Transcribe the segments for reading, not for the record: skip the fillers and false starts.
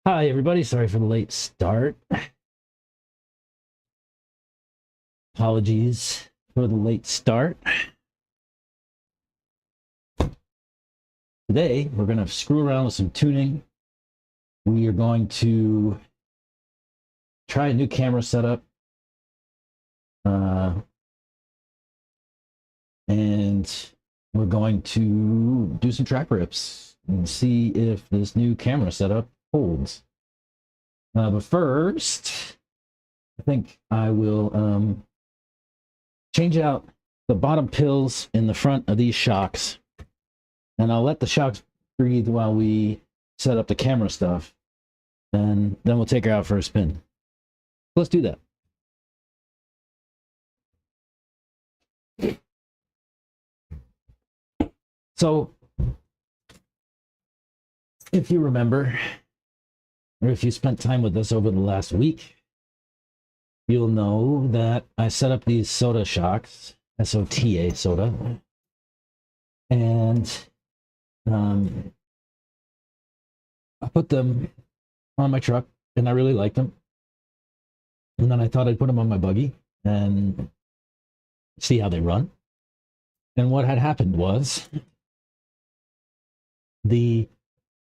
Hi, everybody. Sorry for the late start. Apologies for the late start. Today, we're going to screw around with some tuning. We are going to try a new camera setup. And we're going to do some track rips and see if this new camera setup holds. But first, I think I will change out the bottom pills in the front of these shocks, and I'll let the shocks breathe while we set up the camera stuff, and then we'll take her out for a spin. Let's do that. So, if you remember, or if you spent time with us over the last week, you'll know that I set up these SOTA shocks, SOTA SOTA, and I put them on my truck, and I really liked them. And then I thought I'd put them on my buggy and see how they run. And what had happened was the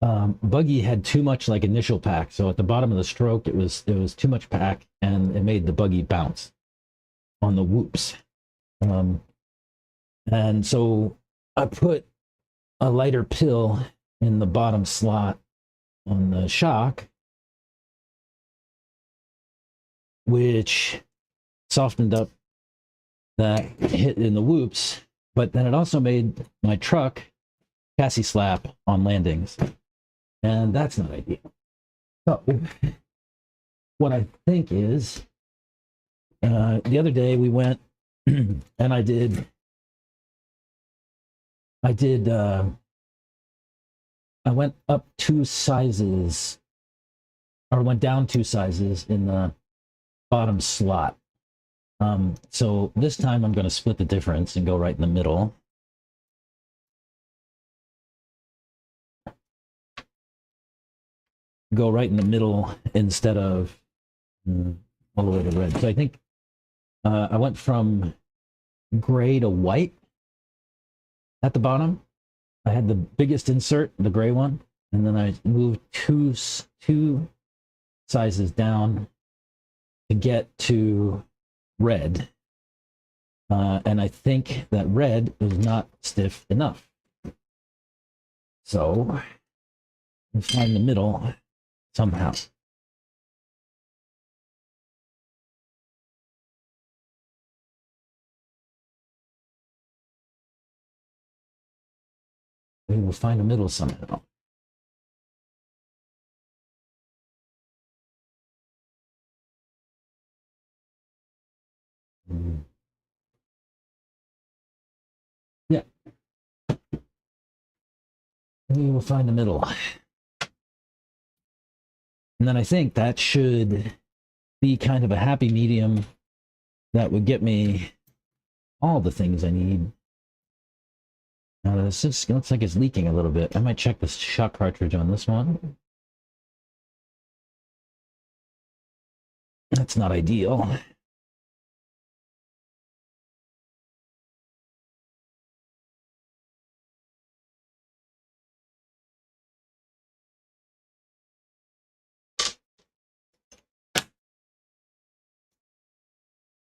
buggy had too much like initial pack, so at the bottom of the stroke it was too much pack, and it made the buggy bounce on the whoops. And so I put a lighter pill in the bottom slot on the shock, which softened up that hit in the whoops, but then it also made my truck chassis slap on landings, and that's not ideal. So what I think is, the other day we went and I went up 2 sizes, or went down 2 sizes in the bottom slot. So this time I'm going to split the difference and go right in the middle. Go right in the middle instead of all the way to red. So I think I went from gray to white at the bottom. I had the biggest insert, the gray one, and then I moved two sizes down to get to red. And I think that red was not stiff enough. So let's find the middle somehow. We will find a middle somehow. Yeah. We will find the middle. And then I think that should be kind of a happy medium that would get me all the things I need. Now this just looks like it's leaking a little bit. I might check the shock cartridge on this one. That's not ideal.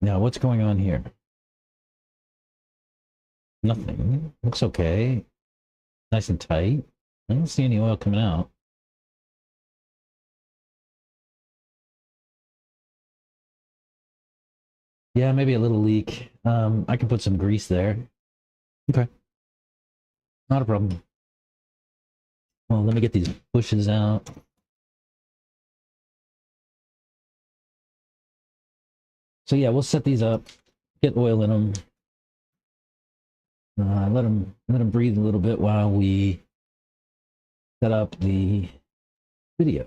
Now what's going on here? Nothing. Looks okay. Nice and tight. I don't see any oil coming out. Yeah, maybe a little leak. I can put some grease there. Okay. Not a problem. Well, let me get these bushes out. So yeah, we'll set these up, get oil in them. Let them breathe a little bit while we set up the video.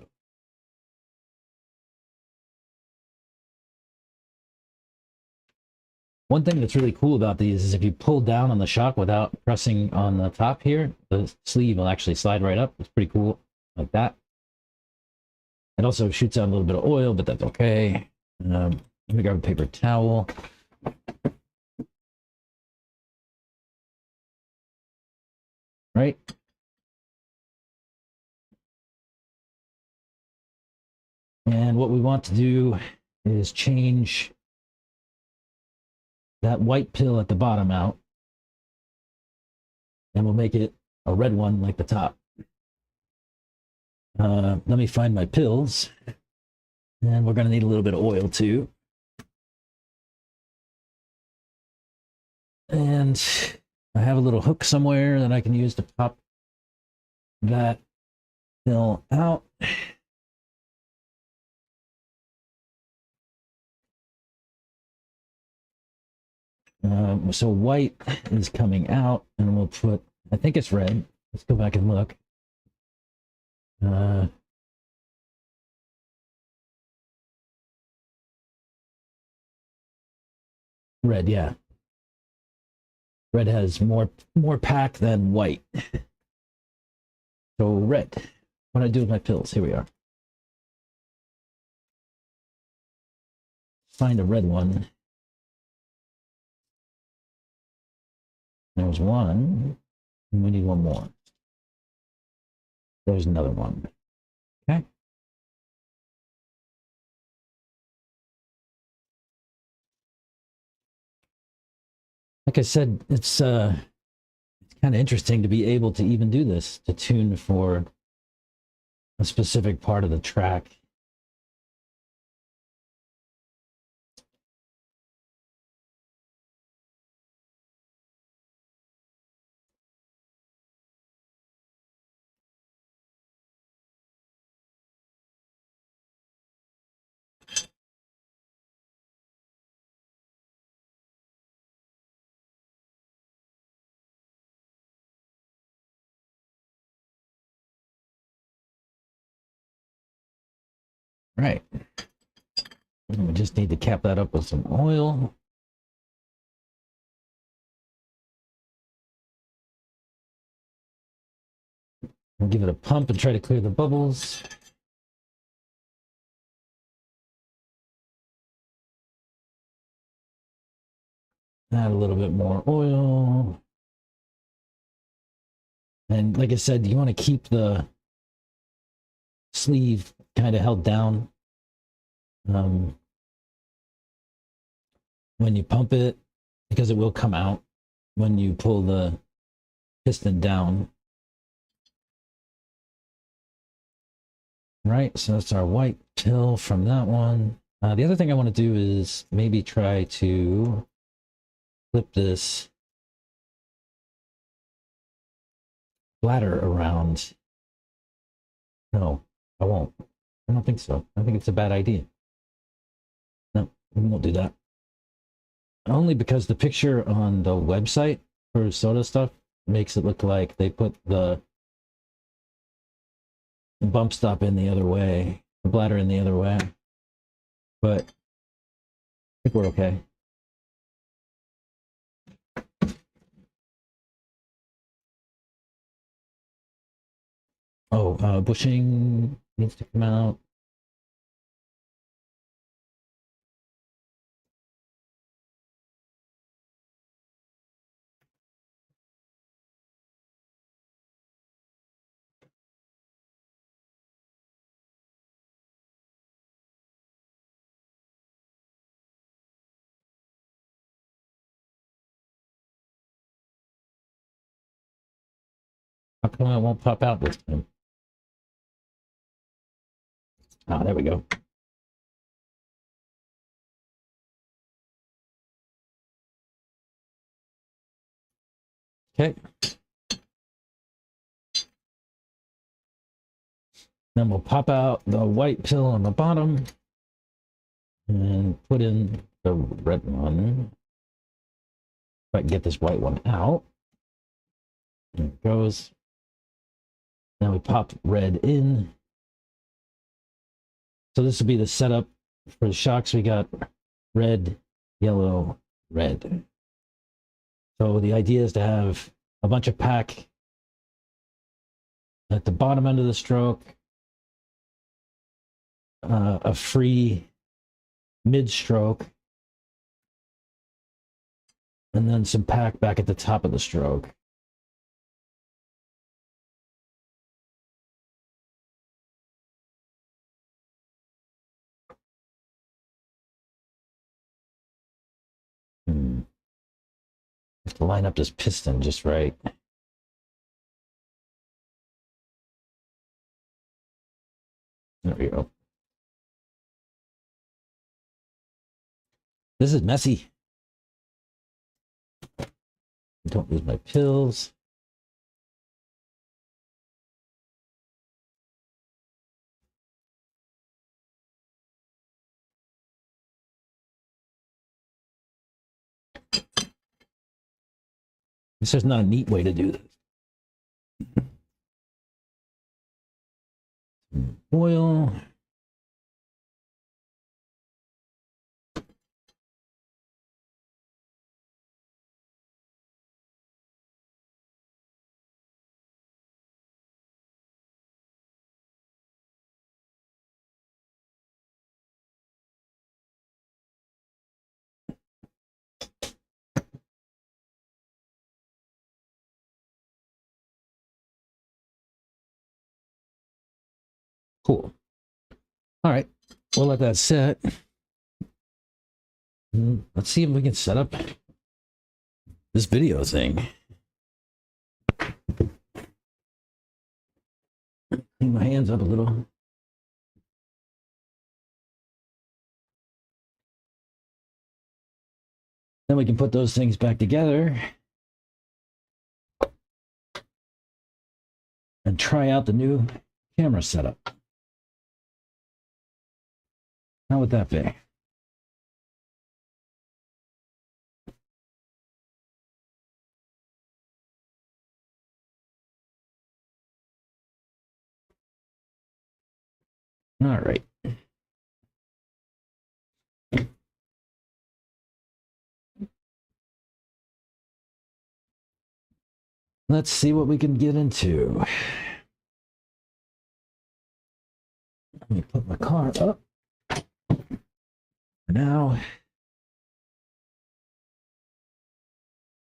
One thing that's really cool about these is if you pull down on the shock without pressing on the top here, the sleeve will actually slide right up. It's pretty cool, like that. It also shoots out a little bit of oil, but that's okay. Let me grab a paper towel. Right. And what we want to do is change that white pill at the bottom out, and we'll make it a red one like the top. Let me find my pills, and we're going to need a little bit of oil too. And I have a little hook somewhere that I can use to pop that pill out. So white is coming out, and we'll put, I think it's red. Let's go back and look. Red, yeah. Red has more pack than white. So red. What do I do with my pills? Here we are. Find a red one. There's one. And we need one more. There's another one. Okay. Like I said, it's kind of interesting to be able to even do this, to tune for a specific part of the track. Right. And we just need to cap that up with some oil. We'll give it a pump and try to clear the bubbles. Add a little bit more oil. And like I said, you want to keep the sleeve kind of held down when you pump it, because it will come out when you pull the piston down. Right, so that's our white pill from that one. The other thing I want to do is maybe try to flip this bladder around. No, I won't. I don't think so. I think it's a bad idea. No, we won't do that. Only because the picture on the website for soda stuff makes it look like they put the bump stop in the other way, the bladder in the other way. But I think we're okay. Oh, bushing needs to come out. How come it won't pop out this time? Ah, there we go. Okay. Then we'll pop out the white pill on the bottom and put in the red one. If I can get this white one out. There it goes. Now we pop red in. So this will be the setup for the shocks. We got red, yellow, red. So the idea is to have a bunch of pack at the bottom end of the stroke, a free mid-stroke, and then some pack back at the top of the stroke. Have to line up this piston just right. There we go. This is messy. Don't lose my pills. This is not a neat way to do this. Oil. Cool. All right, we'll let that set. Let's see if we can set up this video thing. Clean my hands up a little. Then we can put those things back together and try out the new camera setup. How would that be? All right. Let's see what we can get into. Let me put my car up. Now,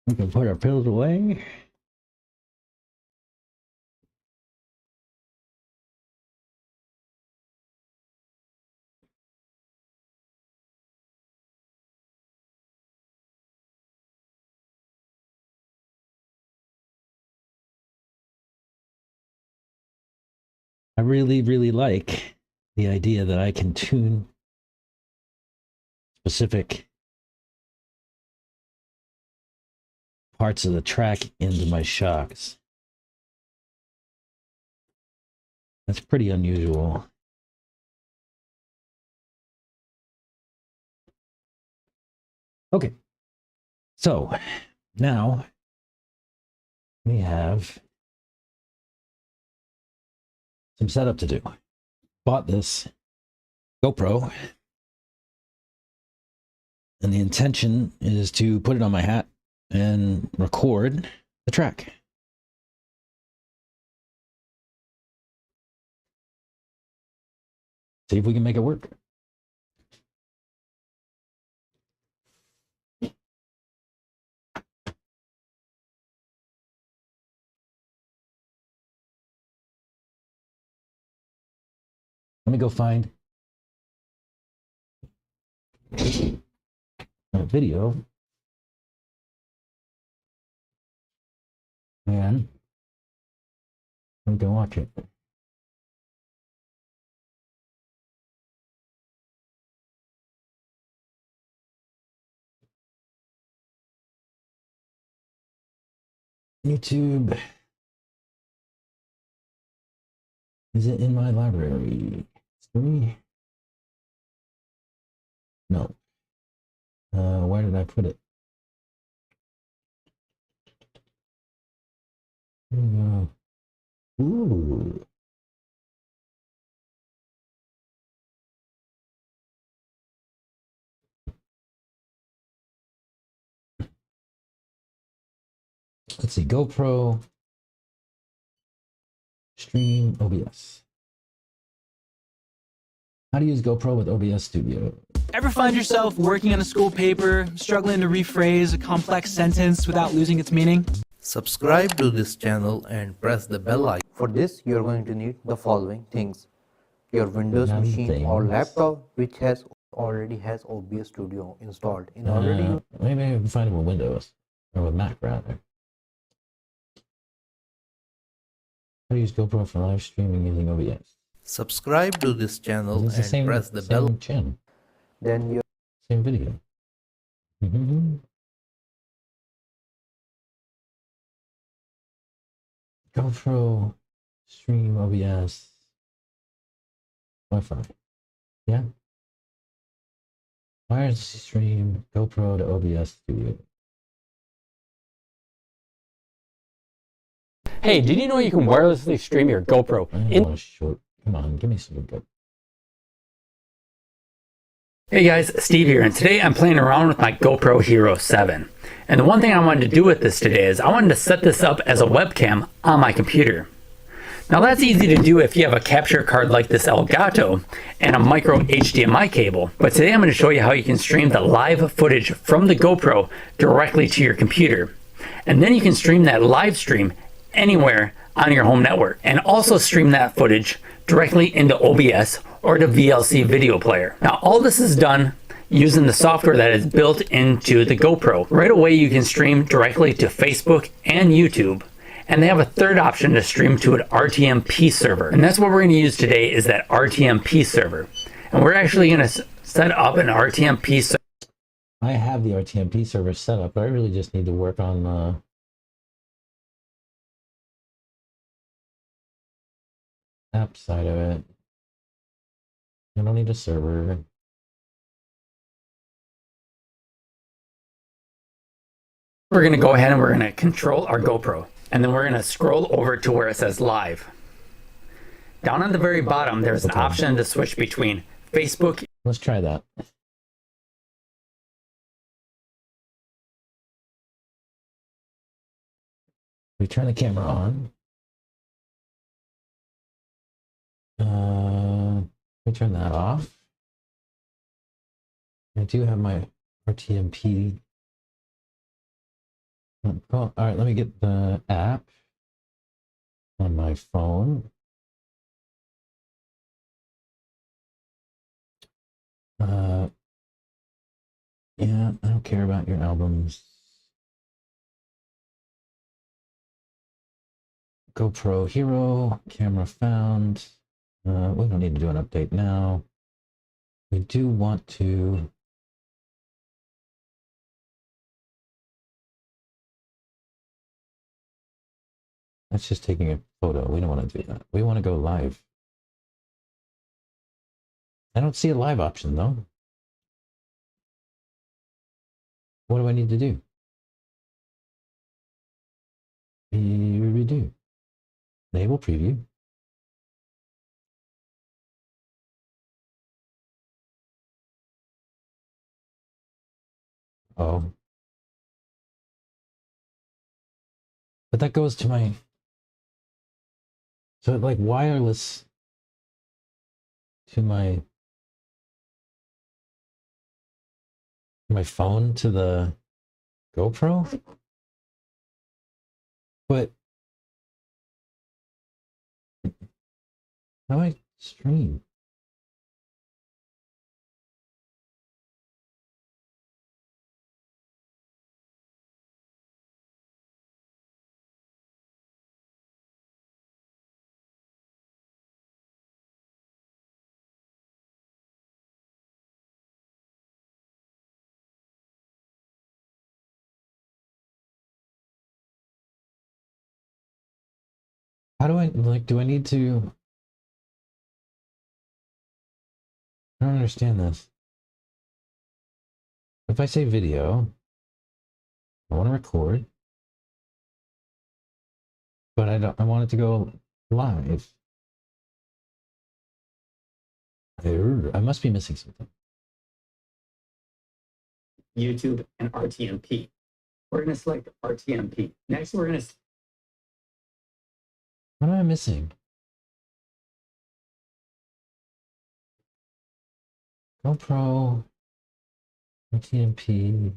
we can put our pills away. I really, really like the idea that I can tune specific parts of the track into my shocks. That's pretty unusual. Okay, so now we have some setup to do. Bought this GoPro, and the intention is to put it on my hat and record the track. See if we can make it work. Let me go find a video and we can watch it. YouTube. Is it in my library? Three? No. Where did I put it? Ooh. Let's see, GoPro, stream, OBS. How to use GoPro with OBS Studio. Ever find yourself working on a school paper, struggling to rephrase a complex sentence without losing its meaning? Subscribe to this channel and press the bell icon. For this, you're going to need the following things. Your Windows machine or laptop which already has OBS Studio installed. Maybe I can find it with Windows, or with Mac rather. How to use GoPro for live streaming using OBS. Subscribe to this channel and press the bell. Channel. Then your Same video. GoPro stream OBS Wi-Fi. Yeah. Wireless stream GoPro to OBS Studio. Hey, did you know you can wirelessly stream your GoPro? Come on, give me some good. Hey guys, Steve here, and today I'm playing around with my GoPro Hero 7. And the one thing I wanted to do with this today is I wanted to set this up as a webcam on my computer. Now that's easy to do if you have a capture card like this Elgato and a micro HDMI cable. But today I'm going to show you how you can stream the live footage from the GoPro directly to your computer. And then you can stream that live stream anywhere on your home network, and also stream that footage directly into OBS or the VLC video player. Now all this is done using the software that is built into the GoPro. Right away you can stream directly to Facebook and YouTube, and they have a third option to stream to an RTMP server, and that's what we're going to use today, is that RTMP server. And we're actually going to set up an RTMP server. I have the RTMP server set up, but I really just need to work on app side of it. I don't need a server. We're going to go ahead and we're going to control our GoPro, and then we're going to scroll over to where it says live. Down on the very bottom there's an option to switch between Facebook. Let's try that. We turn the camera on. Let me turn that off. I do have my RTMP. Oh, all right, let me get the app on my phone. Yeah, I don't care about your albums. GoPro Hero, camera found. We don't need to do an update now. We do want to that's just taking a photo. We don't want to do that. We want to go live. I don't see a live option though. What do I need to do? Redo. Enable preview. Oh. But that goes to my... So like wireless to my phone to the GoPro? But how do I stream? How do I, like, do I need to... I don't understand this. If I say video, I want to record, but I want it to go live. I must be missing something. YouTube and RTMP. We're going to select RTMP. Next, we're going to... What am I missing? GoPro, RTMP.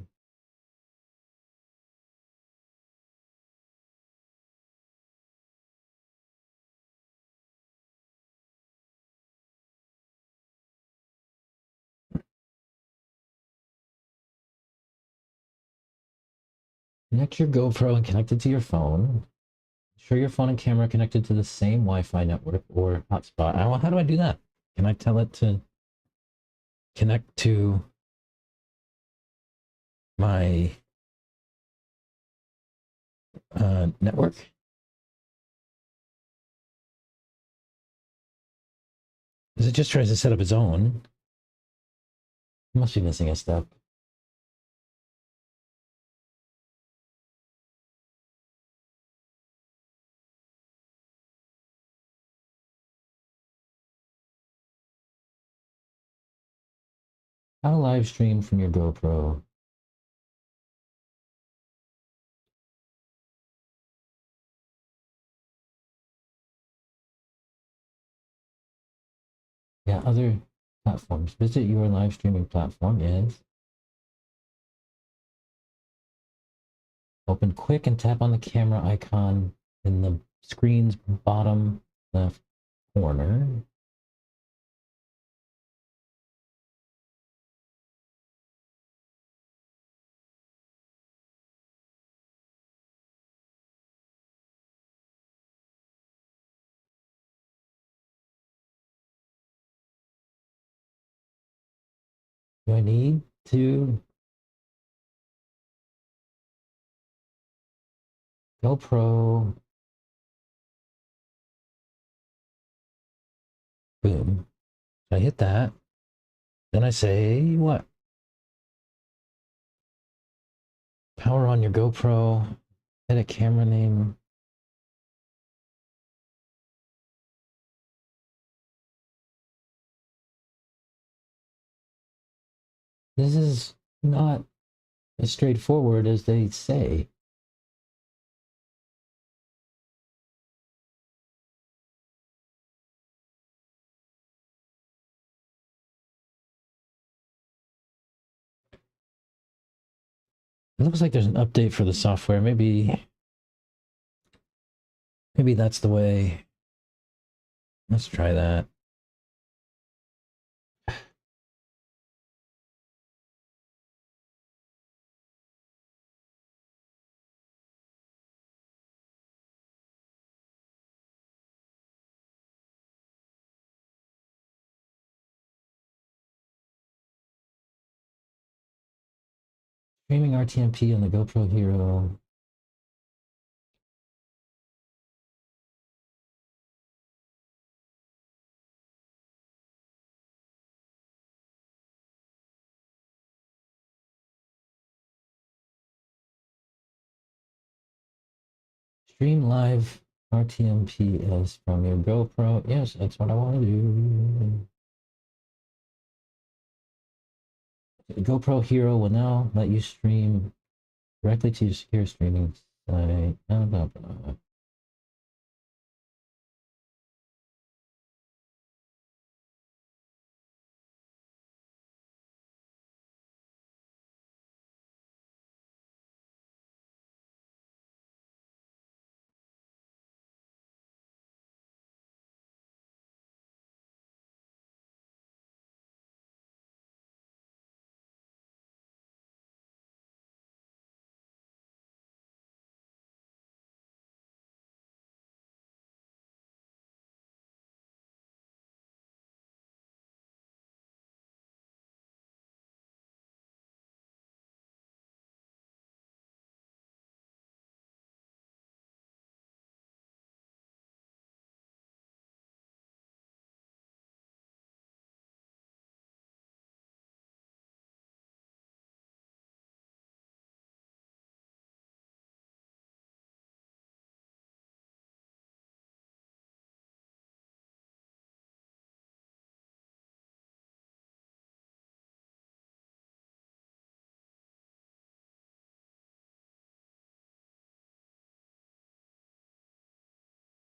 Connect your GoPro and connect it to your phone. Ensure your phone and camera are connected to the same Wi-Fi network or hotspot. How do I do that? Can I tell it to connect to my network? Because it just tries to set up its own. I must be missing a step. How to live stream from your GoPro. Yeah, other platforms. Visit your live streaming platform is open quick and tap on the camera icon in the screen's bottom left corner. Do I need to GoPro? Boom. I hit that. Then I say what? Power on your GoPro. Edit camera name. This is not as straightforward as they say. It looks like there's an update for the software. Maybe that's the way. Let's try that. Streaming RTMP on the GoPro Hero. Stream live RTMP from your GoPro. Yes, that's what I want to do. The GoPro Hero will now let you stream directly to your secure streaming site. Blah, blah, blah.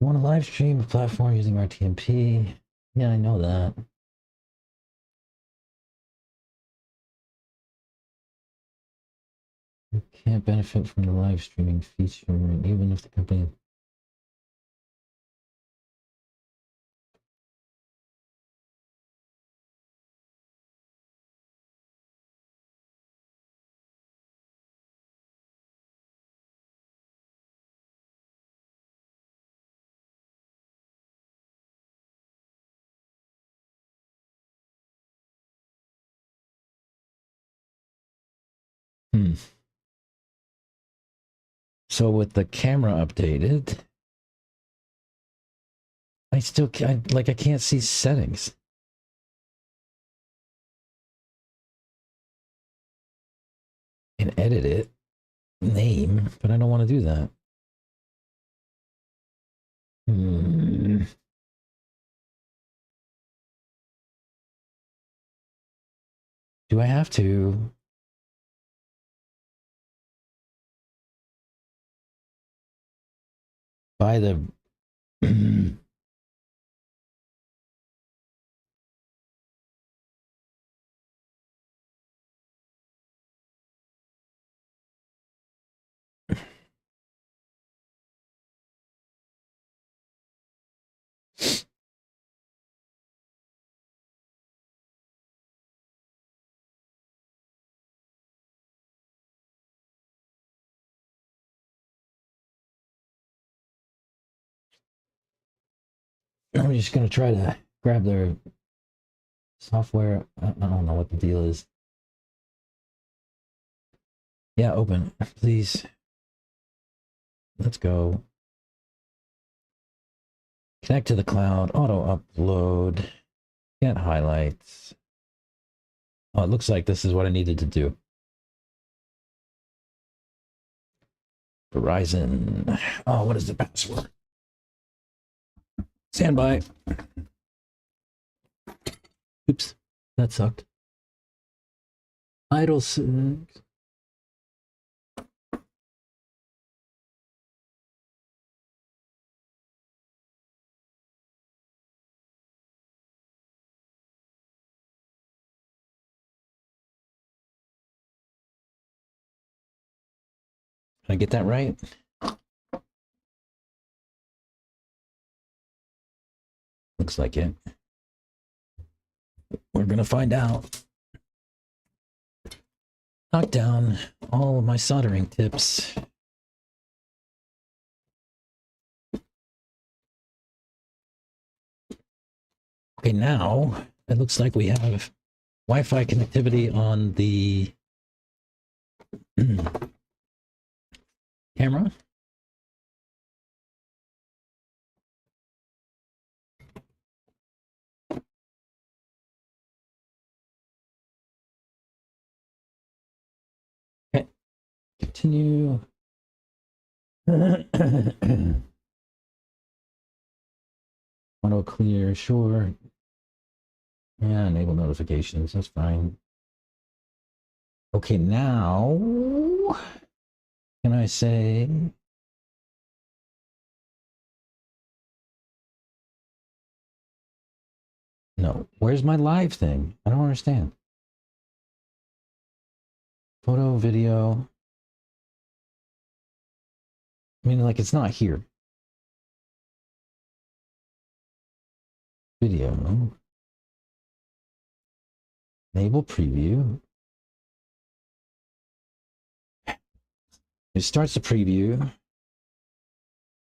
Want to live stream a platform using RTMP? Yeah, I know that. You can't benefit from the live streaming feature, even if the company. So with the camera updated, I still can't, I can't see settings. And edit it, name, but I don't want to do that. Do I have to? Buy the I'm just gonna try to grab their software. I don't know what the deal is. Yeah, open, please. Let's go. Connect to the cloud, auto upload, get highlights. Oh, it looks like this is what I needed to do. Verizon. Oh, what is the password? Standby. Oops, that sucked. Idle 6. Did I get that right? Looks like it. We're gonna find out. Knock down all of my soldering tips. Okay, now it looks like we have Wi-Fi connectivity on the camera. Okay, continue. Auto clear, sure. Yeah, enable notifications, that's fine. Okay, now can I say no? Where's my live thing? I don't understand. Photo, video. I mean, like, it's not here. Video. Enable preview. It starts the preview.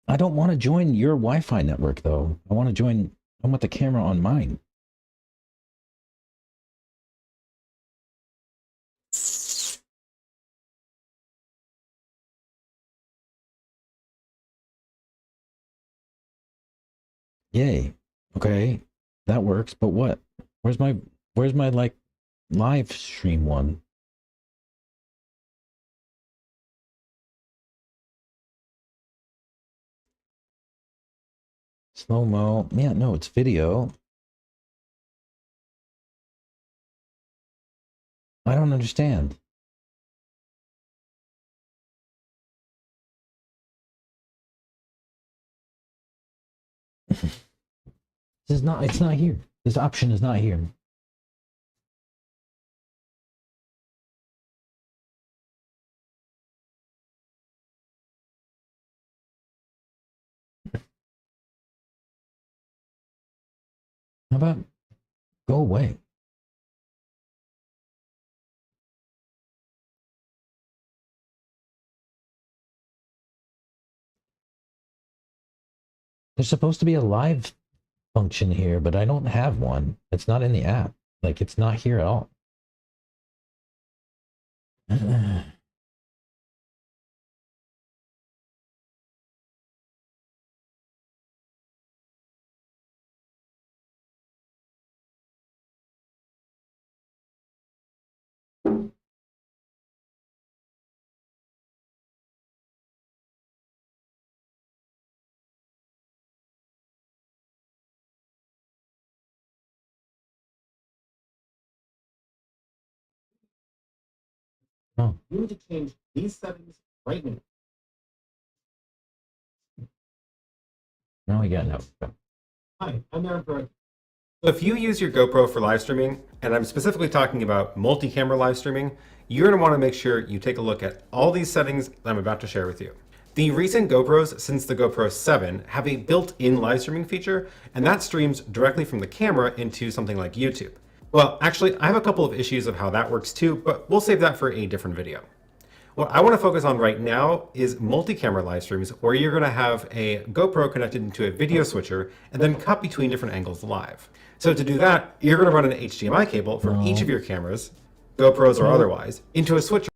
I don't want to join your Wi-Fi network, though. I want the camera on mine. Yay. Okay. That works, but what? Where's my like live stream one? Slow-mo. Yeah, no, it's video. I don't understand. It's not here. This option is not here. How about go away? There's supposed to be a live function here, but I don't have one. It's not in the app. Like, it's not here at all. Oh, You need to change these settings right now. now we got no. Hi, I'm Aaron Perez. So if you use your GoPro for live streaming, and I'm specifically talking about multi-camera live streaming, you're going to want to make sure you take a look at all these settings that I'm about to share with you. The recent GoPros since the GoPro 7 have a built-in live streaming feature, and that streams directly from the camera into something like YouTube. Well, actually, I have a couple of issues of how that works too, but we'll save that for a different video. What I want to focus on right now is multi-camera live streams where you're going to have a GoPro connected into a video switcher and then cut between different angles live. So to do that, you're going to run an HDMI cable from each of your cameras, GoPros or otherwise, into a switcher.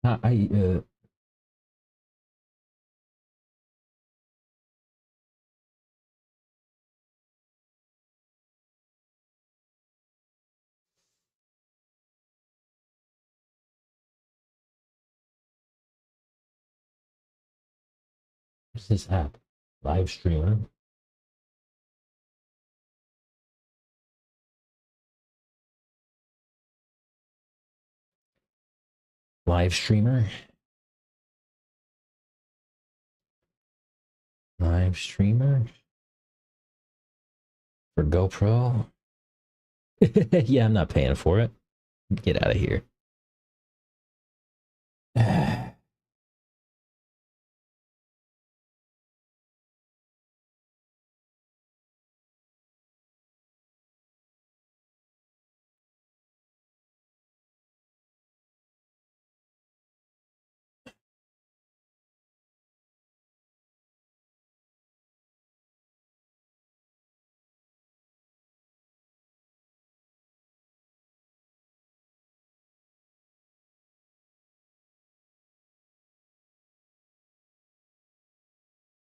I what's this app? Live streamer. Live streamer. Live streamer for GoPro. Yeah, I'm not paying for it. Get out of here.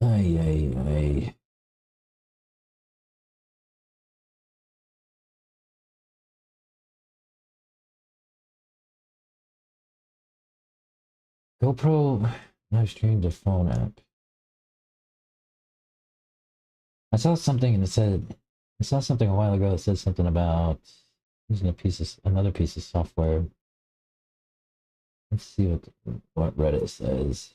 Ay, ay, ay. GoPro live streamed a phone app. I saw something and it said, I saw something a while ago that said something about using another piece of software. Let's see what Reddit says.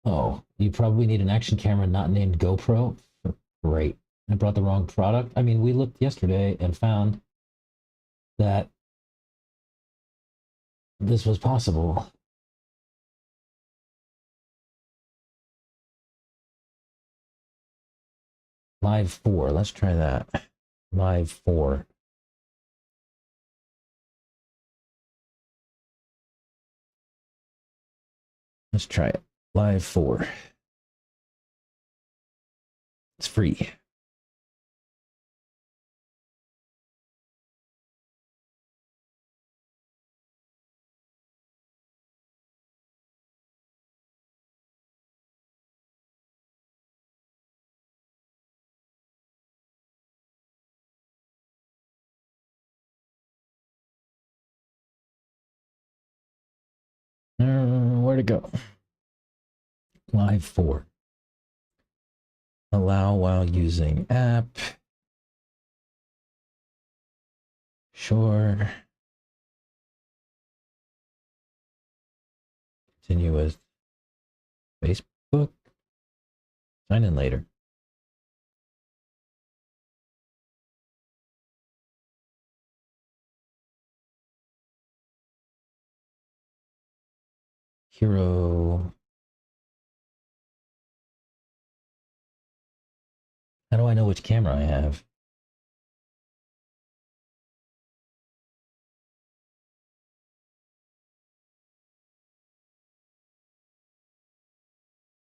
Oh, you probably need an action camera not named GoPro? Great. I brought the wrong product. I mean, we looked yesterday and found that this was possible. Live 4. Let's try that. Live 4. Let's try it. Live 4. It's free. Where'd it go? Live 4. Allow while using app. Sure. Continue with Facebook. Sign in later. Hero. How do I know which camera I have?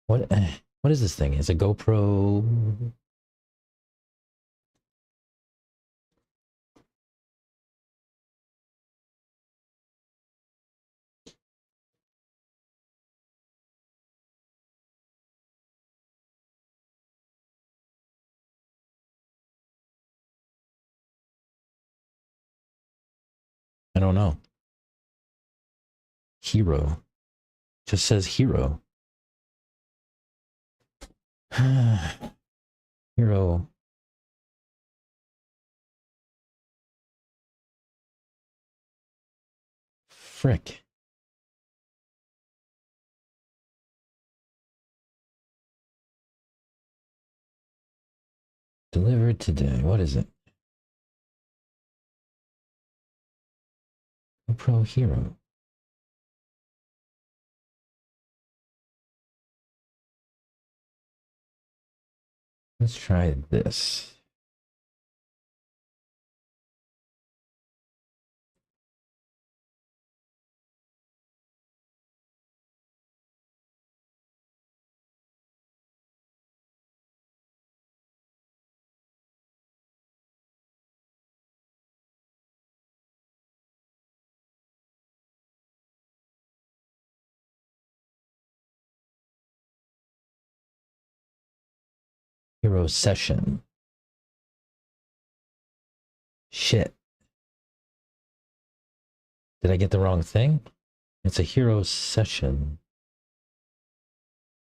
What is this thing? It's a GoPro. I don't know. Hero. Just says hero. Hero. Frick. Delivered today. What is it? GoPro Hero. Let's try this. Hero session. Shit. Did I get the wrong thing? It's a hero session.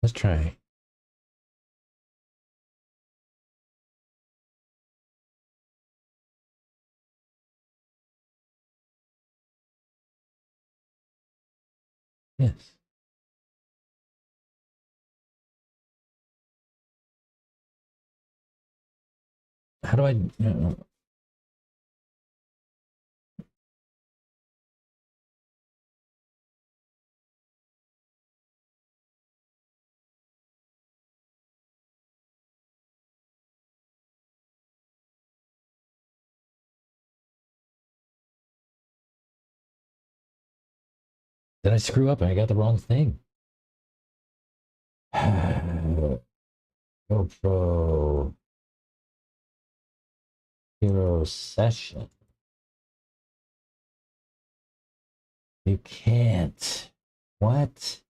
Let's try. Yes. How do I... Did I screw up and I got the wrong thing? GoPro Hero session. You can't. What?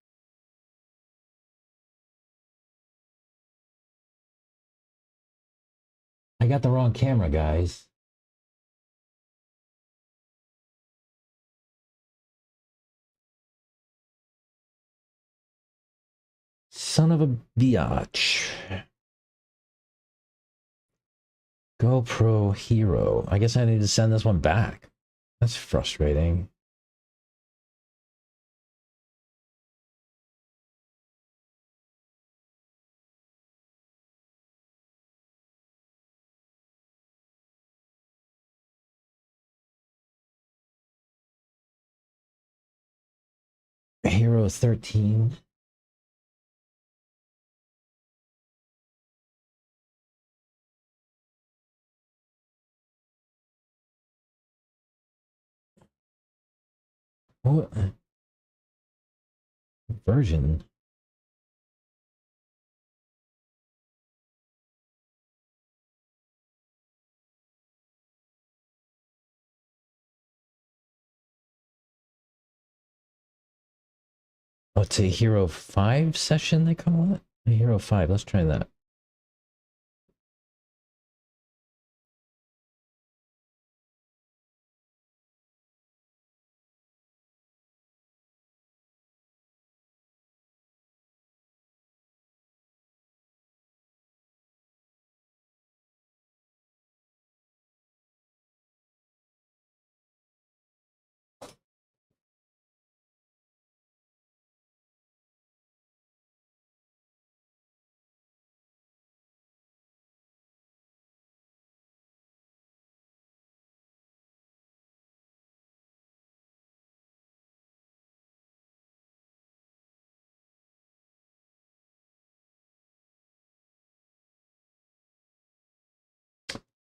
I got the wrong camera, guys. Son of a biatch. GoPro Hero. I guess I need to send this one back. That's frustrating. Hero 13. What version? Oh, it's a Hero 5 session, they call it? A Hero 5. Let's try that.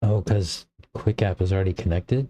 Oh, because Quick App is already connected?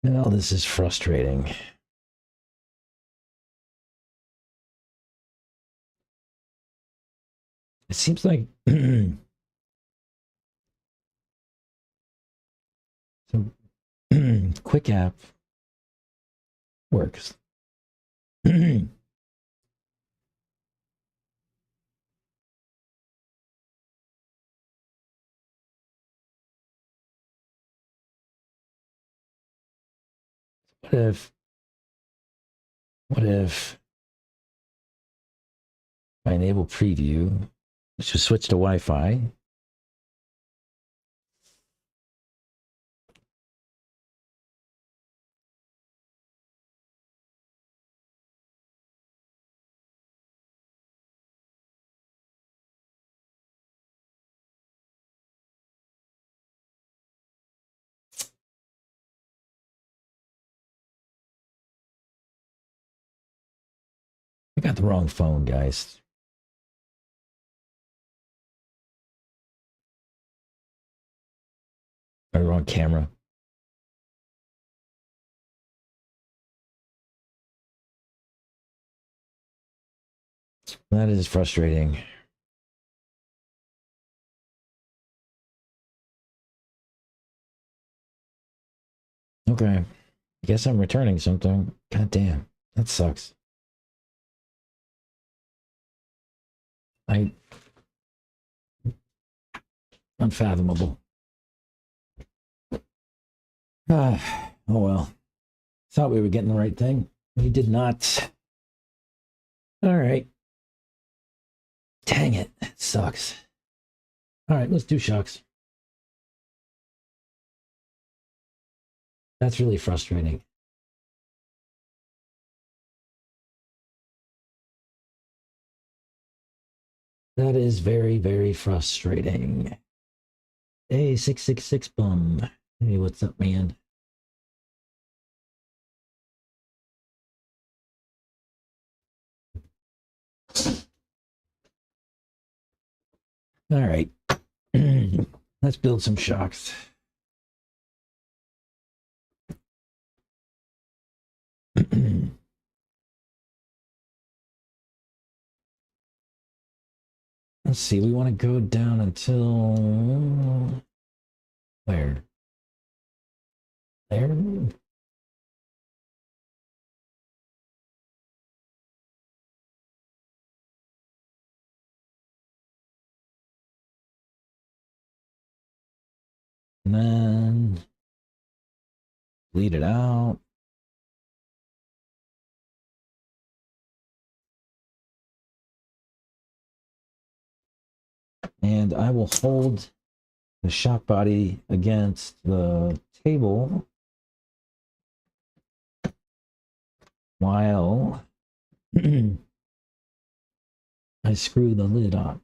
Well, this is frustrating. It seems like so Quick App works. What if I enable preview, let's just switch to Wi-Fi. I got the wrong phone, guys. Or the wrong camera. That is frustrating. Okay. I guess I'm returning something. God damn. That sucks. Unfathomable. Oh well. Thought we were getting the right thing. We did not. All right. Dang it. Sucks. All right, let's do shocks. That's really frustrating. That is very, very frustrating. Hey, 666 bum. Hey, what's up, man? All right. Let's build some shocks. Let's see, we want to go down until where? There? And then bleed it out. And I will hold the shock body against the table while I screw the lid on.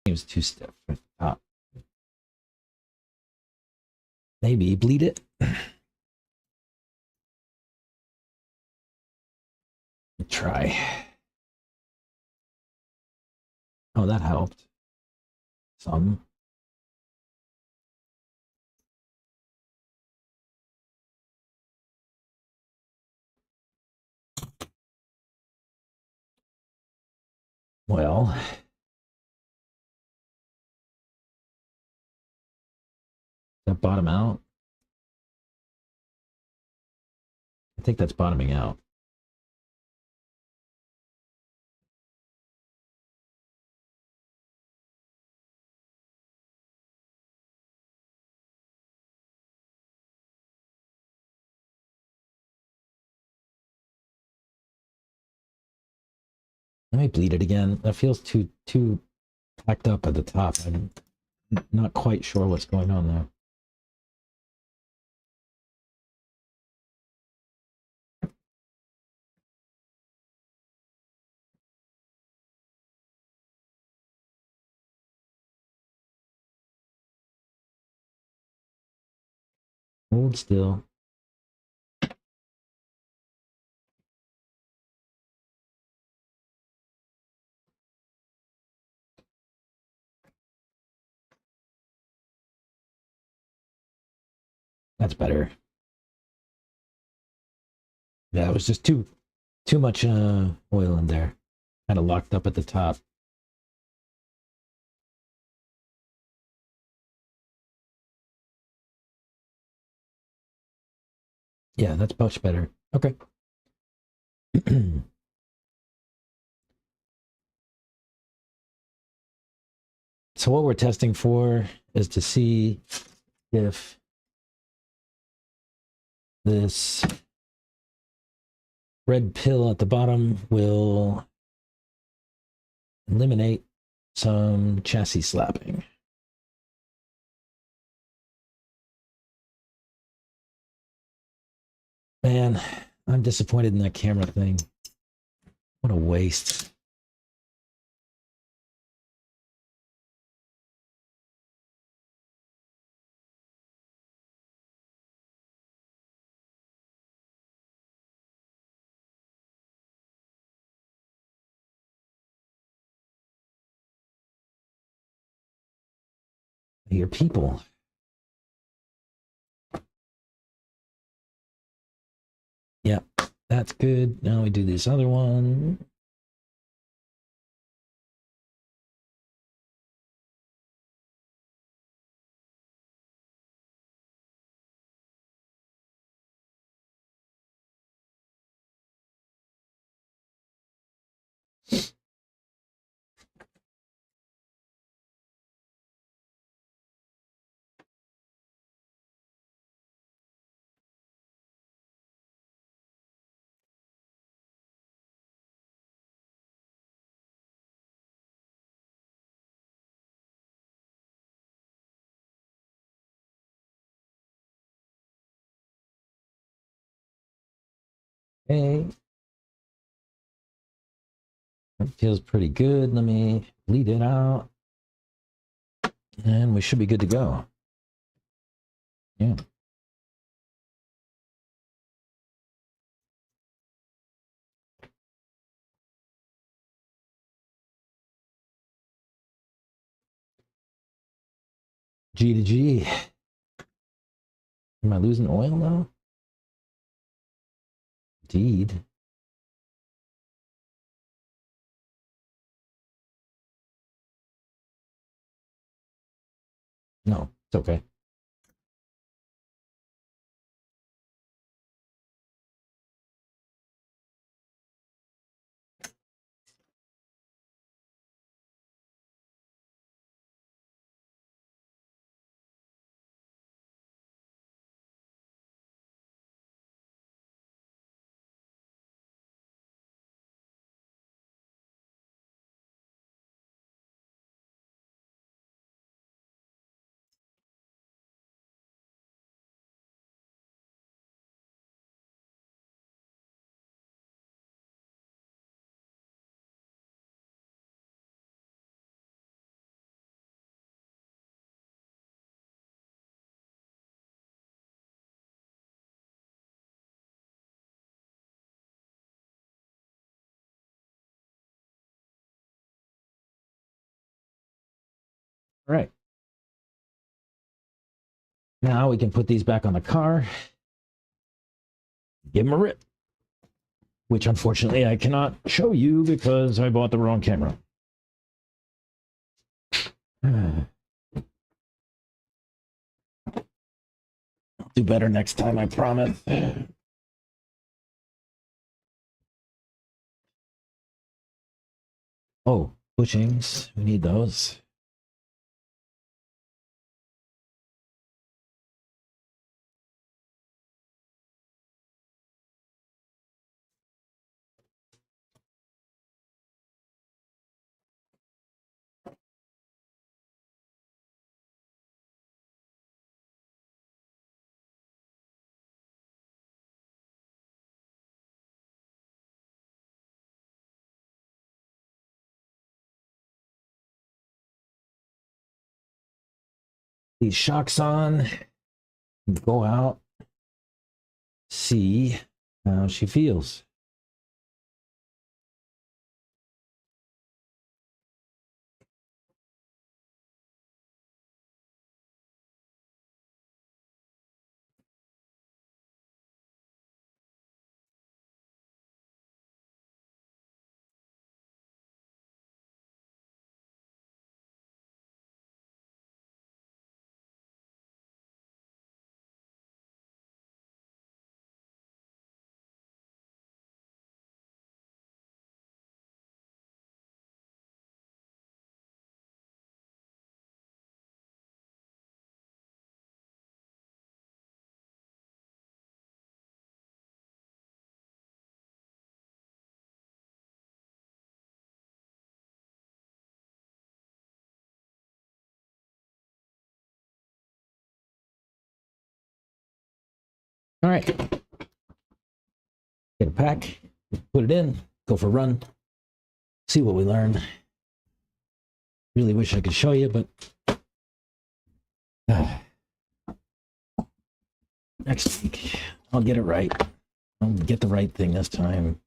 It was too stiff at the top. Maybe bleed it. Try. Oh, that helped. Some. Well, that bottom out. I think that's bottoming out. Let me bleed it again. That feels too packed up at the top. I'm not quite sure what's going on there. Hold still. That's better. Yeah, it was just too much oil in there. Kind of locked up at the top. Yeah, that's much better. Okay. So what we're testing for is to see if this red pill at the bottom will eliminate some chassis slapping. Man, I'm disappointed in that camera thing. What a waste. I hear people. Yep, that's good. Now we do this other one. Okay. That feels pretty good. Let me bleed it out. And we should be good to go. Yeah. G to G. Am I losing oil now? Indeed. No, it's okay. All right. Now we can put these back on the car. Give them a rip. Which unfortunately I cannot show you because I bought the wrong camera. I'll do better next time, I promise. Oh, bushings. We need those. These shocks on. Go out. See how she feels. All right. Get a pack, put it in, go for a run, see what we learn. Really wish I could show you, but next week I'll get it right. I'll get the right thing this time.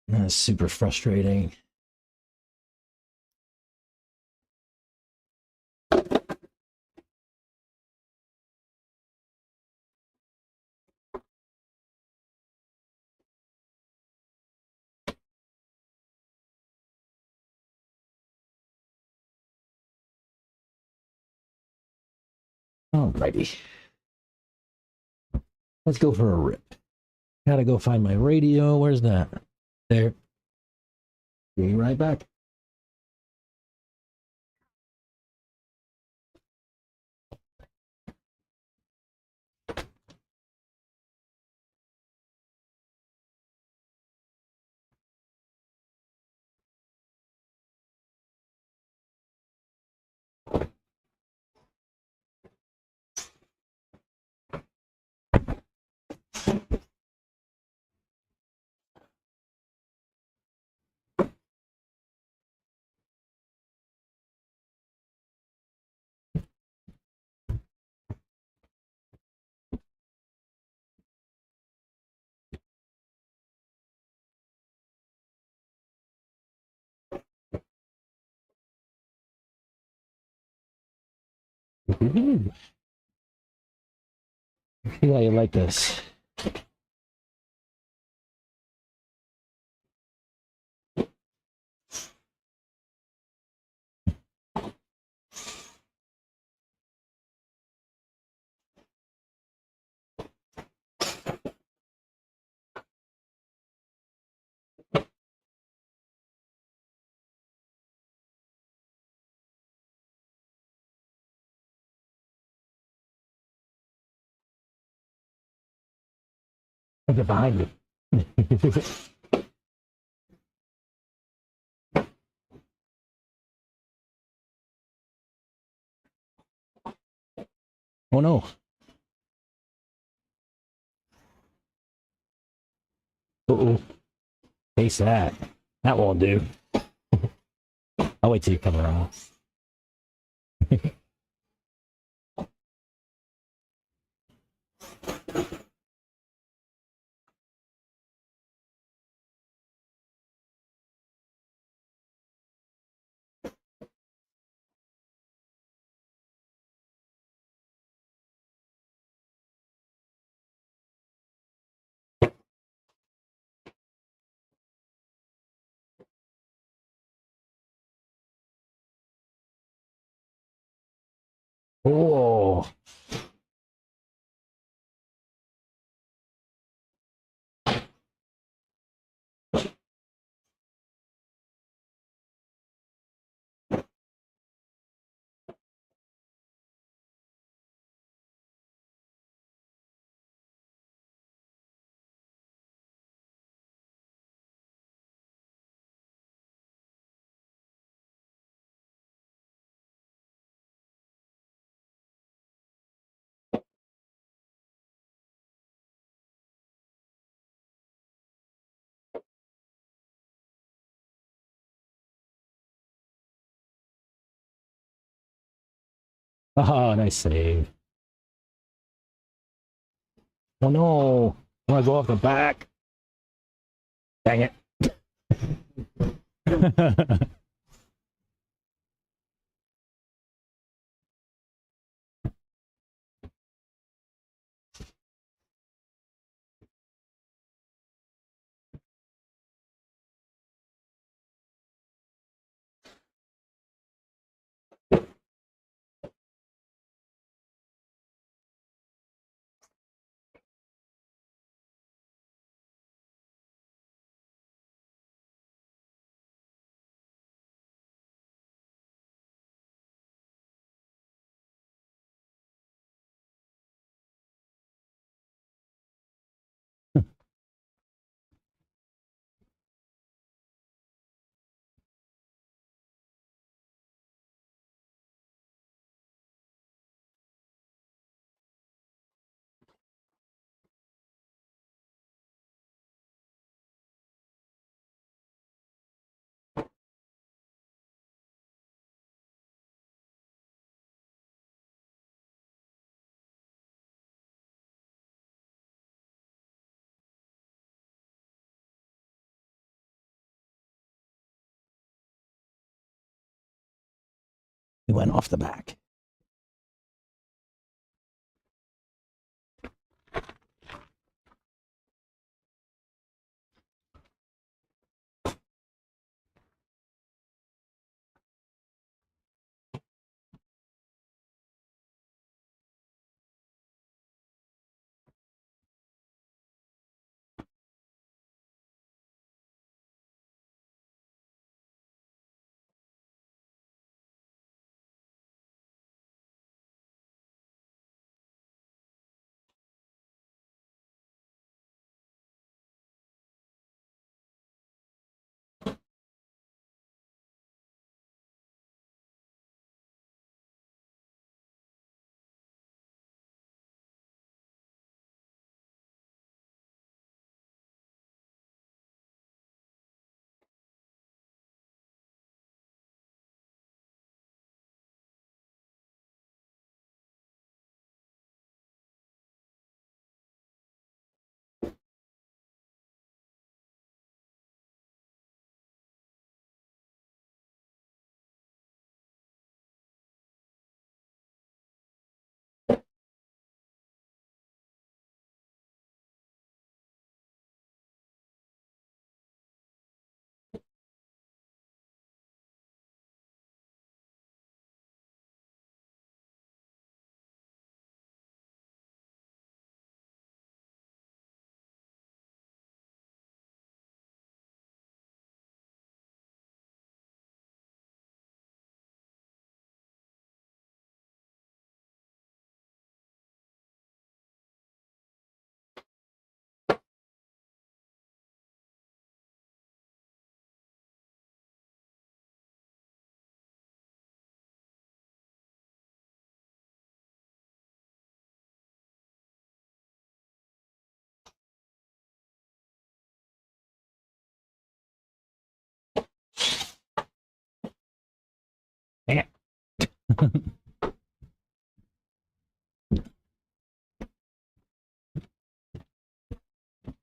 That's super frustrating. Alrighty. Let's go for a rip. Gotta go find my radio. Where's that? There. Be right back. Ooh. I feel how you like this. Get behind you. Oh no. Uh-oh. Taste that. That won't do. I'll wait till you come around. Oh. Oh, nice save. Oh no. I want to go off the back. Dang it. He went off the back.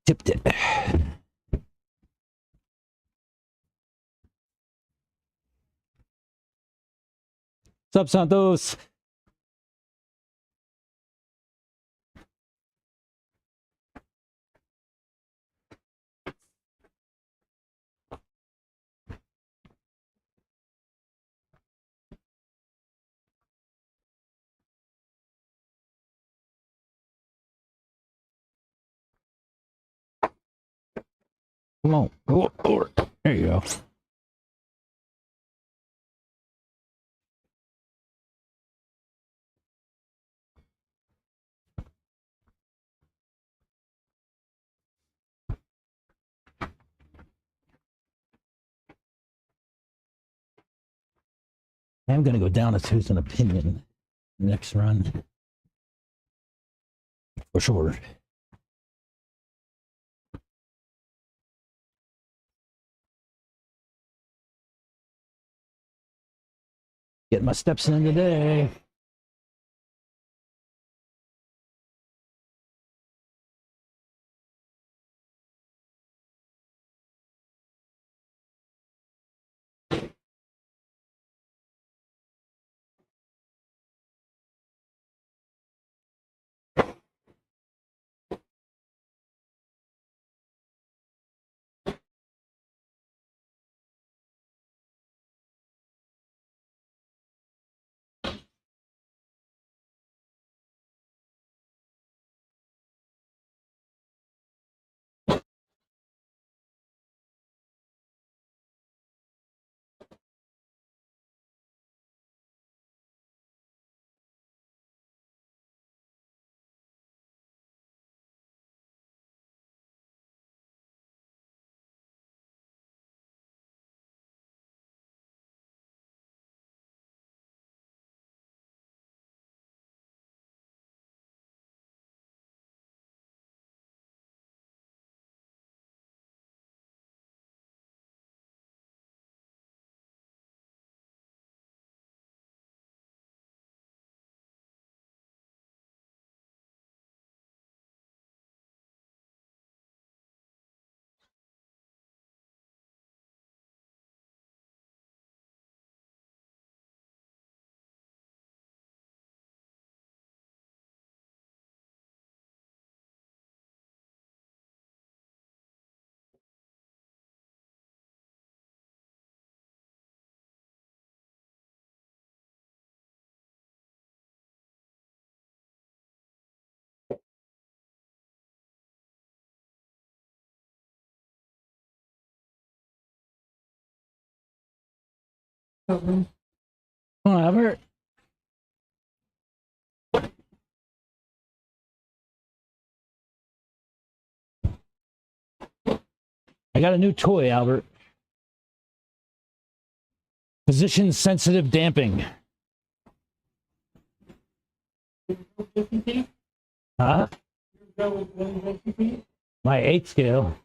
Tipped it. What's up, Santos? Come on, go up over. There you go. I'm gonna go down a tooth and a pinion next run for sure. Getting my steps in today. Come on, Albert. I got a new toy, Albert. Position sensitive damping. Huh? My 8 scale.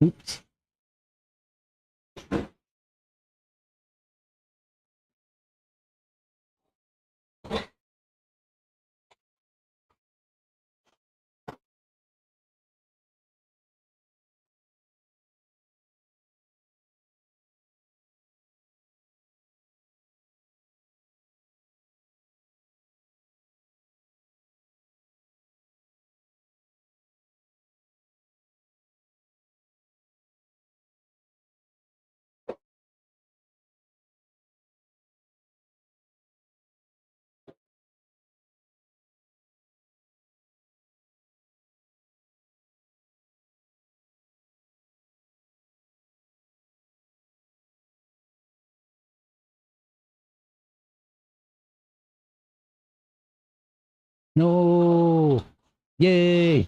Oops. No. Yay.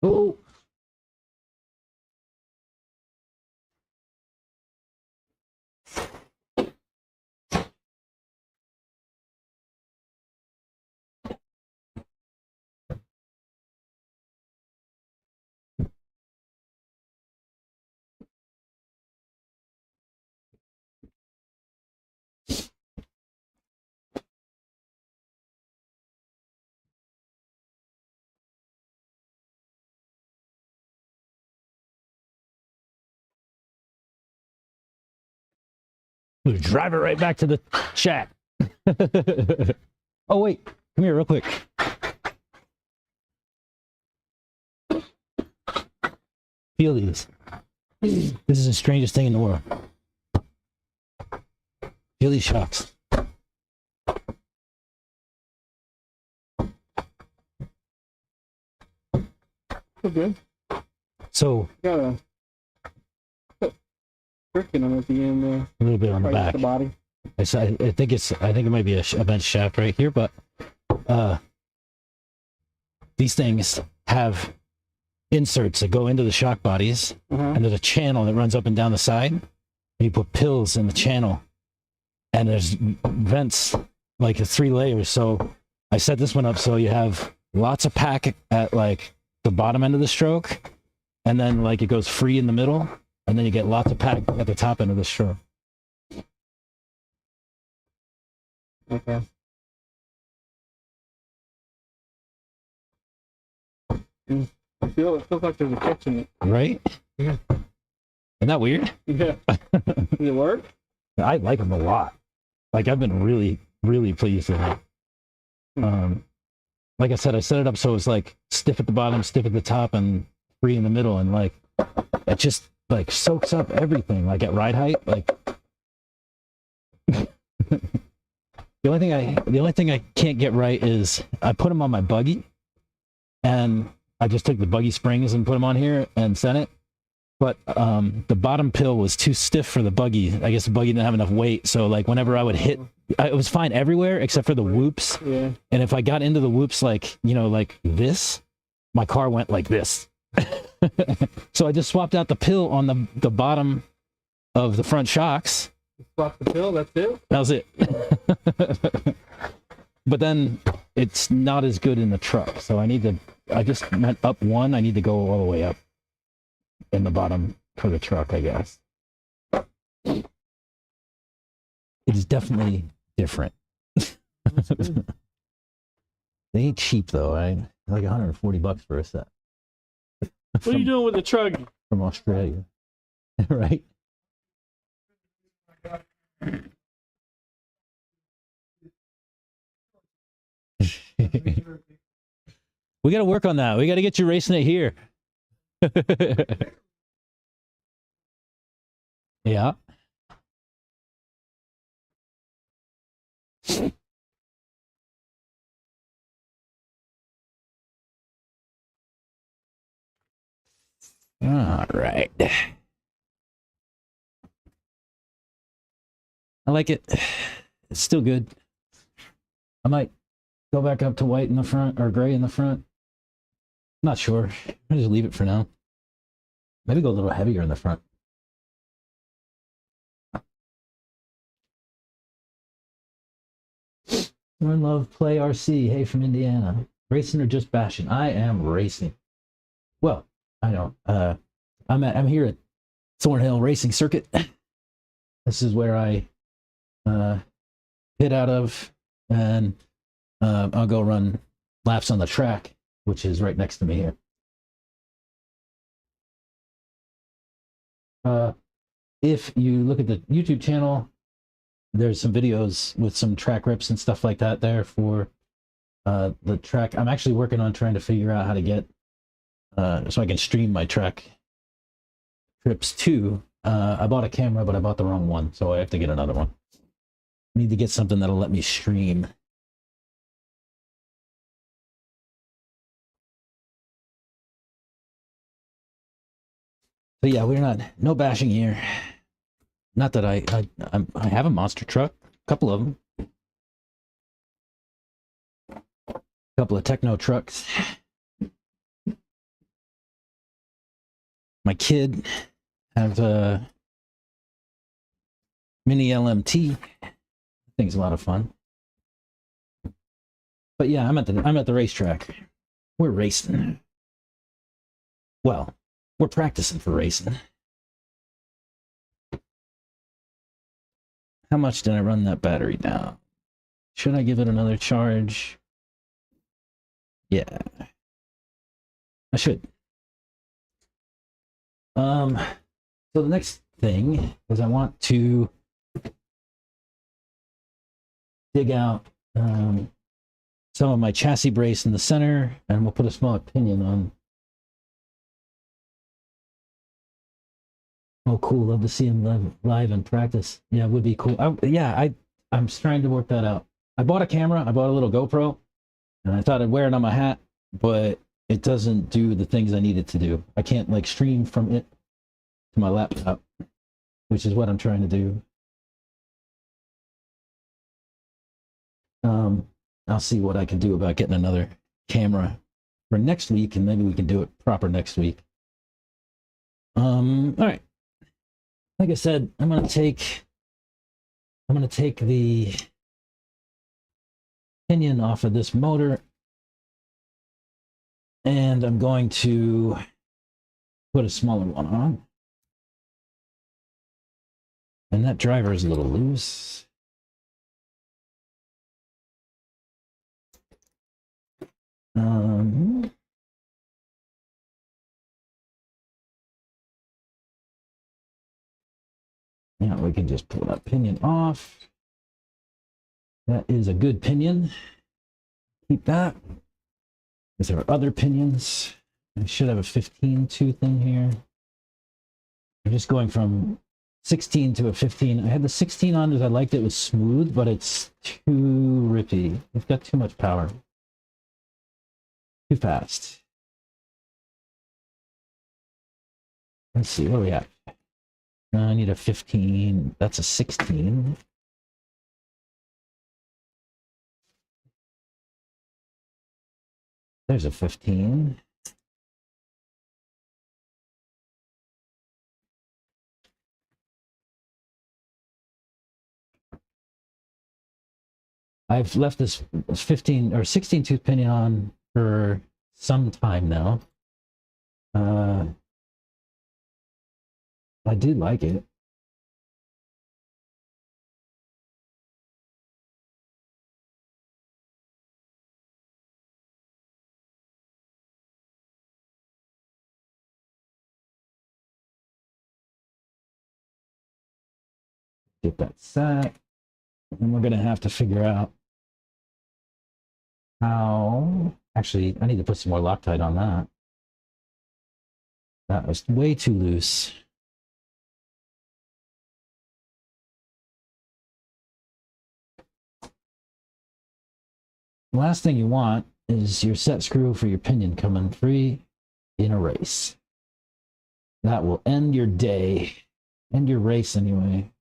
Oh. We'll drive it right back to the shack. Oh, wait. Come here real quick. Feel these. This is the strangest thing in the world. Feel these shocks. Okay. So, Got a brick in them at the end there. a little bit on the Right back. at the body. I think it might be a bench shaft right here, but these things have inserts that go into the shock bodies, and there's a channel that runs up and down the side. And you put pills in the channel, and there's vents like 3 layers. So I set this one up so you have lots of pack at like the bottom end of the stroke, and then like it goes free in the middle, and then you get lots of pack at the top end of the stroke. Okay. It feels like there's a catch in it. Right? Yeah. Isn't that weird? Yeah. Does it work? I like them a lot. Like I've been really, really pleased with it. Like I said, I set it up so it's like stiff at the bottom, stiff at the top, and free in the middle, and like it just like soaks up everything. Like at ride height, like the only thing I can't get right is I put them on my buggy, and I just took the buggy springs and put them on here and sent it. But the bottom pill was too stiff for the buggy. I guess the buggy didn't have enough weight. So like whenever I would hit, it was fine everywhere except for the whoops. Yeah. And if I got into the whoops like, you know, like this, my car went like this. So I just swapped out the pill on the bottom of the front shocks. Swap the pill, that's it? That was it. But then it's not as good in the truck. So I just went up one. I need to go all the way up in the bottom for the truck, I guess. It is definitely different. They ain't cheap though. Like $140 for a set. What are you doing with the truck? From Australia. Right? We got to work on that. We got to get you racing it here. Yeah. All right. I like it. It's still good. I might go back up to white in the front or gray in the front. Not sure. I'll just leave it for now. Maybe go a little heavier in the front. Learn, love, play, RC. Hey, from Indiana. Racing or just bashing? I am racing. Well, I know. I'm here at Thornhill Racing Circuit. This is where I hit out of, and I'll go run laps on the track, which is right next to me here. If you look at the YouTube channel, there's some videos with some track rips and stuff like that there for the track. I'm actually working on trying to figure out how to get so I can stream my track trips too. I bought a camera, but I bought the wrong one, so I have to get another one. I need to get something that'll let me stream. So yeah, no bashing here. Not that I have a monster truck, a couple of them, a couple of techno trucks. my kid have a mini LMT. I think it's a lot of fun. But yeah, I'm at the racetrack. We're racing. Well, we're practicing for racing. How much did I run that battery down? Should I give it another charge? Yeah. I should. So the next thing is I want to dig out some of my chassis brace in the center, and we'll put a small pinion on. Oh, cool! Love to see him live in practice. Yeah, it would be cool. I'm trying to work that out. I bought a camera. I bought a little GoPro, and I thought I'd wear it on my hat, but it doesn't do the things I need it to do. I can't like stream from it to my laptop, which is what I'm trying to do. I'll see what I can do about getting another camera for next week, and maybe we can do it proper next week. All right. Like I said, I'm gonna take the pinion off of this motor, and I'm going to put a smaller one on. And that driver is a little loose. Yeah, we can just pull that pinion off. That is a good pinion. Keep that. Is there other pinions? I should have a 15 tooth in here. I'm just going from 16 to a 15. I had the 16 on because I liked it was smooth, but it's too rippy. It's got too much power. Too fast. Let's see, where are we at? I need a 15. That's a 16. There's a 15. I've left this 15 or 16 tooth pinion on for some time now. I do like it. Get that set. And we're going to have to figure out how... Actually, I need to put some more Loctite on that. That was way too loose. The last thing you want is your set screw for your pinion coming free in a race. That will end your day, end your race anyway.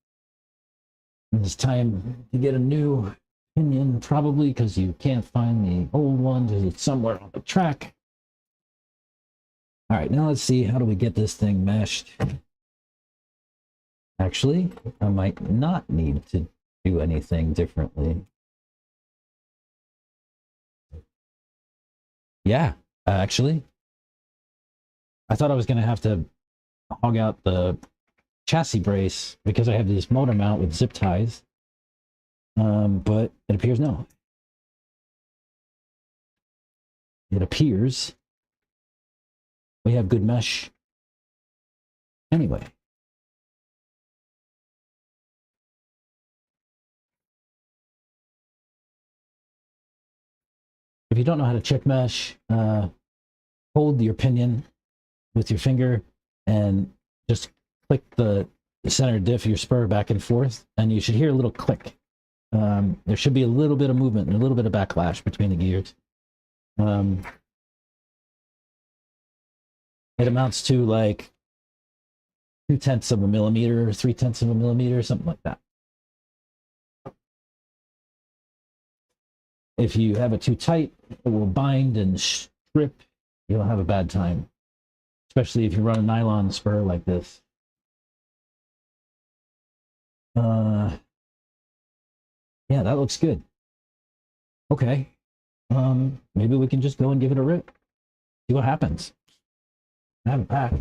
And it's time to get a new pinion, probably because you can't find the old one because it's somewhere on the track. All right, now let's see, how do we get this thing meshed? Actually, I might not need to do anything differently. Yeah, actually, I thought I was going to have to hog out the chassis brace because I have this motor mount with zip ties, but it appears no. It appears we have good mesh anyway. If you don't know how to check mesh, hold your pinion with your finger and just click the center diff of your spur back and forth, and you should hear a little click. There should be a little bit of movement and a little bit of backlash between the gears. It amounts to like 0.2 of a millimeter or 0.3 of a millimeter, something like that. If you have it too tight, it will bind and strip. You'll have a bad time. especially if you run a nylon spur like this. Yeah, that looks good. Okay. Maybe we can just go and give it a rip. See what happens. I have it back.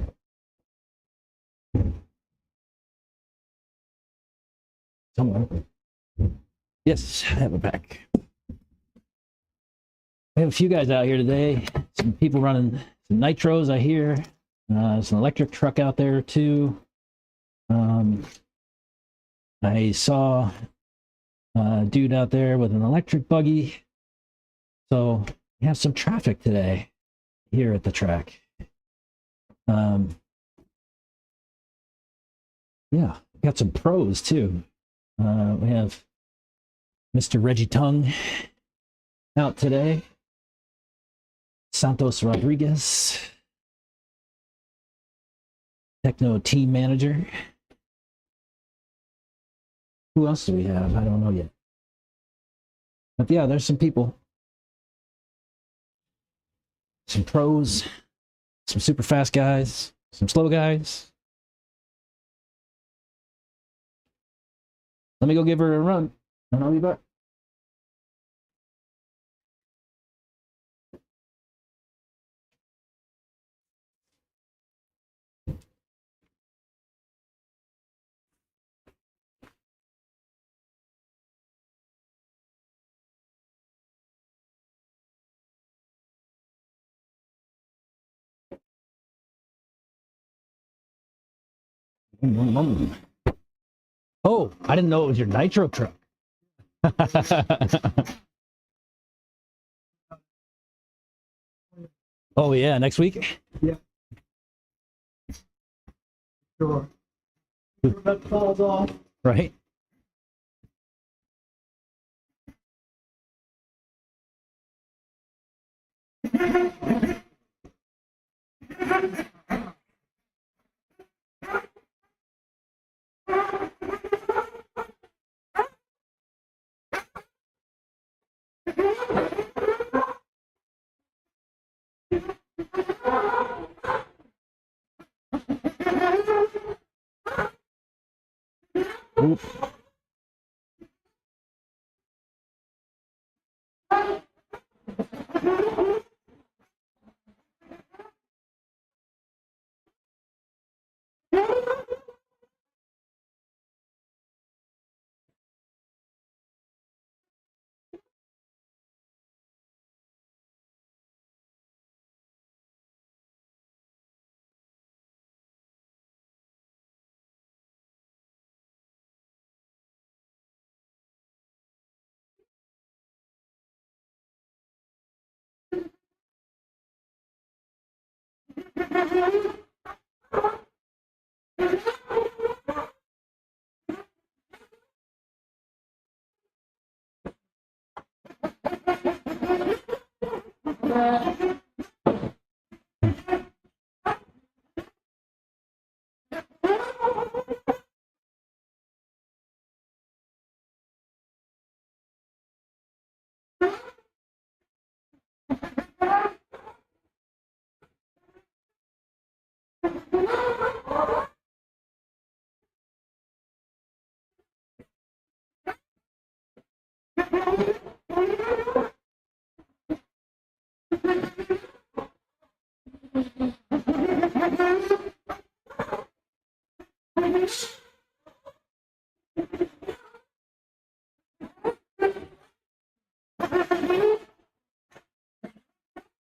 Somewhere. Yes, I have it back. We have a few guys out here today. Some people running some nitros, I hear. There's an electric truck out there too. I saw a dude out there with an electric buggy. So we have some traffic today here at the track. Yeah, got some pros too. We have Mr. Reggie Tung out today. Santos Rodriguez, Techno team manager. Who else do we have? I don't know yet. But yeah, there's some people. Some pros, some super fast guys, some slow guys. Let me go give her a run, and I'll be back. Oh, I didn't know it was your nitro truck. Oh yeah, next week? Sure. That falls off. Right? Oop.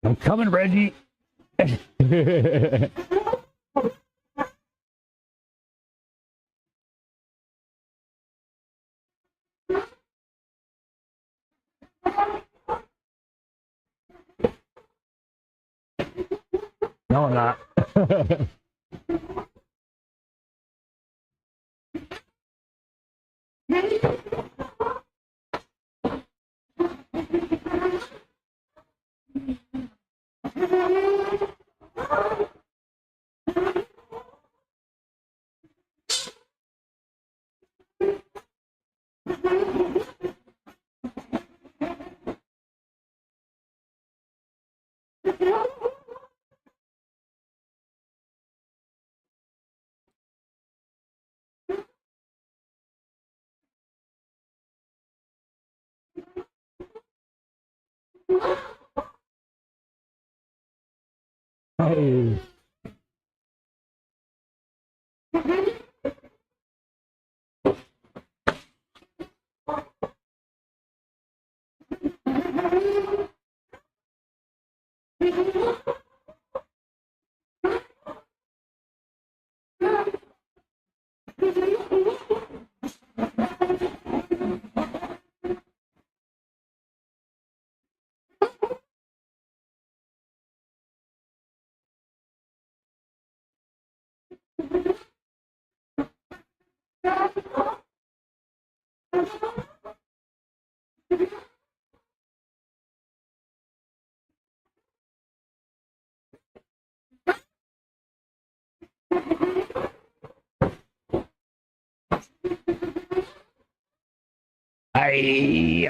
I'm coming, Reggie. No, I'm not. Hey. Aye.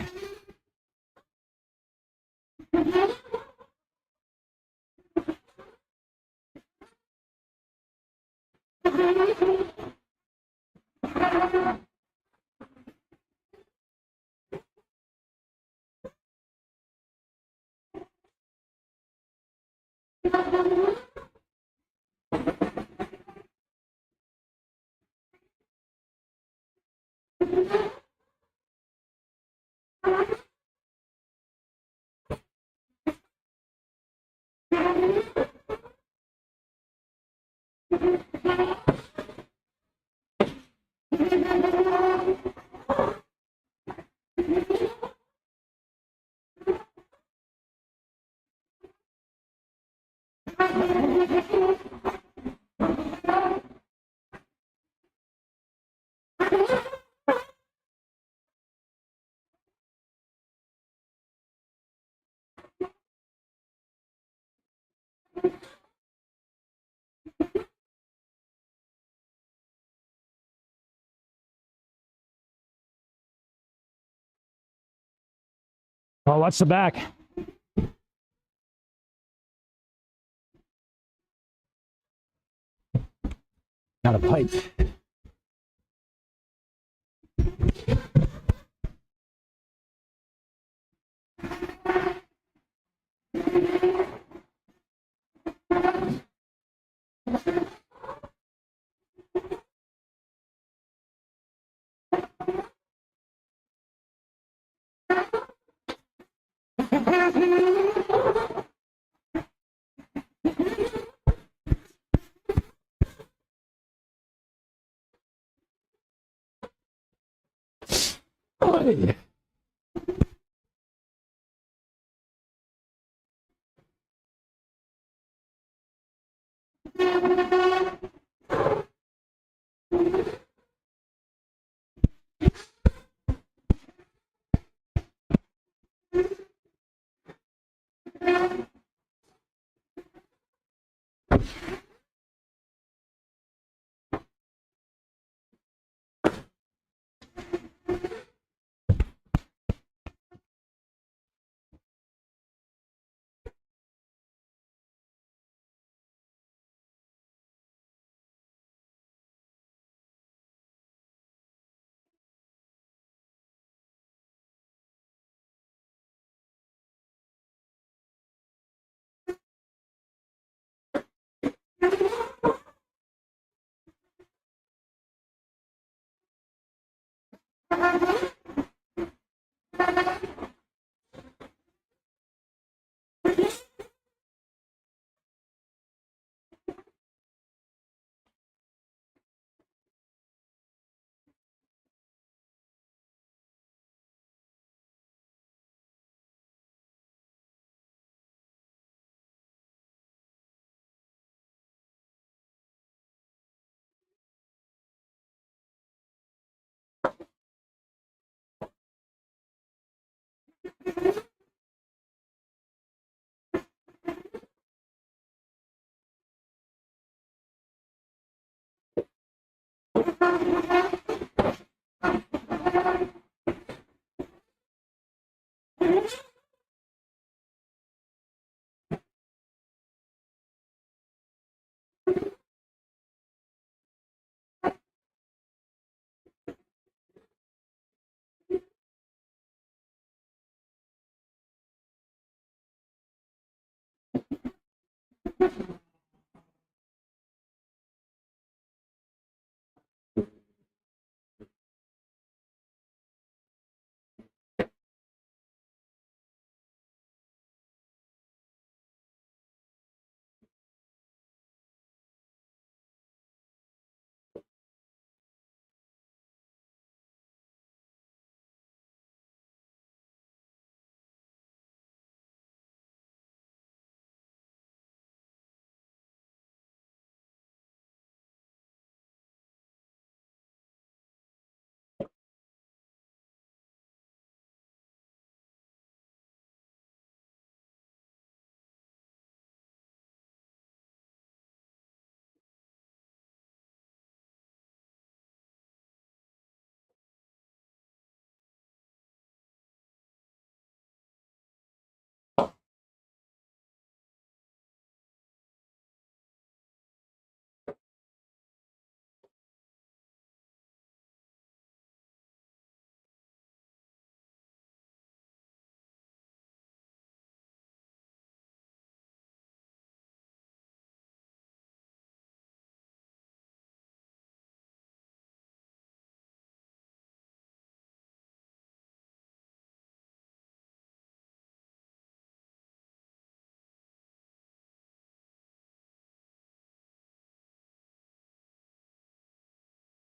Oh, what's the back? Got a pipe. Hey.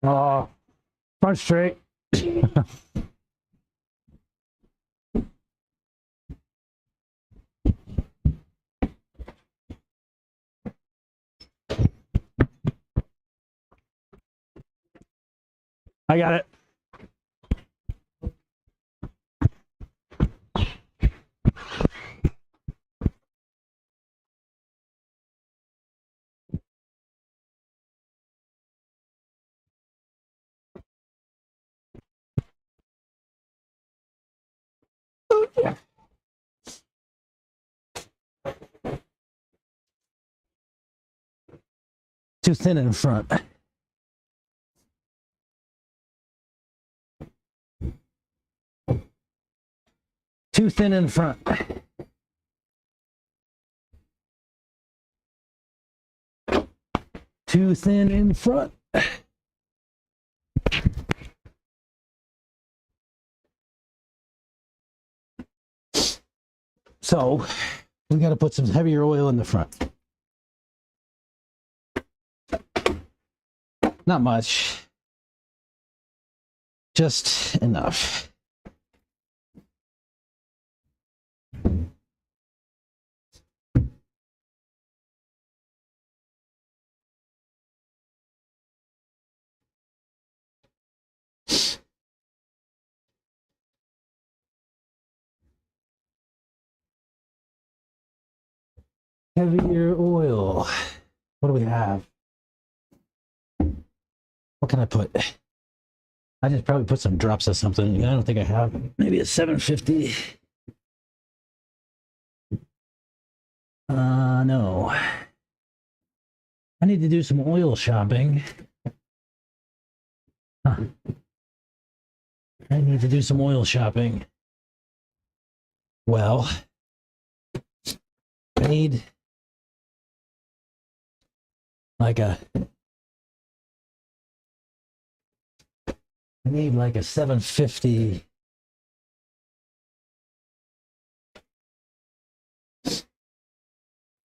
Oh, front straight. I got it. Too thin in front. Too thin in front. Too thin in front. So we got to put some heavier oil in the front. Not much, just enough. Heavier oil. What do we have? What can I put? I just probably put some drops of something. I don't think I have. Maybe a 750. No. I need to do some oil shopping. Huh. I need to do some oil shopping. Well, I need like a 750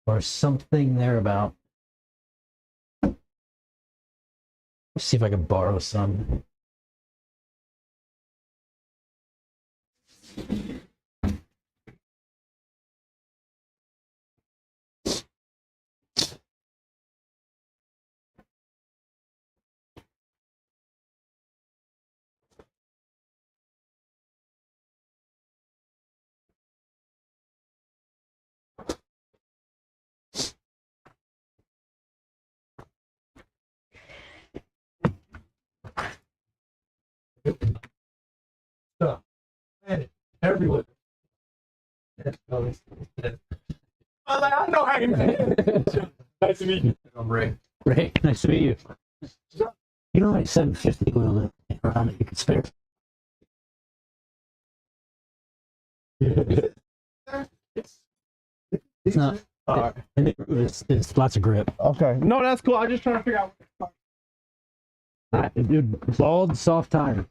or something thereabout. Let's see if I can borrow some. Everywhere. I know how you Nice to meet you. I'm Ray. Ray, nice to meet you. You don't like 750 oil around that you can spare. It's not. It's lots of grip. Okay. No, that's cool. I'm just trying to figure out. Dude, bald, soft tire.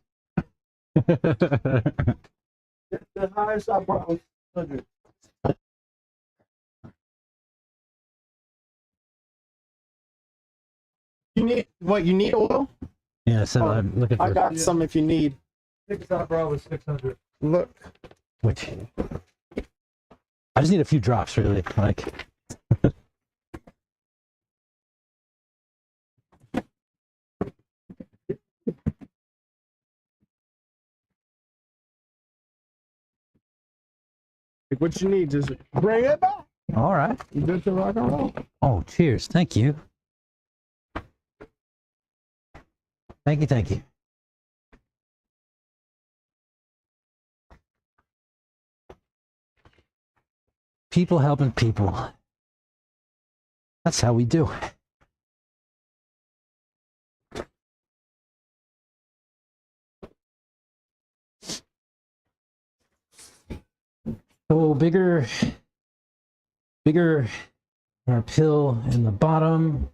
The highest I brought was 100. You need what? You need oil? Yeah, so I'm looking for I got some if you need. Biggest I brought was 600. Look. which. I just need a few drops, really. Like. What you need, just bring it back. All right. You good to rock and roll? Oh, cheers. Thank you. Thank you. Thank you. People helping people. That's how we do. So bigger pill in the bottom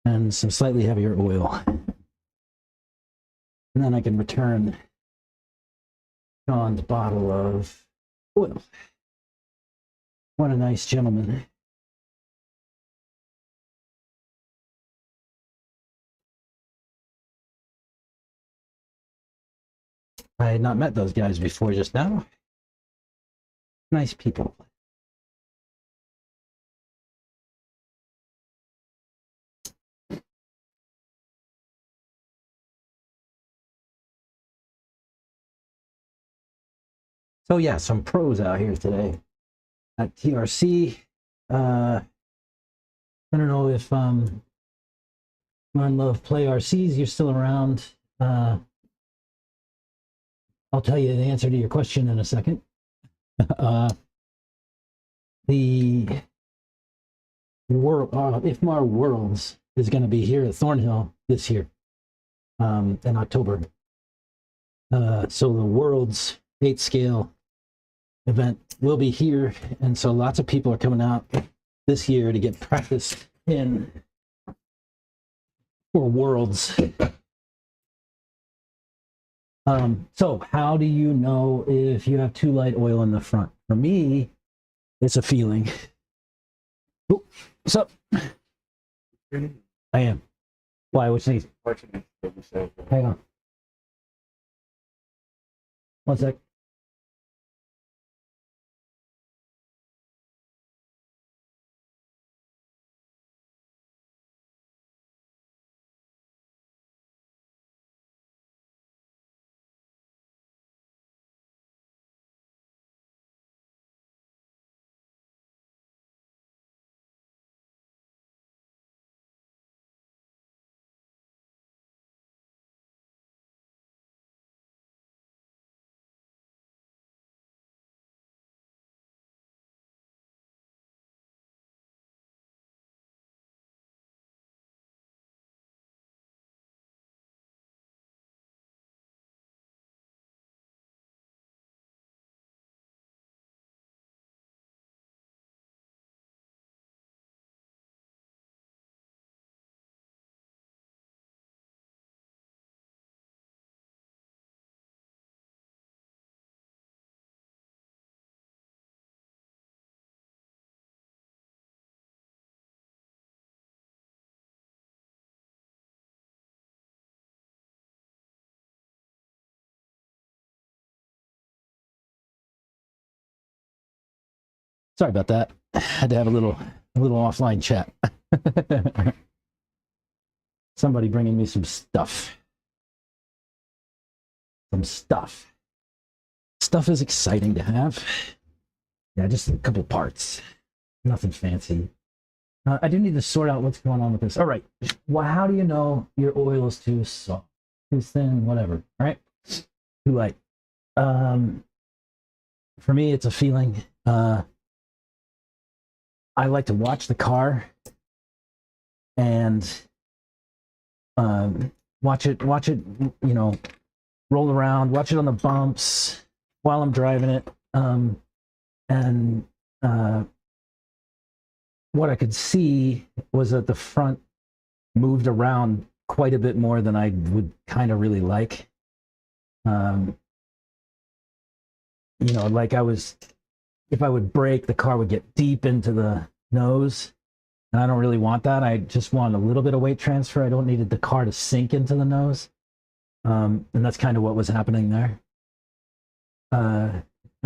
and some slightly heavier oil. And then I can return Sean's bottle of oil. What a nice gentleman. I had not met those guys before just now. Nice people. So yeah, some pros out here today at TRC. I don't know if Run Love Play RCs, you're still around. I'll tell you the answer to your question in a second. The world, IFMAR Worlds is going to be here at Thornhill this year in October. So the Worlds 8 scale event will be here, and so lots of people are coming out this year to get practice in for Worlds. So how do you know if you have too light oil in the front? For me, it's a feeling. Oh, what's up? I am. Why? What's needs? Hang on. One sec. Sorry about that. I had to have a little offline chat. Somebody bringing me some stuff. Stuff is exciting to have. Yeah, just a couple parts. Nothing fancy. I do need to sort out what's going on with this. All right. Well, how do you know your oil is too soft, too thin, whatever? All right. Too light. For me, it's a feeling. I like to watch the car and watch it, you know, roll around, watch it on the bumps while I'm driving it. And what I could see was that the front moved around quite a bit more than I would kind of really like. You know, like if I would brake, the car would get deep into the nose. And I don't really want that. I just want a little bit of weight transfer. I don't need the car to sink into the nose. And that's kind of what was happening there. I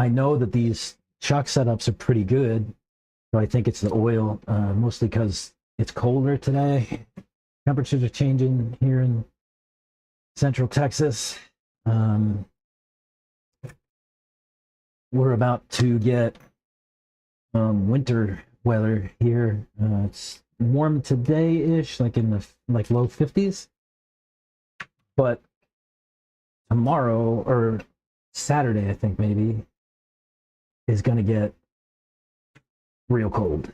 know that these shock setups are pretty good. So I think it's the oil, mostly because it's colder today. Temperatures are changing here in Central Texas. We're about to get winter weather here. It's warm today-ish, like in the low 50s. But tomorrow or Saturday, I think maybe, is going to get real cold.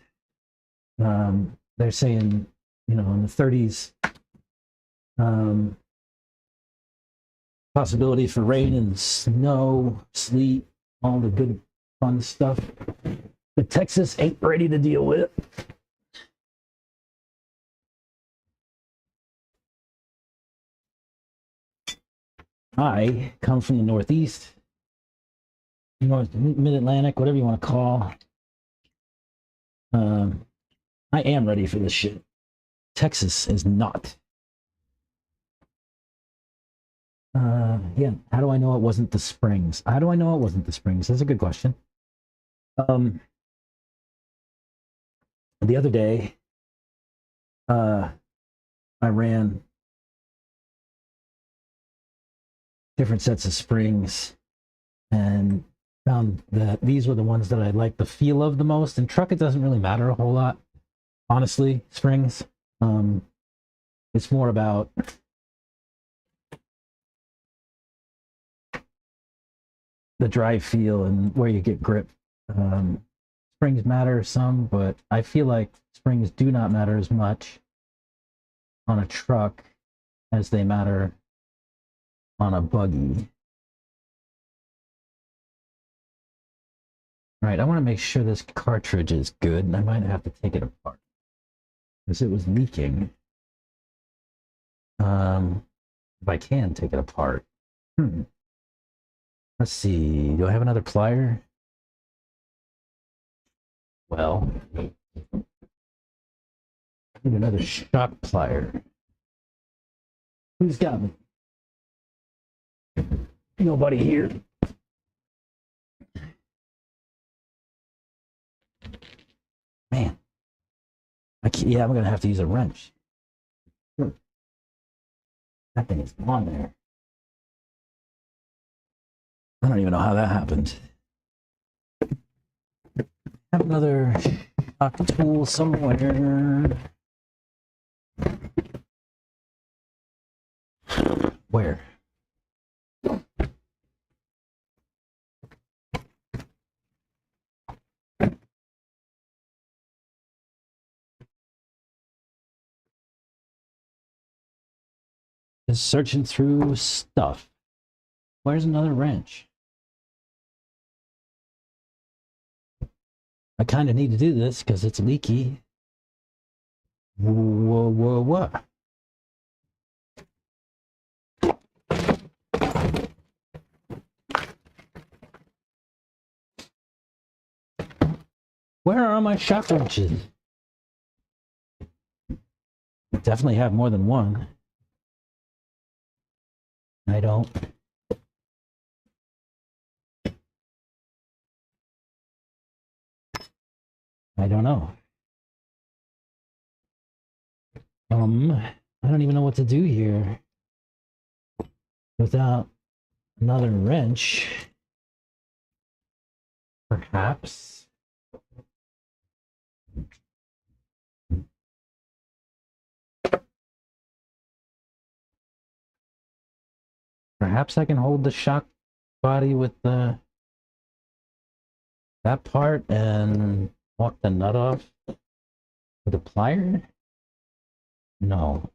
They're saying, you know, in the 30s. Possibility for rain and snow, sleet, all the good fun stuff that Texas ain't ready to deal with. I come from the Northeast, North Mid-Atlantic, whatever you want to call. I am ready for this shit. Texas is not. Yeah, how do I know it wasn't the springs? How do I know it wasn't the springs? That's a good question. The other day, I ran different sets of springs and found that these were the ones that I liked the feel of the most. In truck, it doesn't really matter a whole lot, honestly. Springs, it's more about the drive feel and where you get grip. Springs matter some, but I feel like springs do not matter as much on a truck as they matter on a buggy. Right, I want to make sure this cartridge is good, and I might have to take it apart because it was leaking. If I can take it apart. Let's see, do I have another plier? Well, I need another shock plier. Who's got me? Nobody here. Man, yeah, I'm gonna have to use a wrench. That thing is on there. I don't even know how that happened. Have another shock tool somewhere. Where? Just searching through stuff. Where's another wrench? I kind of need to do this because it's leaky. What? Where are my shock wrenches? I definitely have more than one. I don't. I don't know. I don't even know what to do here without another wrench. Perhaps. Perhaps I can hold the shock body with that part and walk the nut off with a plier? No.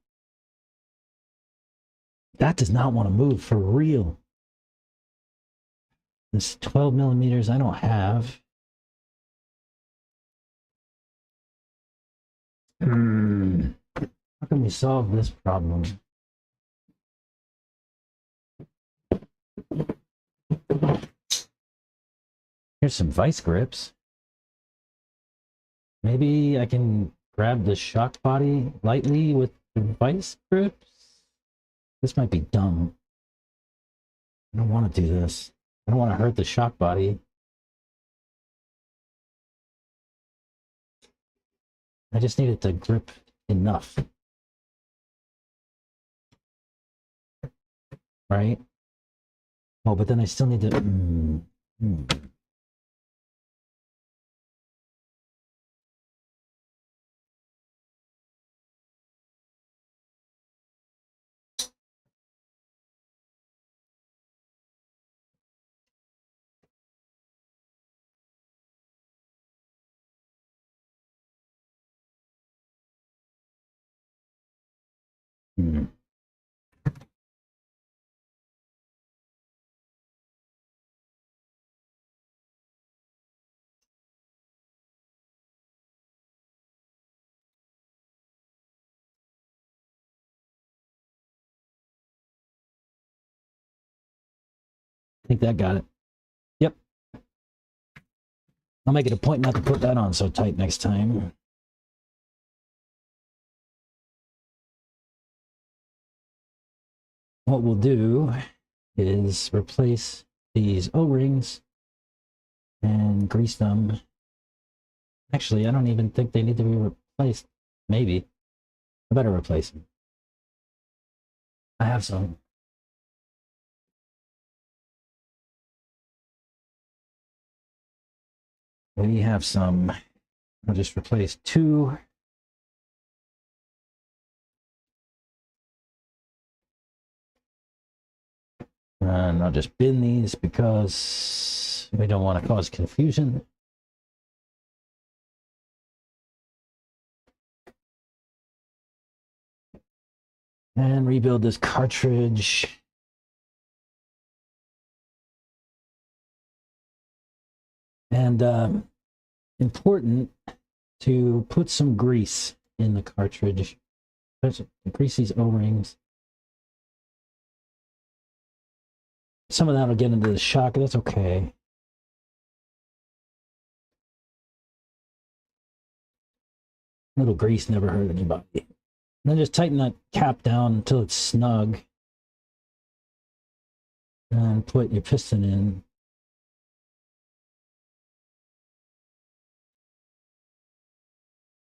That does not want to move for real. This 12 millimeters I don't have. How can we solve this problem? Here's some vice grips. Maybe I can grab the shock body lightly with the vice grips. This might be dumb. I don't want to do this. I don't want to hurt the shock body. I just need it to grip enough. Right? Oh, but then I still need to... I think that got it. Yep. I'll make it a point not to put that on so tight next time. what we'll do is replace these O-rings and grease them. Actually, I don't even think they need to be replaced. Maybe. I better replace them. I have some. We have some. I'll just replace 2. And I'll just bin these because we don't want to cause confusion. And rebuild this cartridge. And important to put some grease in the cartridge. Grease these O-rings. Some of that will get into the shock. That's okay. A little grease never hurt anybody. And then just tighten that cap down until it's snug. And put your piston in.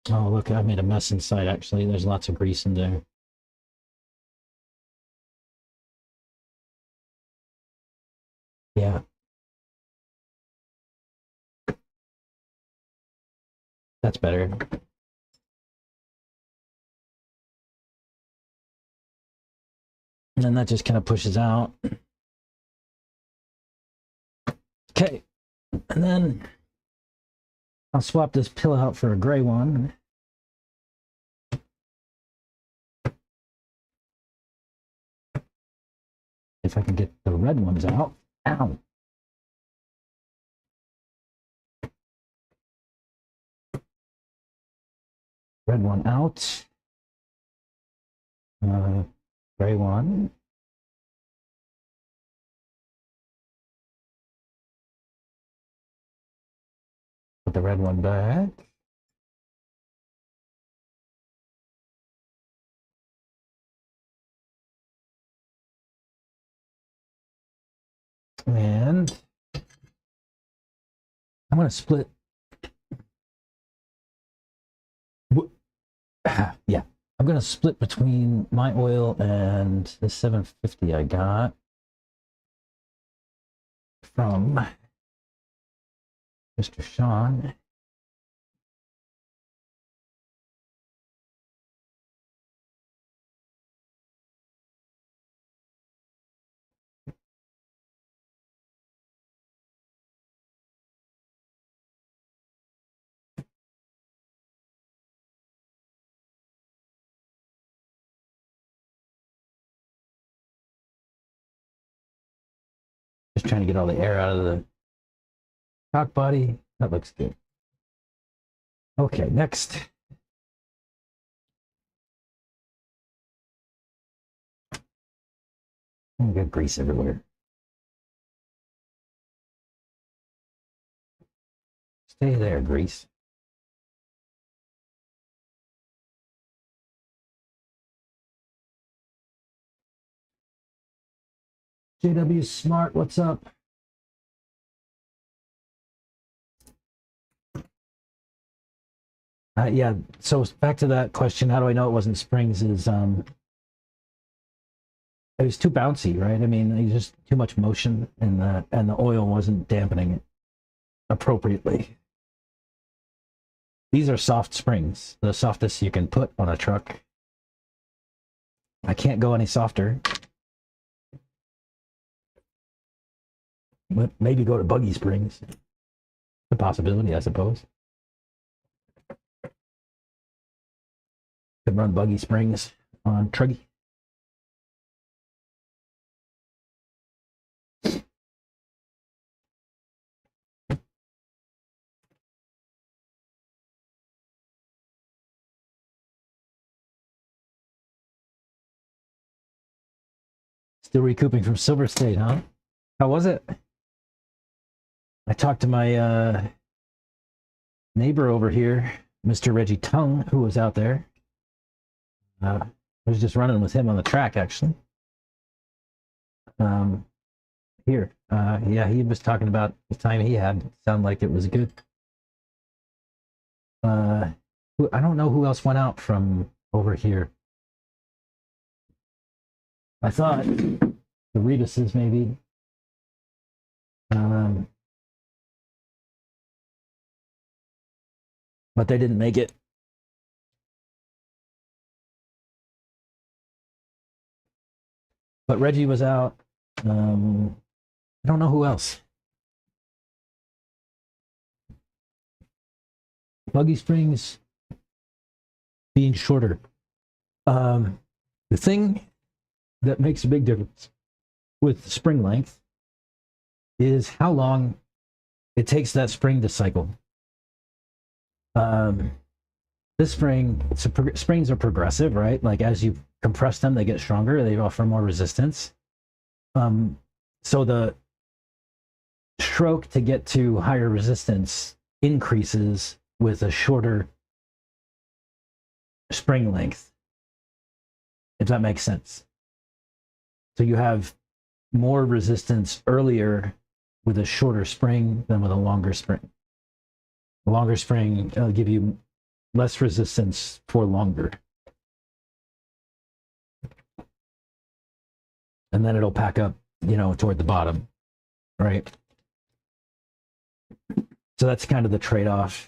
Oh, look, I made a mess inside, actually. There's lots of grease in there. Yeah. That's better. And then that just kind of pushes out. Okay. And then I'll swap this pillow out for a gray one. If I can get the red ones out. Ow. Red one out. Gray one. Put the red one back. And I'm going to split. Yeah, I'm going to split between my oil and the 750 I got from Mr. Sean. Just trying to get all the air out of the shock body. That looks good. Okay, next. Oh, got grease everywhere. Stay there, grease. JW Smart, what's up? Yeah, so back to that question, how do I know it wasn't springs, is it was too bouncy, right? I mean, there's just too much motion, and the oil wasn't dampening it appropriately. These are soft springs, the softest you can put on a truck. I can't go any softer. But maybe go to buggy springs. A possibility, I suppose. Could run buggy springs on Truggy. Still recouping from Silver State, huh? How was it? I talked to my neighbor over here, Mr. Reggie Tung, who was out there. I was just running with him on the track, actually. Here. Yeah, he was talking about the time he had. Sounded like it was good. I don't know who else went out from over here. I thought the Retuses maybe. But they didn't make it. But Reggie was out. I don't know who else. Buggy Springs being shorter. The thing that makes a big difference with spring length is how long it takes that spring to cycle. This spring, springs are progressive, right? Like as you compress them, they get stronger. They offer more resistance. So the stroke to get to higher resistance increases with a shorter spring length, if that makes sense. So you have more resistance earlier with a shorter spring than with a longer spring. A longer spring will give you less resistance for longer. And then it'll pack up, toward the bottom, right? So that's kind of the trade-off.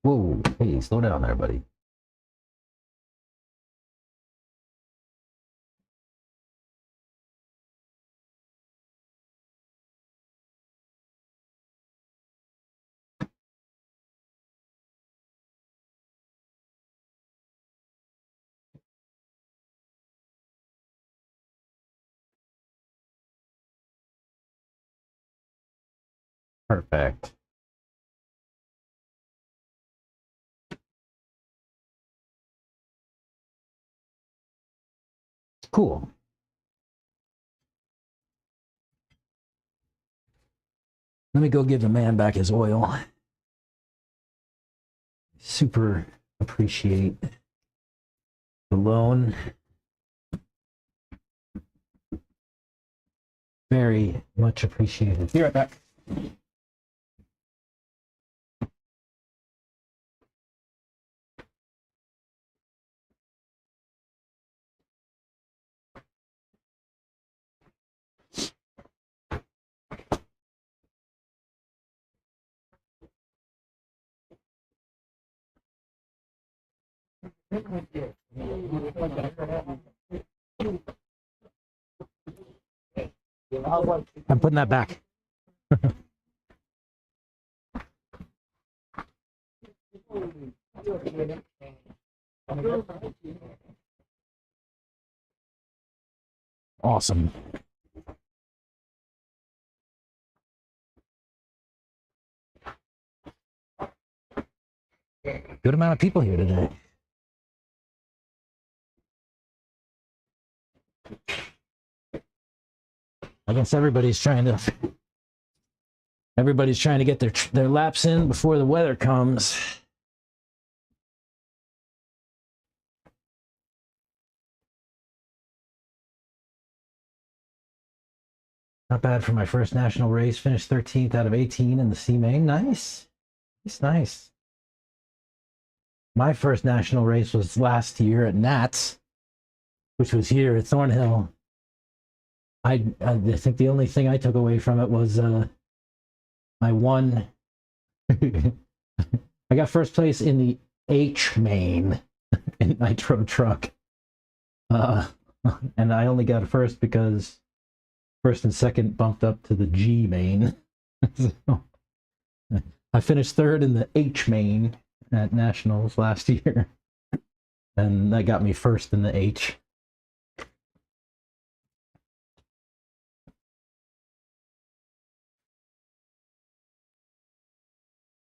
Whoa, hey, slow down there, buddy. Perfect. Cool. Let me go give the man back his oil. Super appreciate the loan. Very much appreciated. Be right back. I'm putting that back. Awesome. Good amount of people here today. I guess everybody's trying to get their laps in before the weather comes. Not bad for my first national race. Finished 13th out of 18 in the C main. Nice. It's nice. My first national race was last year at Nats, which was here at Thornhill. I think the only thing I took away from it was I won. I got first place in the H main in Nitro Truck. And I only got first because first and second bumped up to the G main. So, I finished third in the H main, at nationals last year, and that got me first in the H.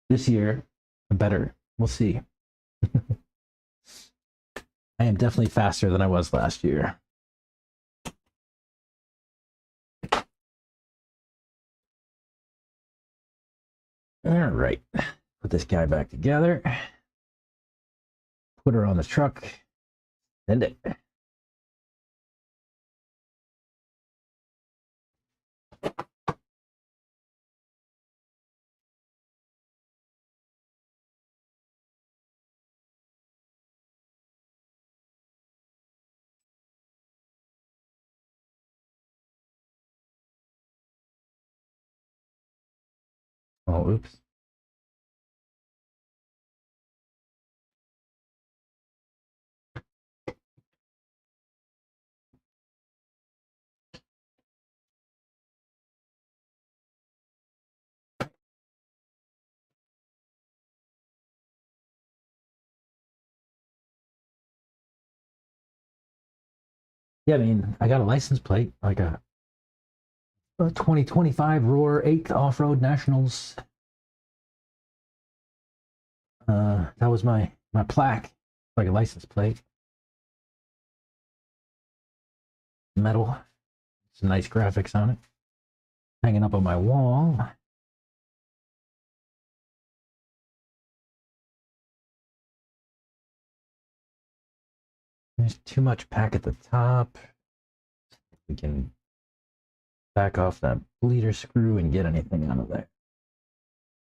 This year, better. We'll see. I am definitely faster than I was last year. All right, put this guy back together. Put her on the truck. Send it. Oh, oops. Yeah, I mean, I got a license plate, like a 2025 Roar 8th Off-Road Nationals. That was my plaque, like a license plate. Metal. Some nice graphics on it. Hanging up on my wall. There's too much pack at the top. We can back off that bleeder screw and get anything out of there.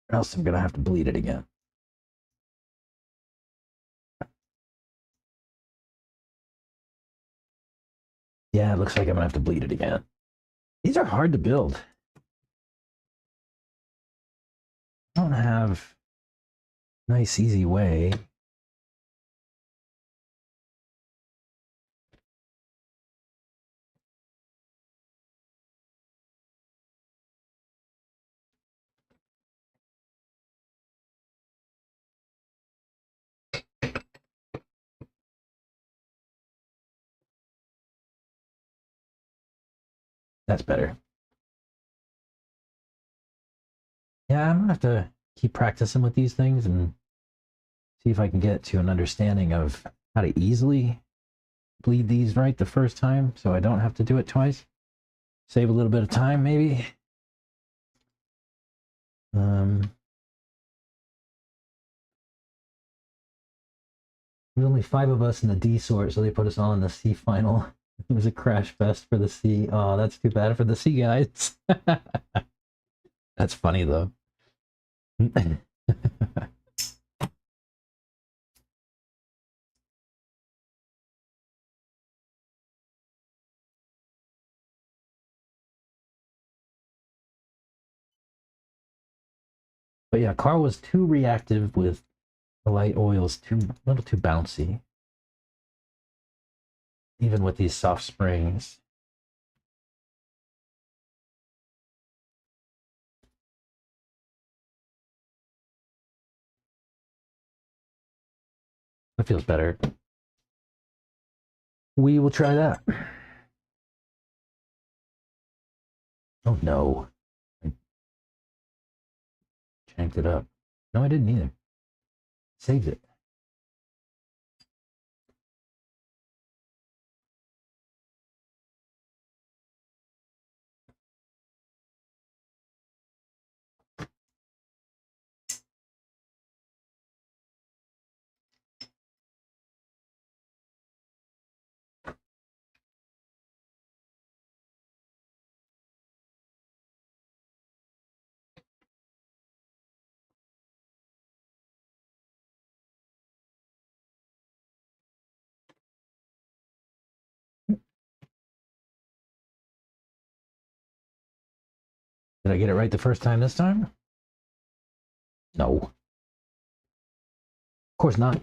Or else I'm gonna have to bleed it again. Yeah, it looks like I'm gonna have to bleed it again. These are hard to build. I don't have a nice, easy way. That's better. Yeah, I'm gonna have to keep practicing with these things and see if I can get to an understanding of how to easily bleed these right the first time so I don't have to do it twice. Save a little bit of time, maybe. There's only 5 of us in the D sort, so they put us all in the C final. It was a crash fest for the C. Oh, that's too bad for the C guys. That's funny though. But yeah, car was too reactive with the light oils, a little too bouncy. Even with these soft springs. That feels better. We will try that. Oh no. I chanked it up. No, I didn't either. Saved it. Did I get it right the first time this time? No. Of course not.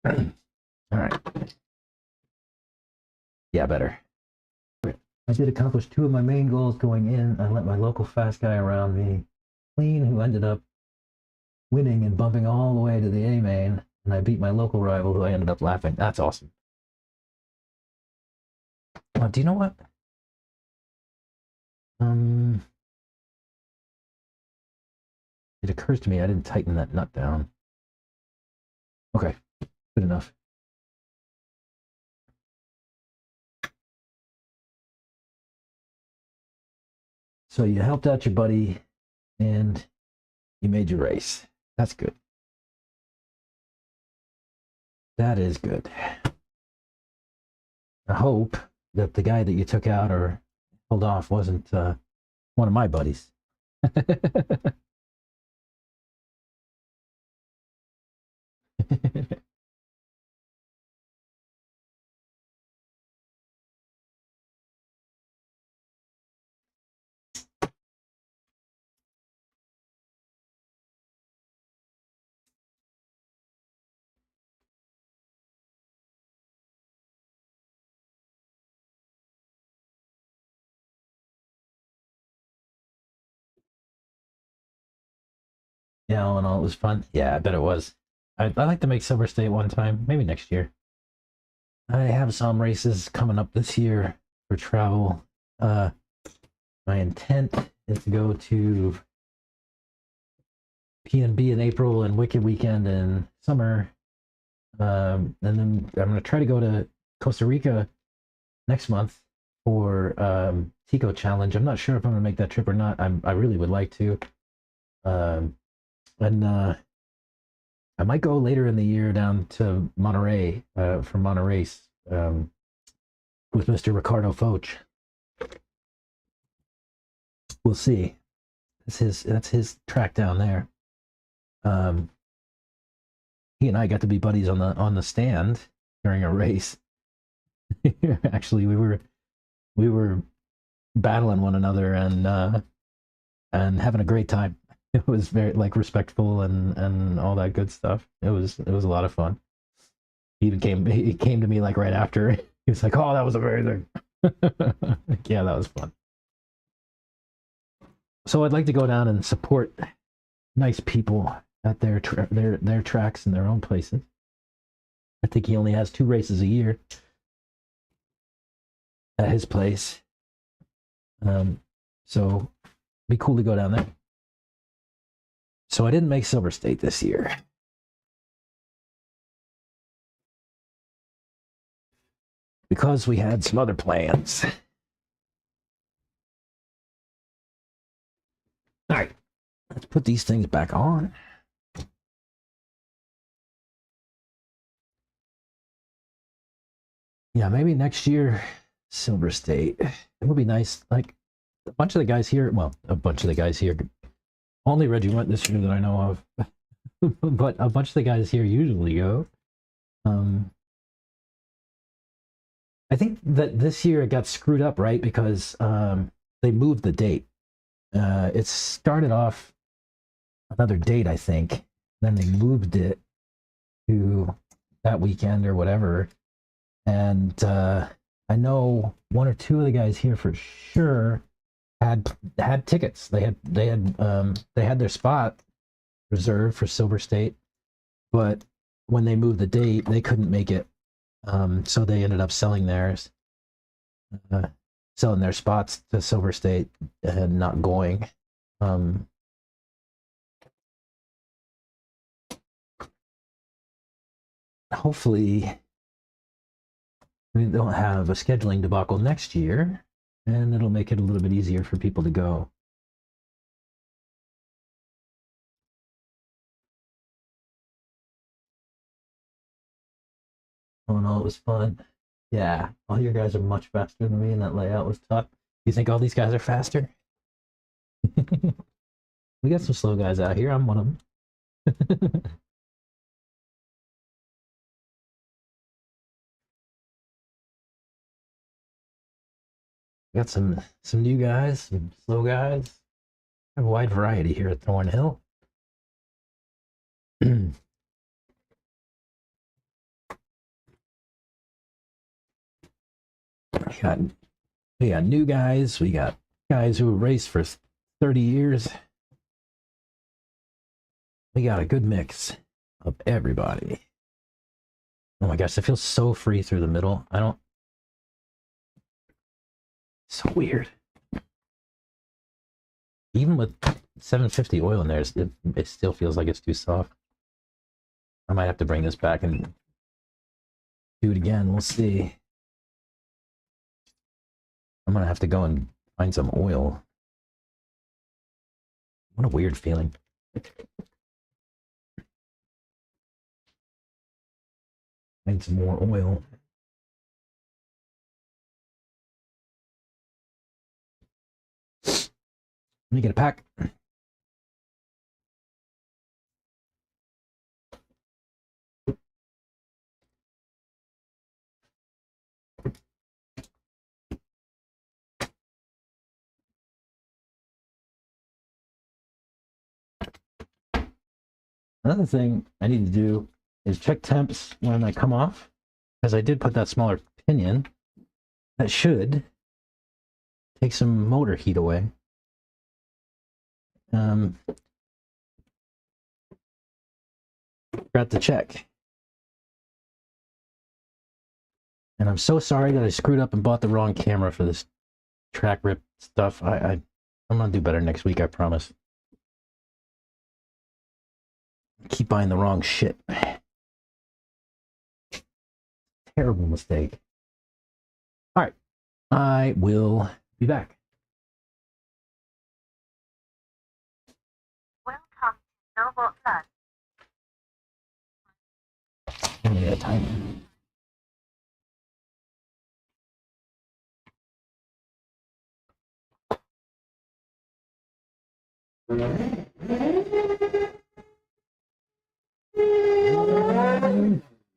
All right. Yeah, better. I did accomplish 2 of my main goals going in. I let my local fast guy around me clean, who ended up winning and bumping all the way to the A main, and I beat my local rival, who I ended up laughing. That's awesome. Do you know what? It occurs to me I didn't tighten that nut down. Okay, good enough. So you helped out your buddy, and you made your race. That's good. That is good. I hope that the guy that you took out or pulled off wasn't one of my buddies. Yeah, all in all, it was fun. Yeah, I bet it was. I'd like to make Silver State one time, maybe next year. I have some races coming up this year for travel. My intent is to go to PNB in April and Wicked Weekend in summer. And then I'm going to try to go to Costa Rica next month for Tico Challenge. I'm not sure if I'm going to make that trip or not. I really would like to. And I might go later in the year down to Monterey for Monterey with Mr. Ricardo Foch. We'll see. That's his track down there. He and I got to be buddies on the stand during a race. Actually, we were battling one another and having a great time. It was very respectful and all that good stuff. It was a lot of fun. He came to me right after. He was like, "Oh, that was amazing." Yeah, that was fun. So I'd like to go down and support nice people at their tracks in their own places. I think he only has 2 races a year at his place. So it'd be cool to go down there. So I didn't make Silver State this year. Because we had some other plans. All right, let's put these things back on. Yeah, maybe next year, Silver State. It would be nice. A bunch of the guys here, only Reggie went this year that I know of, but a bunch of the guys here usually go. I think that this year it got screwed up, right? Because they moved the date. It started off another date, I think. Then they moved it to that weekend or whatever. And I know 1 or 2 of the guys here for sure had tickets. They had their spot reserved for Silver State, but when they moved the date, they couldn't make it. So they ended up selling their spots to Silver State and not going. Hopefully, we don't have a scheduling debacle next year, and it'll make it a little bit easier for people to go. Oh no, it was fun. Yeah, all your guys are much faster than me, and that layout was tough. You think all these guys are faster? We got some slow guys out here. I'm one of them. Got some new guys, some slow guys. I have a wide variety here at Thornhill. We got new guys. We got guys who raced for 30 years. We got a good mix of everybody. Oh my gosh, it feels so free through the middle. So weird. Even with 750 oil in there, it still feels like it's too soft. I might have to bring this back and do it again. We'll see. I'm gonna have to go and find some oil. What a weird feeling. Find some more oil. Let me get a pack. Another thing I need to do is check temps when I come off, because I did put that smaller pinion. That should take some motor heat away. Forgot to check. And I'm so sorry that I screwed up and bought the wrong camera for this track rip stuff. I'm gonna do better next week, I promise. Keep buying the wrong shit. Terrible mistake. All right, I will be back. Welcome to Noble Plus. Only a time.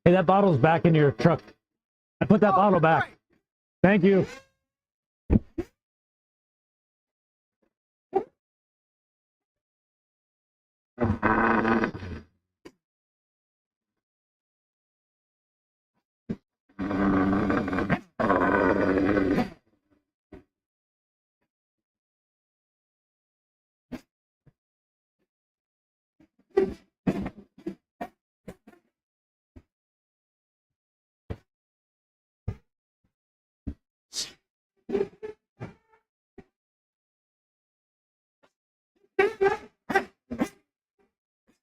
Hey, that bottle's back in your truck. I put that bottle back. Thank you.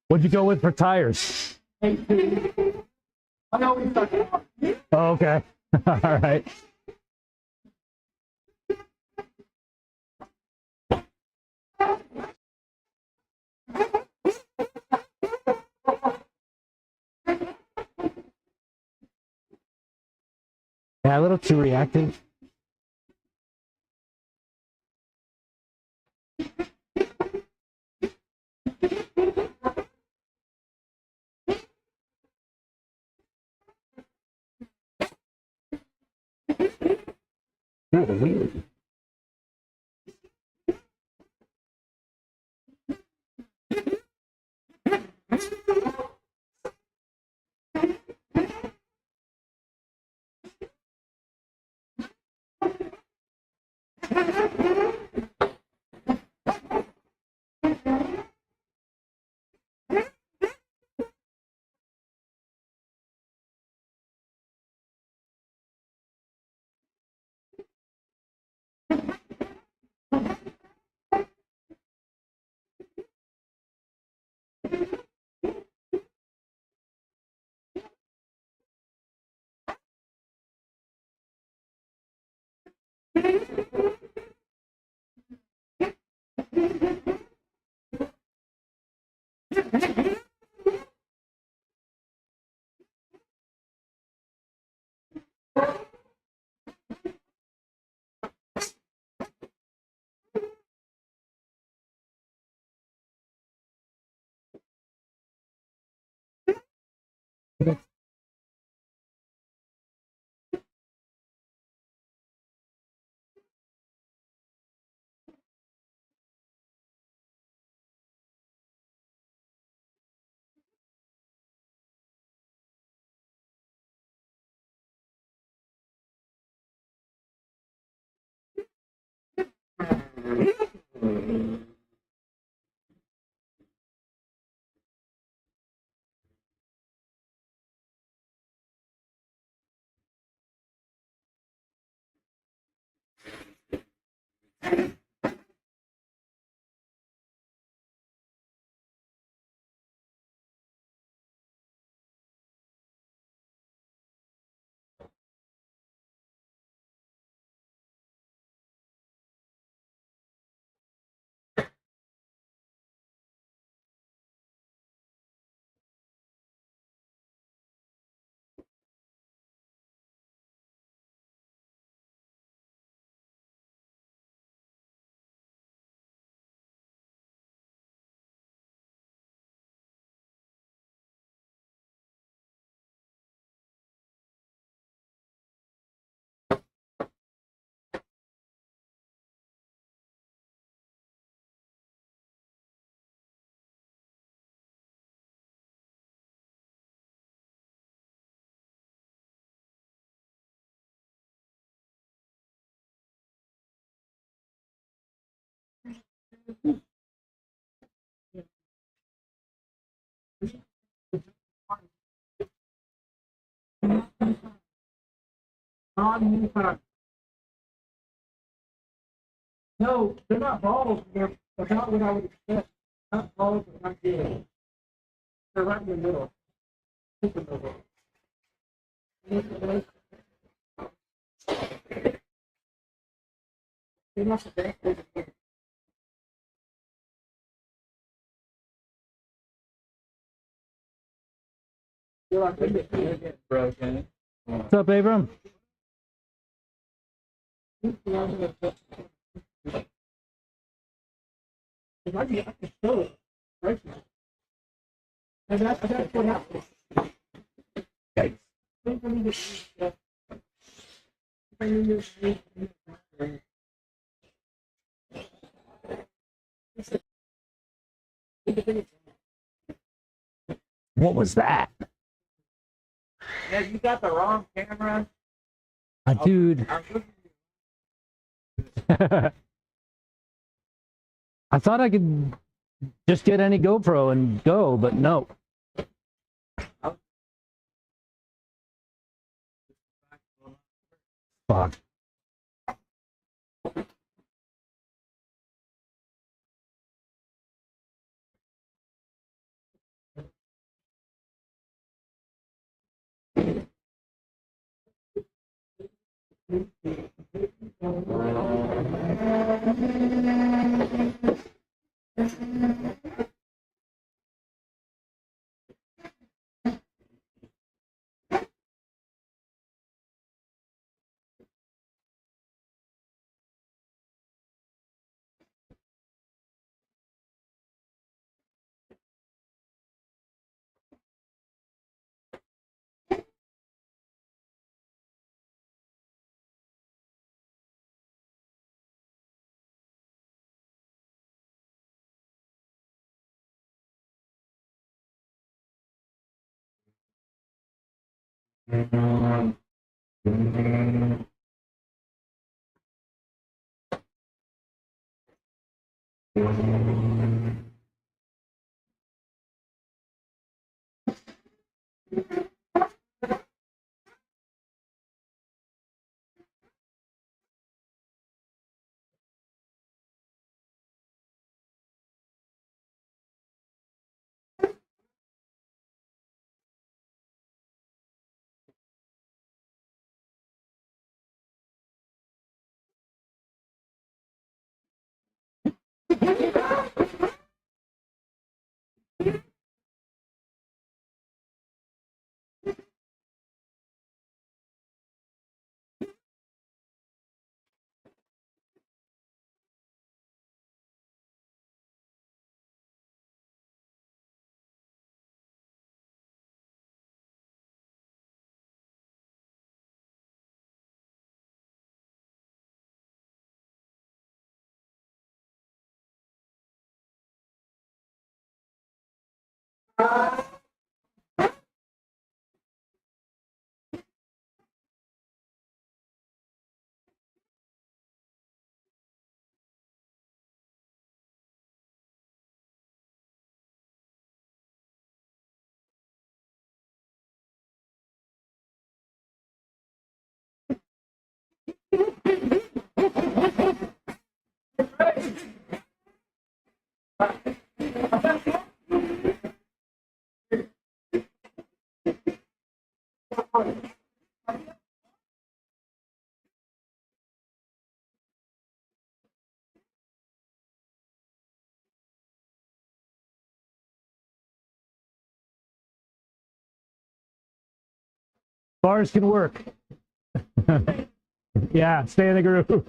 What'd you go with for tires? I always talk about Oh, okay. All right. Yeah, a little too reactive. Weird. No, they're not balls. They're about what I would expect. Not balls, but not good. They're right in the middle. They're not the best. They're like, they're broken. What's up, Abram? I can show it right now. And that's what happens. Yikes. What was that? Yeah, you got the wrong camera. Dude. I thought I could just get any GoPro and go, but no. Fuck. Bars can work. Yeah, stay in the groove.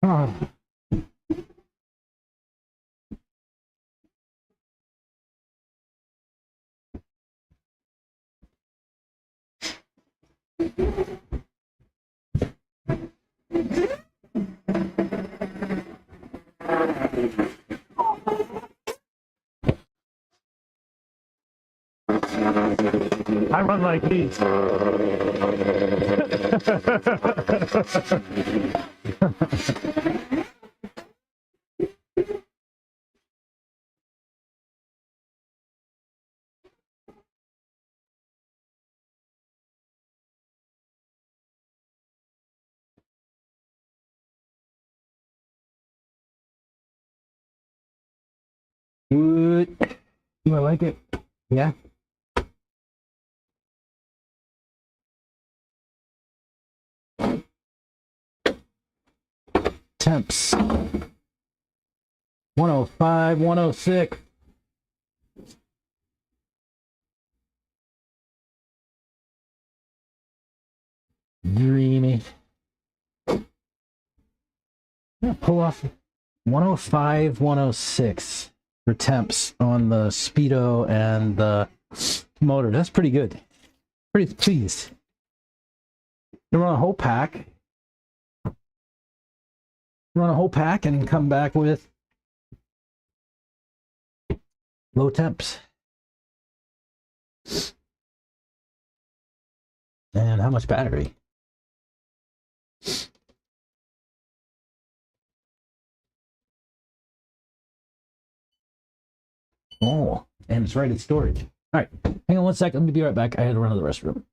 Oh. I run like these. Good. Do I like it? Yeah. Temps 105, 106. Dreamy. Yeah, pull off 105, 106 for temps on the Speedo and the motor. That's pretty good. Pretty pleased. You run a whole pack. Run a whole pack and come back with low temps. And how much battery? Oh, and it's right at storage. All right, hang on one sec. Let me be right back. I had to run to the restroom.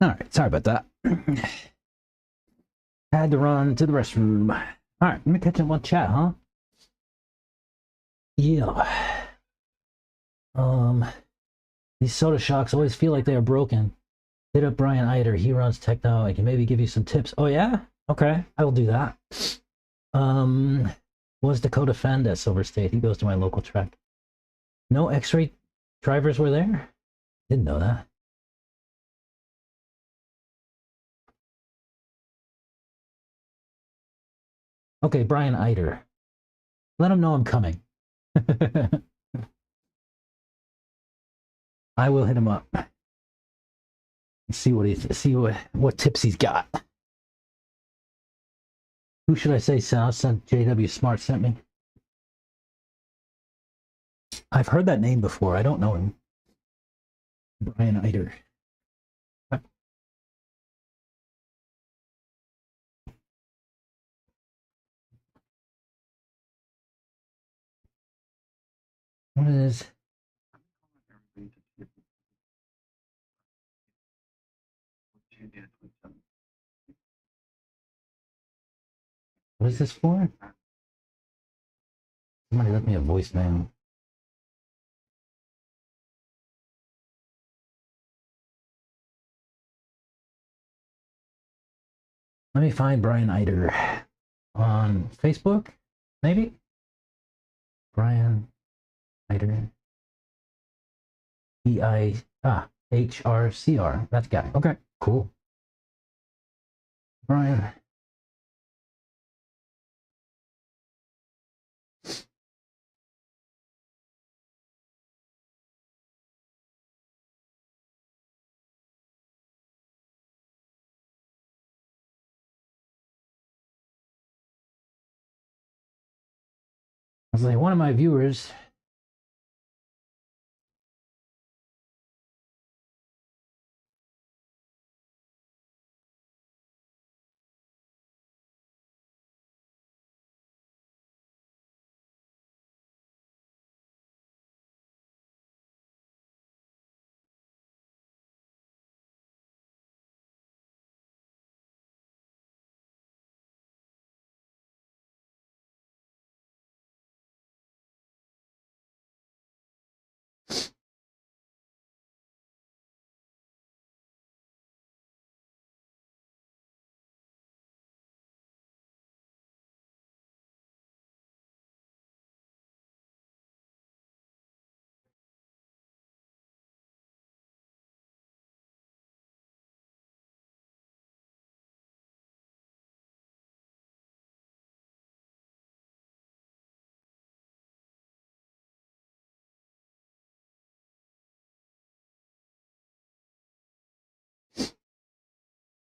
All right, sorry about that. Had to run to the restroom. All right, let me catch up on chat, huh? Yeah. These soda shocks always feel like they are broken. Hit up Brian Eider. He runs Techno. I can maybe give you some tips. Oh yeah? Okay, I will do that. Was Dakota Fend at Silver State? He goes to my local track. No X-ray drivers were there? Didn't know that. Okay, Brian Eider. Let him know I'm coming. I will hit him up. see what tips he's got. Who should I say sent JW Smart sent me? I've heard that name before. I don't know him. Brian Eider. What is? What is this for? Somebody left me a voicemail. Let me find Brian Eider on Facebook, maybe? Brian Eider. HRCR. That guy. Okay, cool. Brian. I was like, one of my viewers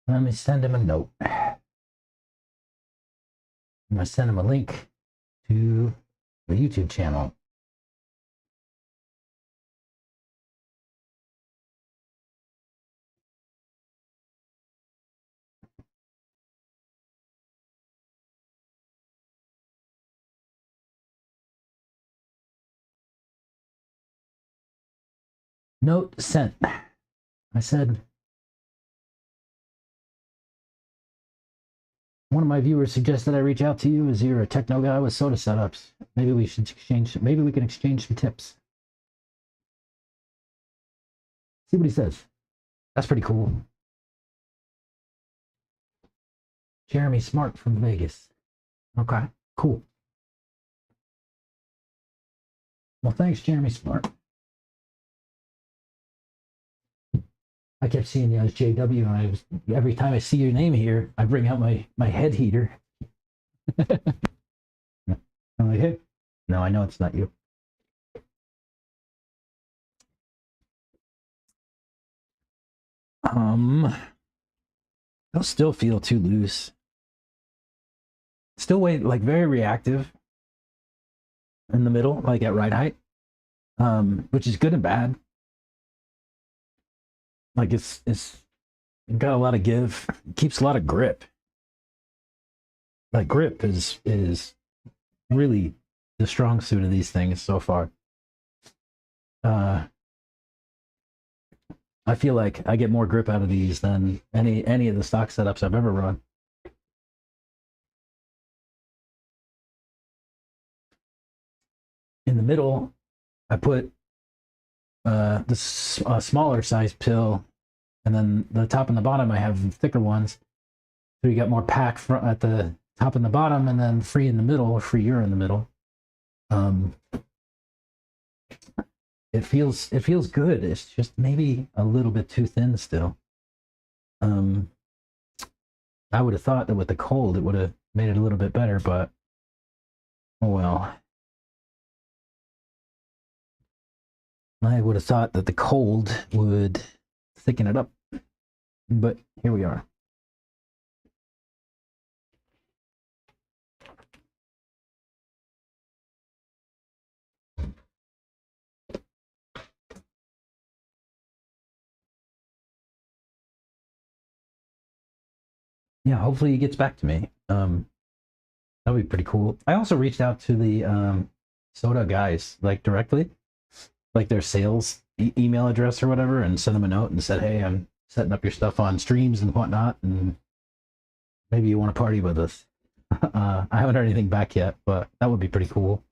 let me send him a note. I'm going to send him a link to the YouTube channel. Note sent. I said, one of my viewers suggested I reach out to you as you're a techno guy with soda setups. Maybe we should exchange, maybe we can exchange some tips. See what he says. That's pretty cool. Jeremy Smart from Vegas. Okay, cool. Well, thanks, Jeremy Smart. I kept seeing you as JW, and every time I see your name here, I bring out my head heater. I'm like, hey, no, I know it's not you. They'll still feel too loose. Still like very reactive in the middle, like at ride height, which is good and bad. Like it's got a lot of give, keeps a lot of grip. Like grip is really the strong suit of these things so far. I feel like I get more grip out of these than any of the stock setups I've ever run. In the middle, I put the smaller size pill, and then the top and the bottom I have thicker ones. So you got more pack at the top and the bottom, and then free in the middle, or freer in the middle. It feels good. It's just maybe a little bit too thin still. I would have thought that with the cold it would have made it a little bit better, but oh well. I would have thought that the cold would thicken it up. But here we are. Yeah, hopefully he gets back to me. That'd be pretty cool. I also reached out to the Soda guys, like directly, like their sales email address or whatever, and sent them a note and said, "Hey, I'm setting up your stuff on streams and whatnot, and maybe you want to party with us." I haven't heard anything back yet, but that would be pretty cool.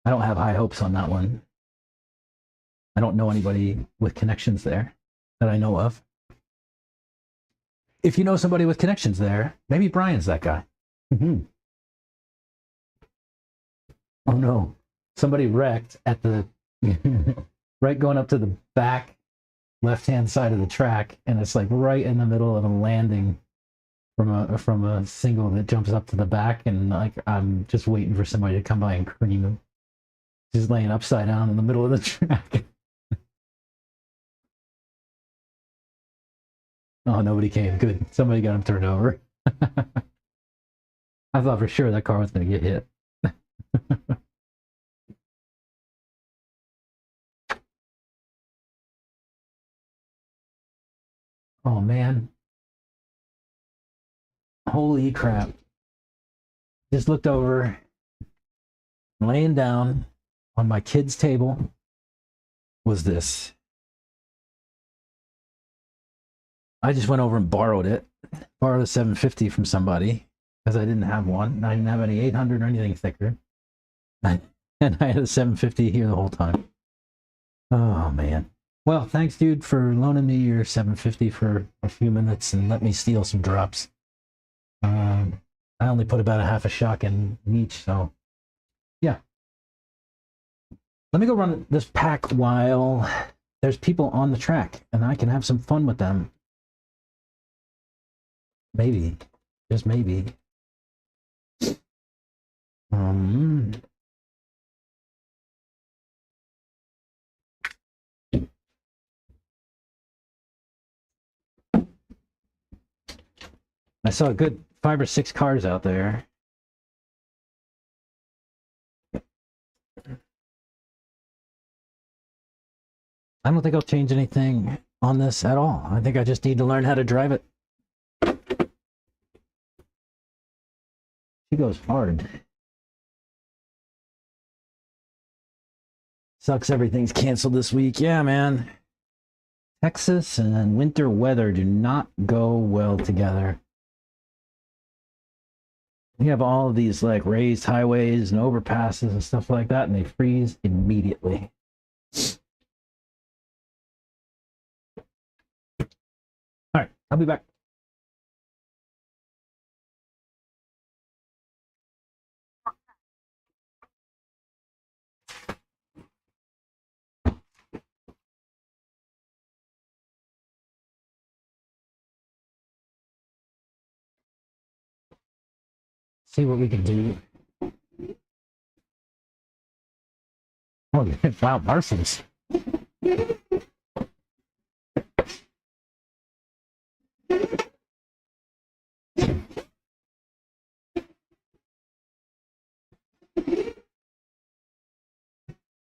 I don't have high hopes on that one. I don't know anybody with connections there that I know of. If you know somebody with connections there, maybe Brian's that guy. Mm-hmm. Oh no, somebody wrecked at the right going up to the back left-hand side of the track, and it's like right in the middle of a landing from a single that jumps up to the back, and like I'm just waiting for somebody to come by and cream him. He's laying upside down in the middle of the track. Oh, nobody came. Good. Somebody got him turned over. I thought for sure that car was going to get hit. Oh, man. Holy crap. Just looked over, laying down on my kid's table was this. I just went over and borrowed it. Borrowed a 750 from somebody because I didn't have one. I didn't have any 800 or anything thicker. And I had a 750 here the whole time. Oh, man. Well, thanks, dude, for loaning me your 750 for a few minutes and let me steal some drops. I only put about a half a shock in each, so yeah. Let me go run this pack while there's people on the track, and I can have some fun with them. Maybe. Just maybe. I saw a good 5 or 6 cars out there. I don't think I'll change anything on this at all. I think I just need to learn how to drive it. She goes hard. Sucks everything's canceled this week. Yeah, man. Texas and winter weather do not go well together. We have all of these like raised highways and overpasses and stuff like that, and they freeze immediately. All right, I'll be back. See what we can do. Oh, wow, Parsons.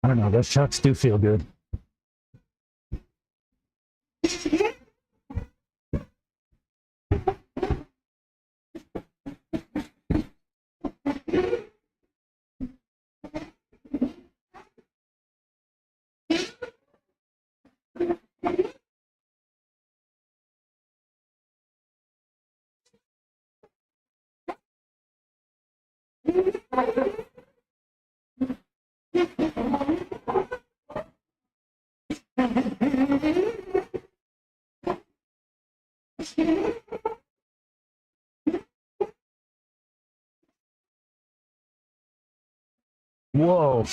I don't know, those chucks do feel good. Whoa.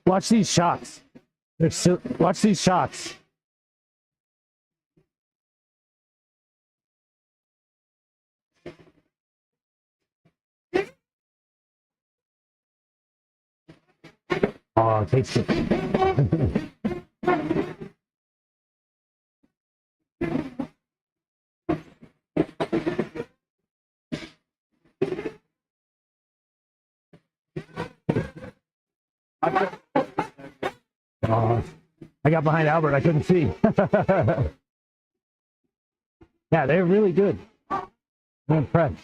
Watch these shots. Watch these shots. Oh, taste it. I got behind Albert. I couldn't see. Yeah, they're really good. I'm impressed.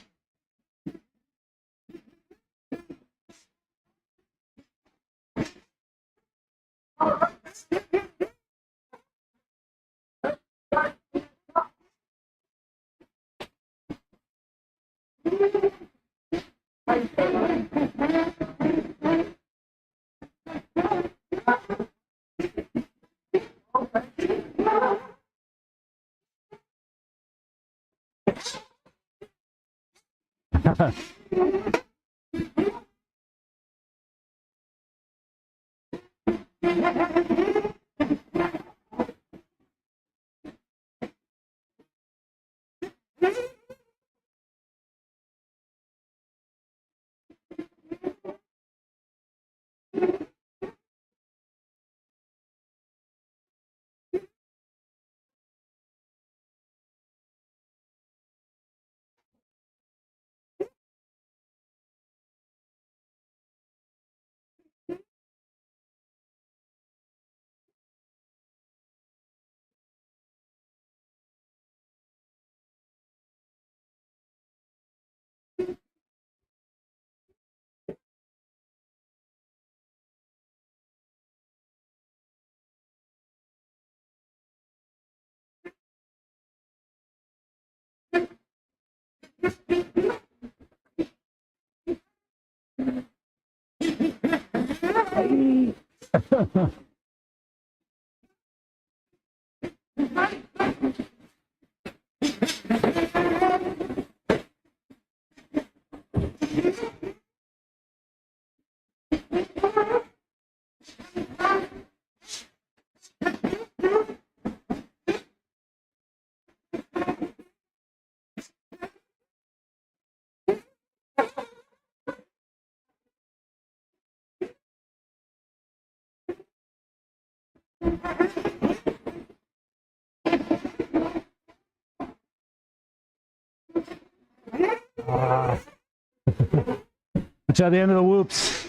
Watch out the end of the whoops.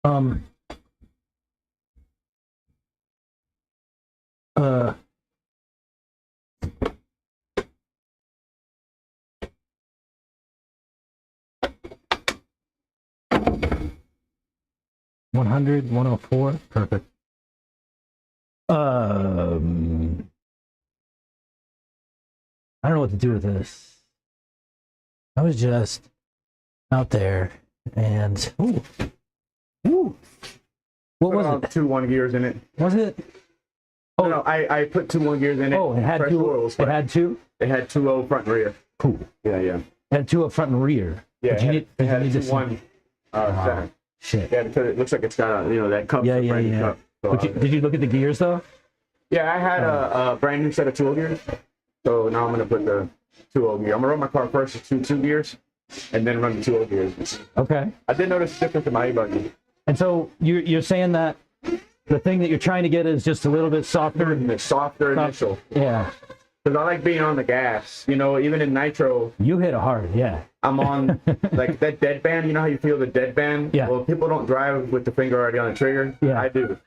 Um. Uh. $100, $104, perfect. I don't know what to do with this. I was just out there and ooh. What was it? 2 1 gears in it. Was it? Oh no, I put 2 1 gears in it. Oh, it had Fresh two. oils, It had two. It had 2 front and rear. Cool. Yeah. It had two up front and rear. Yeah. But you need, it you had need 2 to 1 center. Shit. Yeah, because it looks like it's got that cup. Yeah. Cup. So, But did you look at the gears though? yeah, I had a brand new set of 2 gears. So now I'm gonna put the 2 gear. I'm gonna run my car first with 2 gears, and then run the 2 gears. Okay. I did notice a difference in my e-buggy. And so you're saying that the thing that you're trying to get is just a little bit softer. The softer initial. Yeah. Because I like being on the gas. You know, even in nitro, You hit it hard, yeah. I'm on like that deadband. You know how you feel the deadband? Yeah. Well, people don't drive with the finger already on the trigger. Yeah. I do.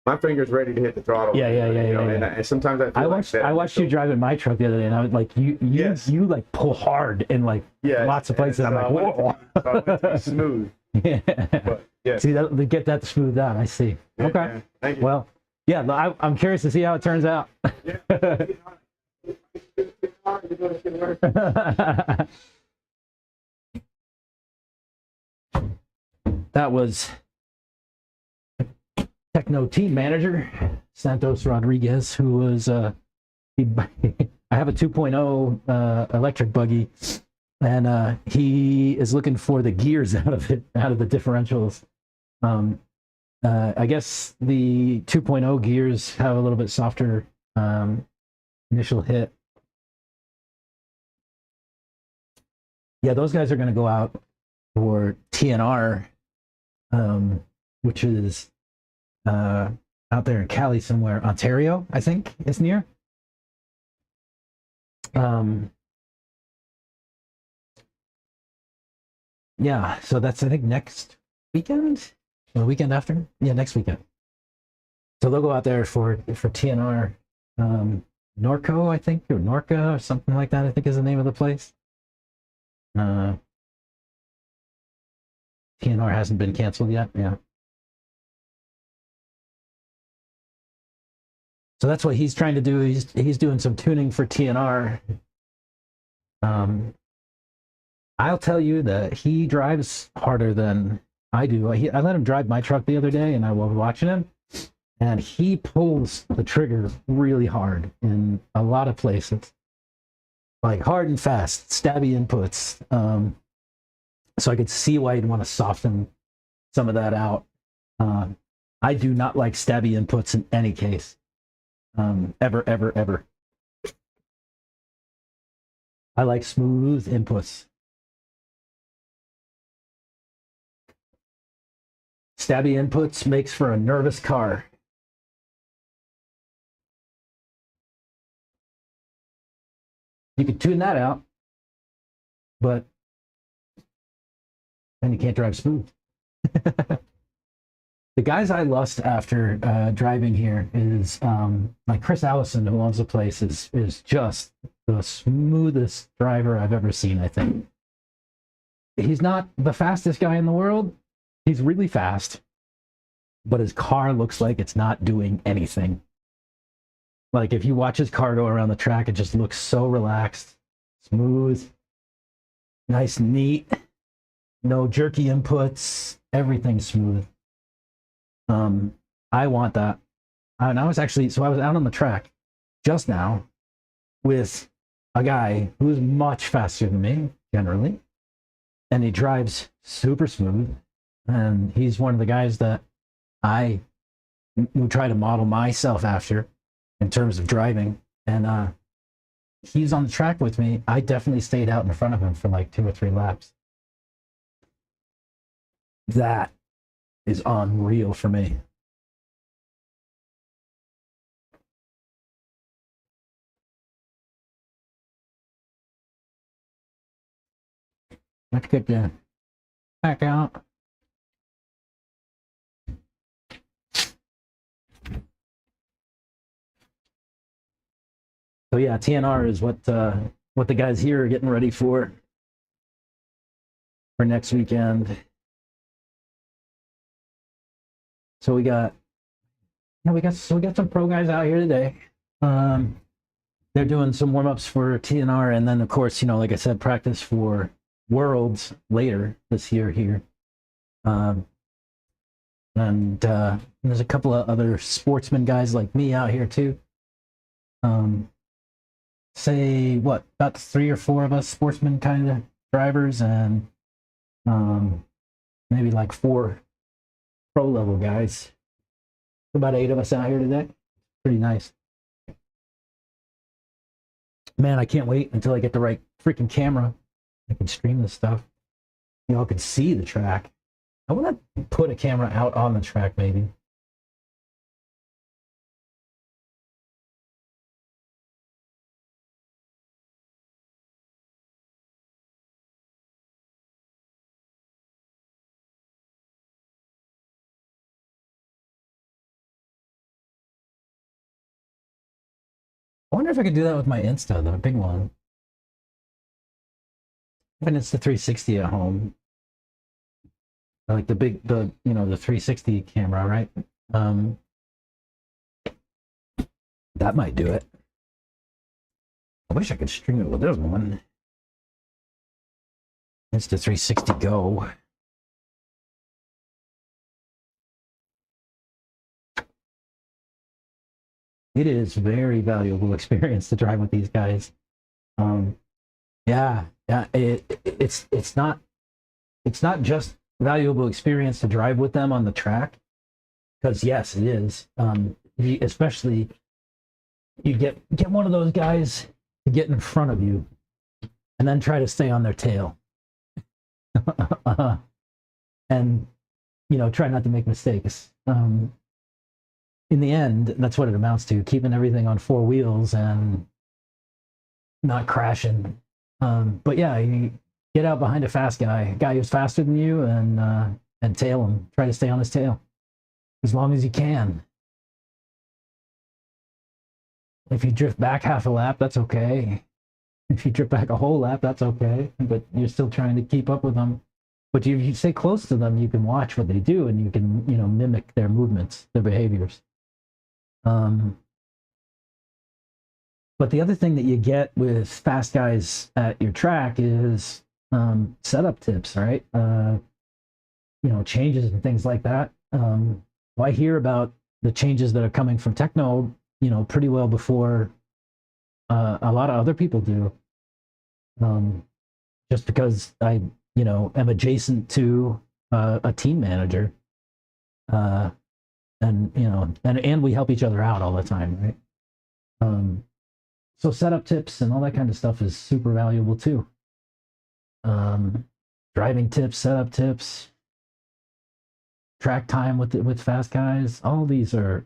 My finger's ready to hit the throttle. Yeah. And sometimes I feel I watched you driving my truck the other day, and I was like, you like pull hard in like lots of places. I'm like, whoa. So I want it to be smooth. Yeah. But yeah. See, to get that smoothed out. I see. Okay. Yeah. Thank you. Well, yeah, I'm curious to see how it turns out. That was Techno team manager Santos Rodriguez, who was I have a 2.0 electric buggy, and he is looking for the gears out of the differentials. I guess the 2.0 gears have a little bit softer initial hit. Yeah, those guys are going to go out for TNR, which is out there in Cali somewhere, Ontario, I think it's near. Yeah, so that's, I think, next weekend, or the weekend after. Yeah, next weekend. So they'll go out there for TNR, Norco, I think, or Norca, or something like that, I think is the name of the place. TNR hasn't been canceled yet. Yeah. So that's what he's trying to do. He's doing some tuning for TNR. I'll tell you that he drives harder than I do. I let him drive my truck the other day, and I was watching him, and he pulls the trigger really hard in a lot of places, like hard and fast, stabby inputs. So I could see why you'd want to soften some of that out. I do not like stabby inputs in any case. Ever. I like smooth inputs. Stabby inputs makes for a nervous car. You could tune that out, but then you can't drive smooth. The guys I lust after driving here is like Chris Allison, who owns the place, is just the smoothest driver I've ever seen, I think. He's not the fastest guy in the world. He's really fast, but his car looks like it's not doing anything. Like if you watch his car go around the track, it just looks so relaxed, smooth, nice, neat, no jerky inputs, everything's smooth. I want that. And I was out on the track just now with a guy who's much faster than me, generally, and he drives super smooth. And he's one of the guys that I would try to model myself after in terms of driving. And he's on the track with me. I definitely stayed out in front of him for like 2 or 3 laps. That is unreal for me. Let's get the back out. So yeah, TNR is what the guys here are getting ready for next weekend. So we got some pro guys out here today. They're doing some warm-ups for TNR, and then of course, like I said, practice for Worlds later this year here. And there's a couple of other sportsman guys like me out here too. Say what, about 3 or 4 of us sportsman kind of drivers, and maybe like 4 pro level guys. About 8 of us out here today. Pretty nice. Man, I can't wait until I get the right freaking camera. I can stream this stuff. Y'all can see the track. I want to put a camera out on the track, maybe. wonder if I could do that with my Insta, the big one. When it's the 360 at home, like the big, the 360 camera, right? That might do it. I wish I could stream it with this one. It's the 360 Go. It is very valuable experience to drive with these guys. Yeah, it's not just valuable experience to drive with them on the track, because yes, it is. Especially you get one of those guys to get in front of you, and then try to stay on their tail, and try not to make mistakes. In the end, that's what it amounts to: keeping everything on four wheels and not crashing. But yeah, you get out behind a fast guy, a guy who's faster than you, and tail him. Try to stay on his tail as long as you can. If you drift back half a lap, that's okay. If you drift back a whole lap, that's okay. But you're still trying to keep up with them. But if you stay close to them, you can watch what they do, and you can mimic their movements, their behaviors. But the other thing that you get with fast guys at your track is setup tips, right? Changes and things like that. I hear about the changes that are coming from Techno, pretty well before a lot of other people do. Just because I, am adjacent to a team manager, and we help each other out all the time, right? So setup tips and all that kind of stuff is super valuable too. Driving tips, setup tips, track time with fast guys. All these are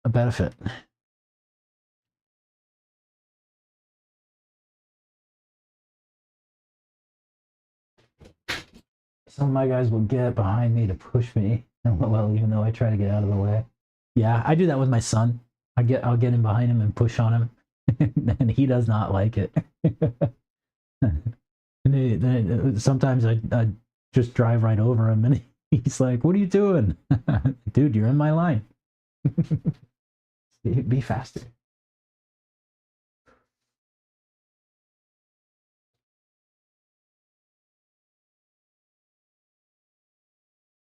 a benefit. Some of my guys will get behind me to push me. Well, even though I try to get out of the way. Yeah, I do that with my son. I'll get in behind him and push on him, and he does not like it. Sometimes I just drive right over him, and he's like, "What are you doing, dude? You're in my line. Be faster."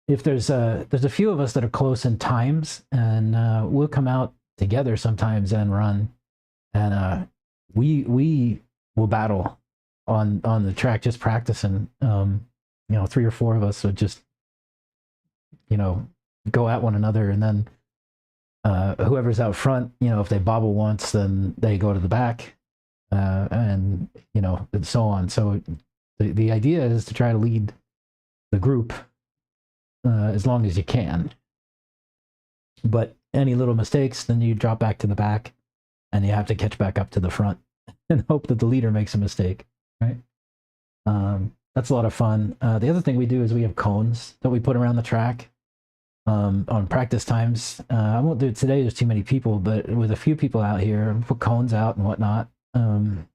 If there's a few of us that are close in times, and we'll come out together sometimes and run, and we will battle on the track, just practicing. 3 or 4 of us would just go at one another, and then whoever's out front, if they bobble once, then they go to the back, and so on. So the idea is to try to lead the group as long as you can. But any little mistakes, then you drop back to the back, and you have to catch back up to the front and hope that the leader makes a mistake, right? That's a lot of fun. The other thing we do is we have cones that we put around the track on practice times. I won't do it today, there's too many people, but with a few people out here, put cones out and whatnot, and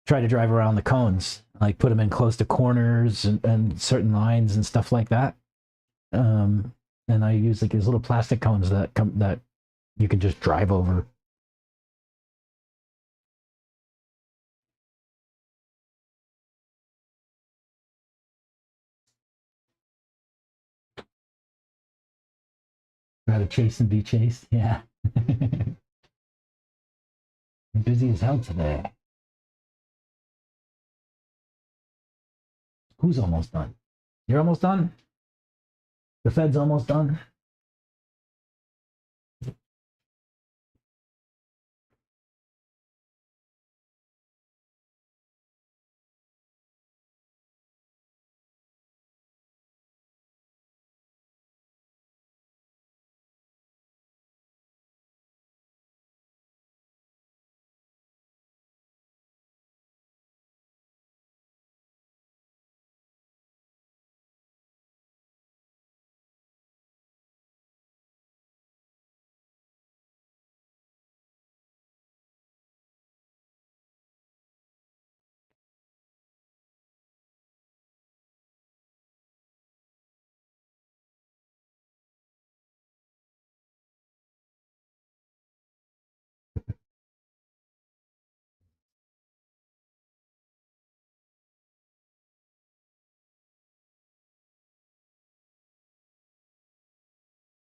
try to drive around the cones, like put them in close to corners and certain lines and stuff like that. And I use like these little plastic cones that you can just drive over. Rather chase and be chased, yeah. I'm busy as hell today. Who's almost done? You're almost done? The Fed's almost done?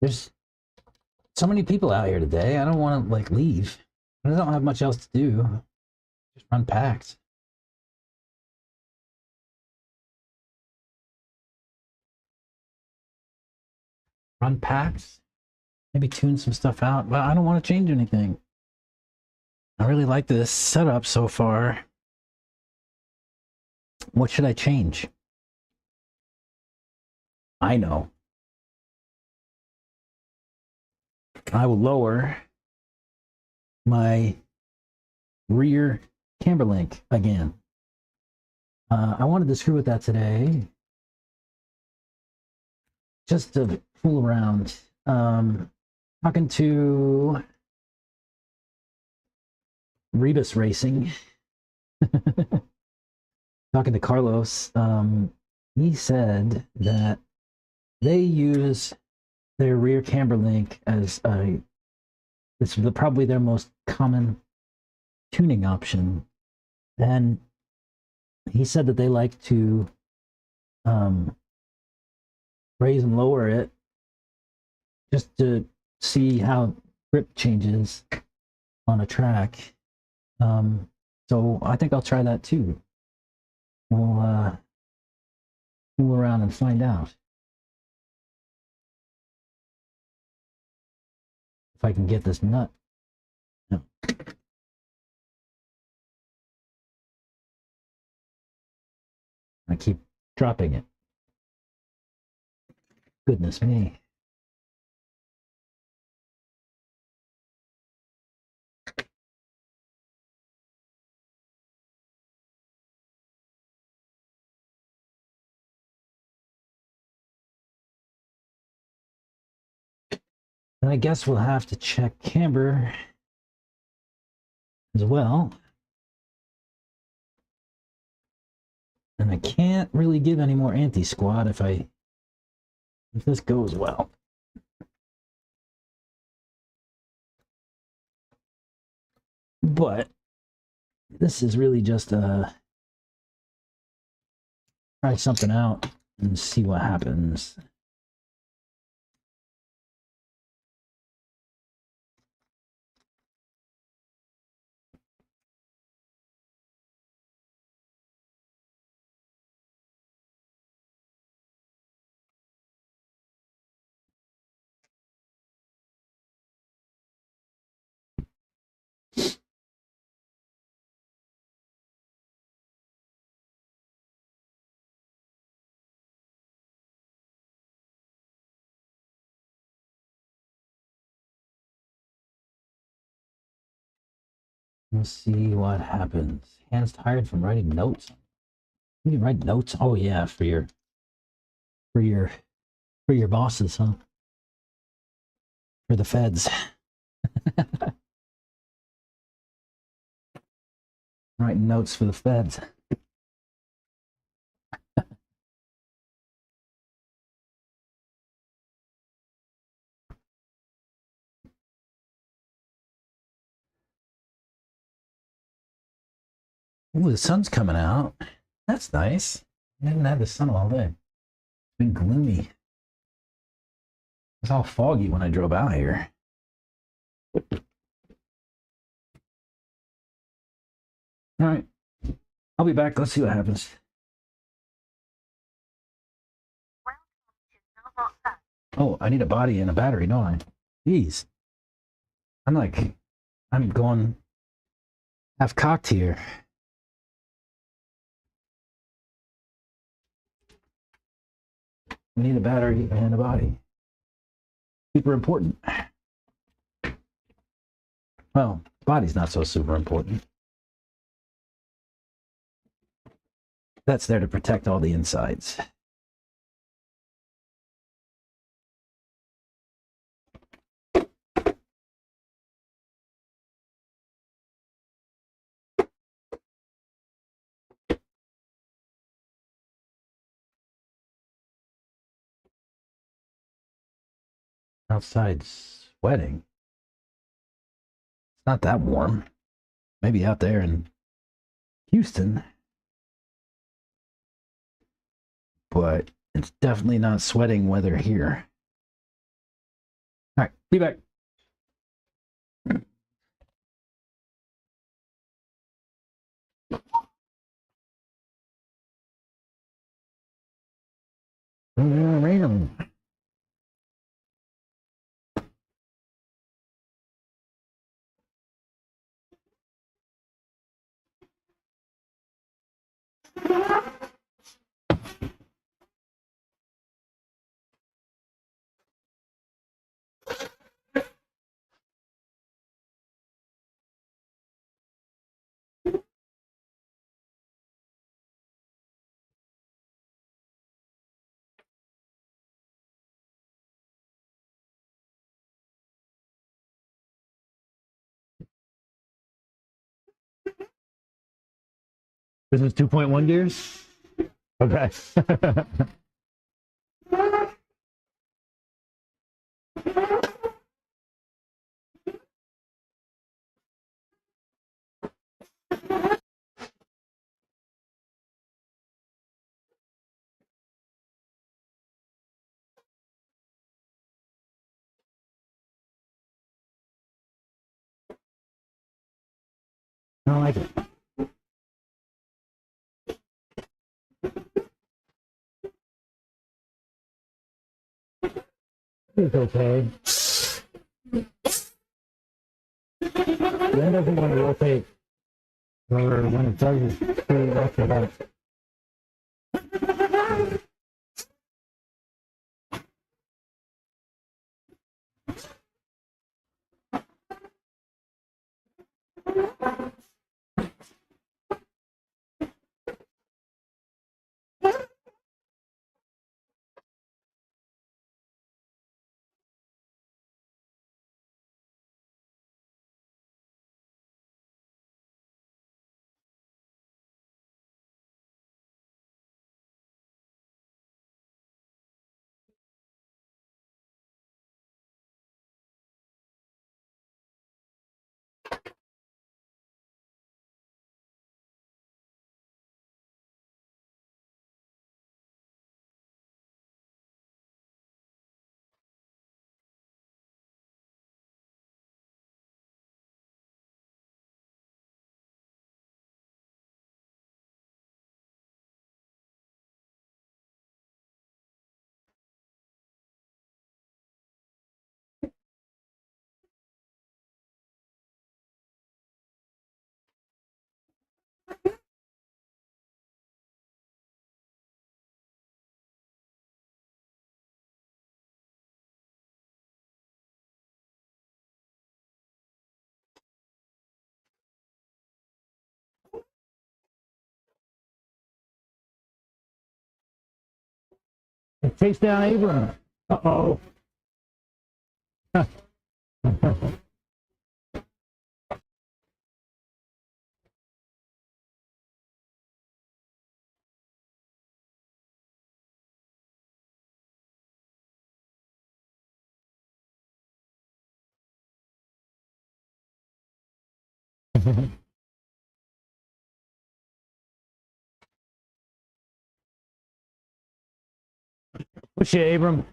There's so many people out here today. I don't want to like leave. I don't have much else to do. Just run packs. Run packs. Maybe tune some stuff out, but I don't want to change anything. I really like this setup so far. What should I change? I know. I will lower my rear camber link again. I wanted to screw with that today, just to fool around. Talking to Rebus Racing, talking to Carlos, he said that they use their rear camber link as probably their most common tuning option. And he said that they like to raise and lower it just to see how grip changes on a track. So I think I'll try that too. We'll fool around and find out if I can get this nut. No. I keep dropping it. Goodness me. And I guess we'll have to check camber as well. And I can't really give any more anti-squat if this goes well. But this is really just try something out and see what happens. Let's see what happens. Hands tired from writing notes. You can write notes? Oh yeah, for your bosses, huh? For the feds. Writing notes for the feds. Ooh, the sun's coming out. That's nice. I didn't have the sun all day. It's been gloomy. It was all foggy when I drove out here. All right. I'll be back. Let's see what happens. Oh, I need a body and a battery, don't I? Jeez. I'm going half cocked here. We need a battery and a body. Super important. Well, body's not so super important. That's there to protect all the insides. Outside sweating. It's not that warm. Maybe out there in Houston. But it's definitely not sweating weather here. All right, be back. Random. This is 2.1 gears? Okay. I don't like it. It's okay. Then doesn't want to rotate or when it does it's pretty after that. Chase down Abram. Uh-oh. Push it, Abram.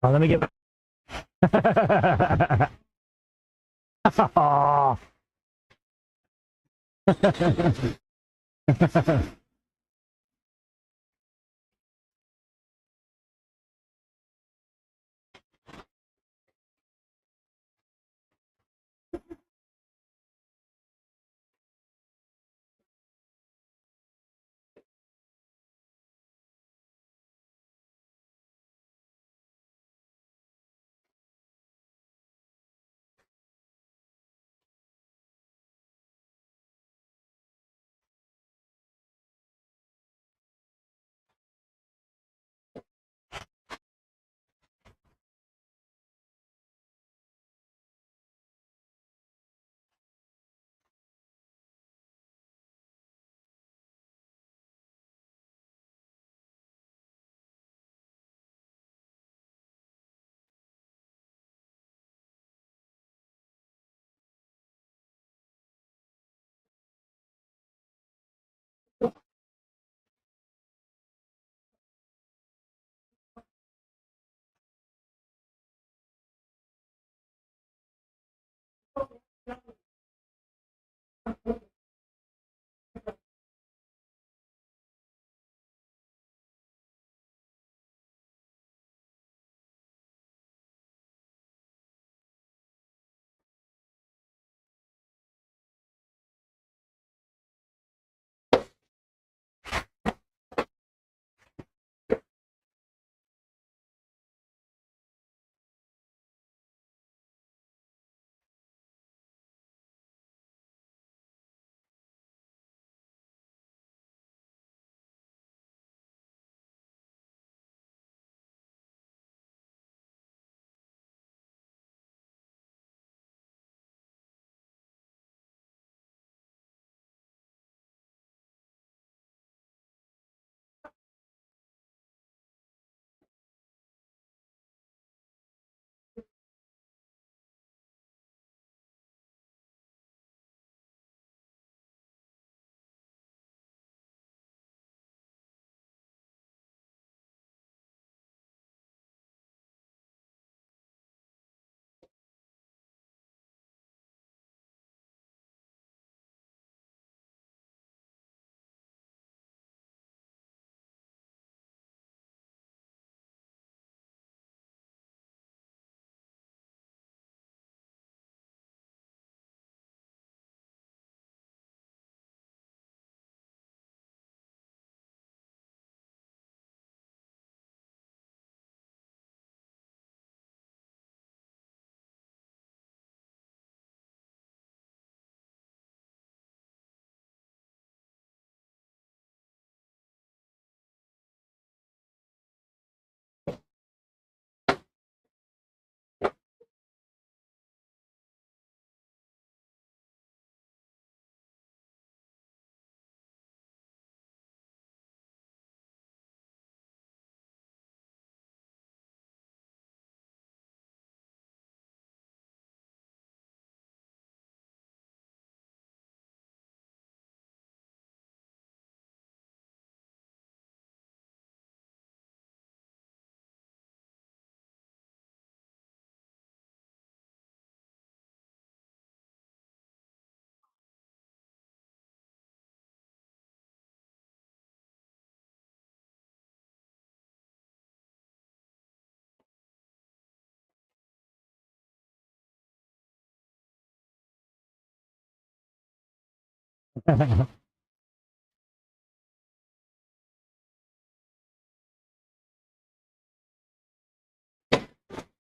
Let me get. Aw.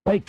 Hey.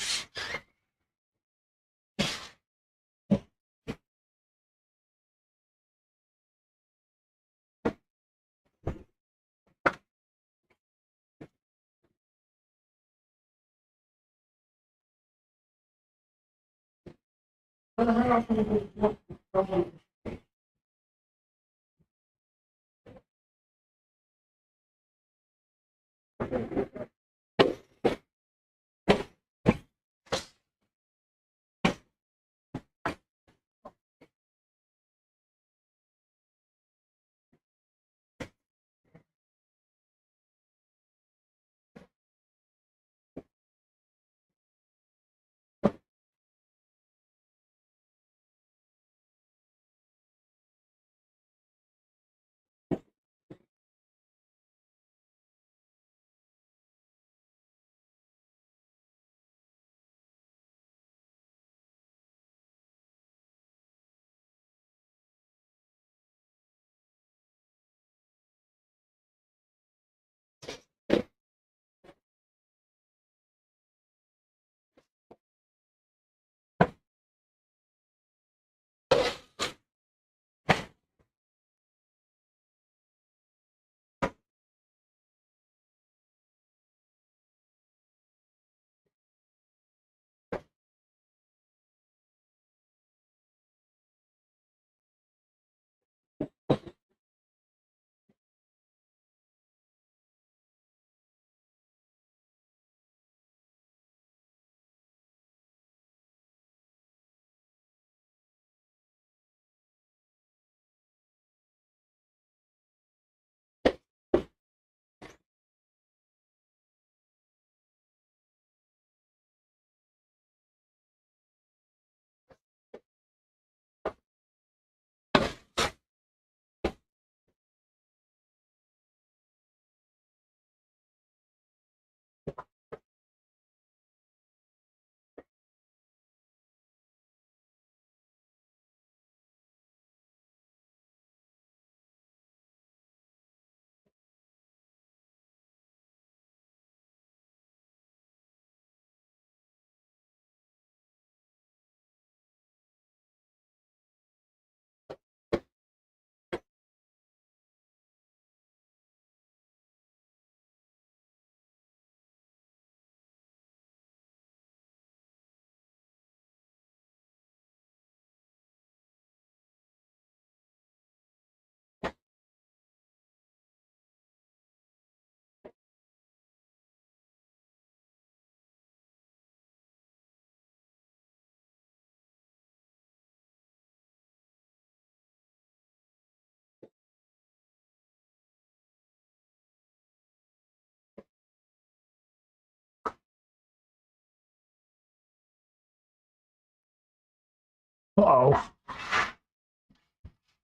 Uh-oh.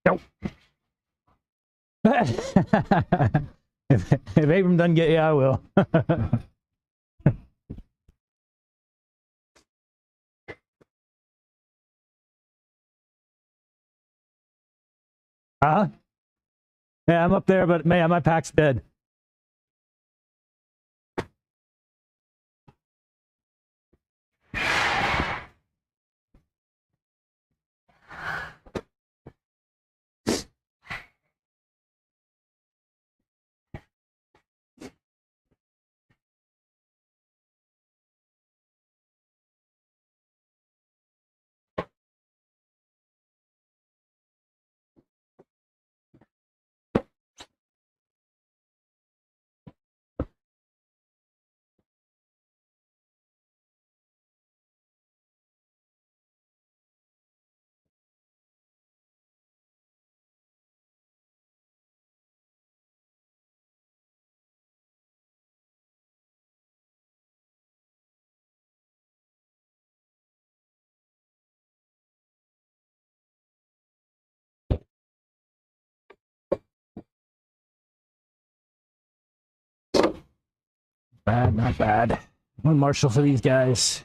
Nope. if Abram doesn't get you, I will. Huh? Yeah, I'm up there, but man, my pack's dead. Bad, not bad. One Marshall for these guys.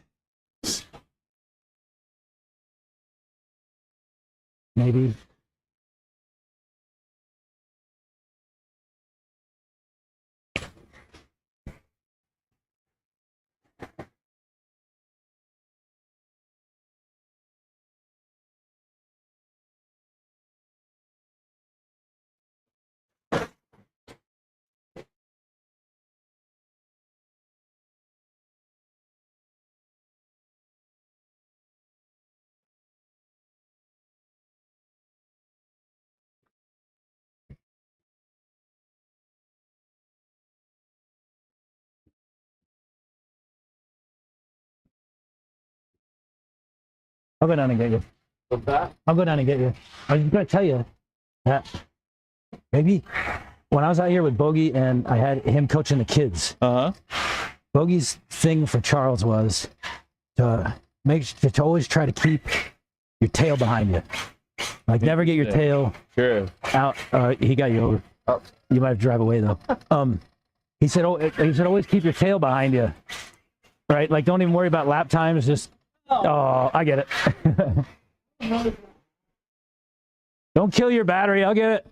Maybe. I'll go down and get you. What's that? I'll go down and get you. I was going to tell you that maybe when I was out here with Bogey and I had him coaching the kids, Bogey's thing for Charles was to to always try to keep your tail behind you. Like never get your tail out. He got you over. Oh. You might have to drive away though. He said always keep your tail behind you. Right? Like don't even worry about lap times. Just I get it. Don't kill your battery. I'll get it.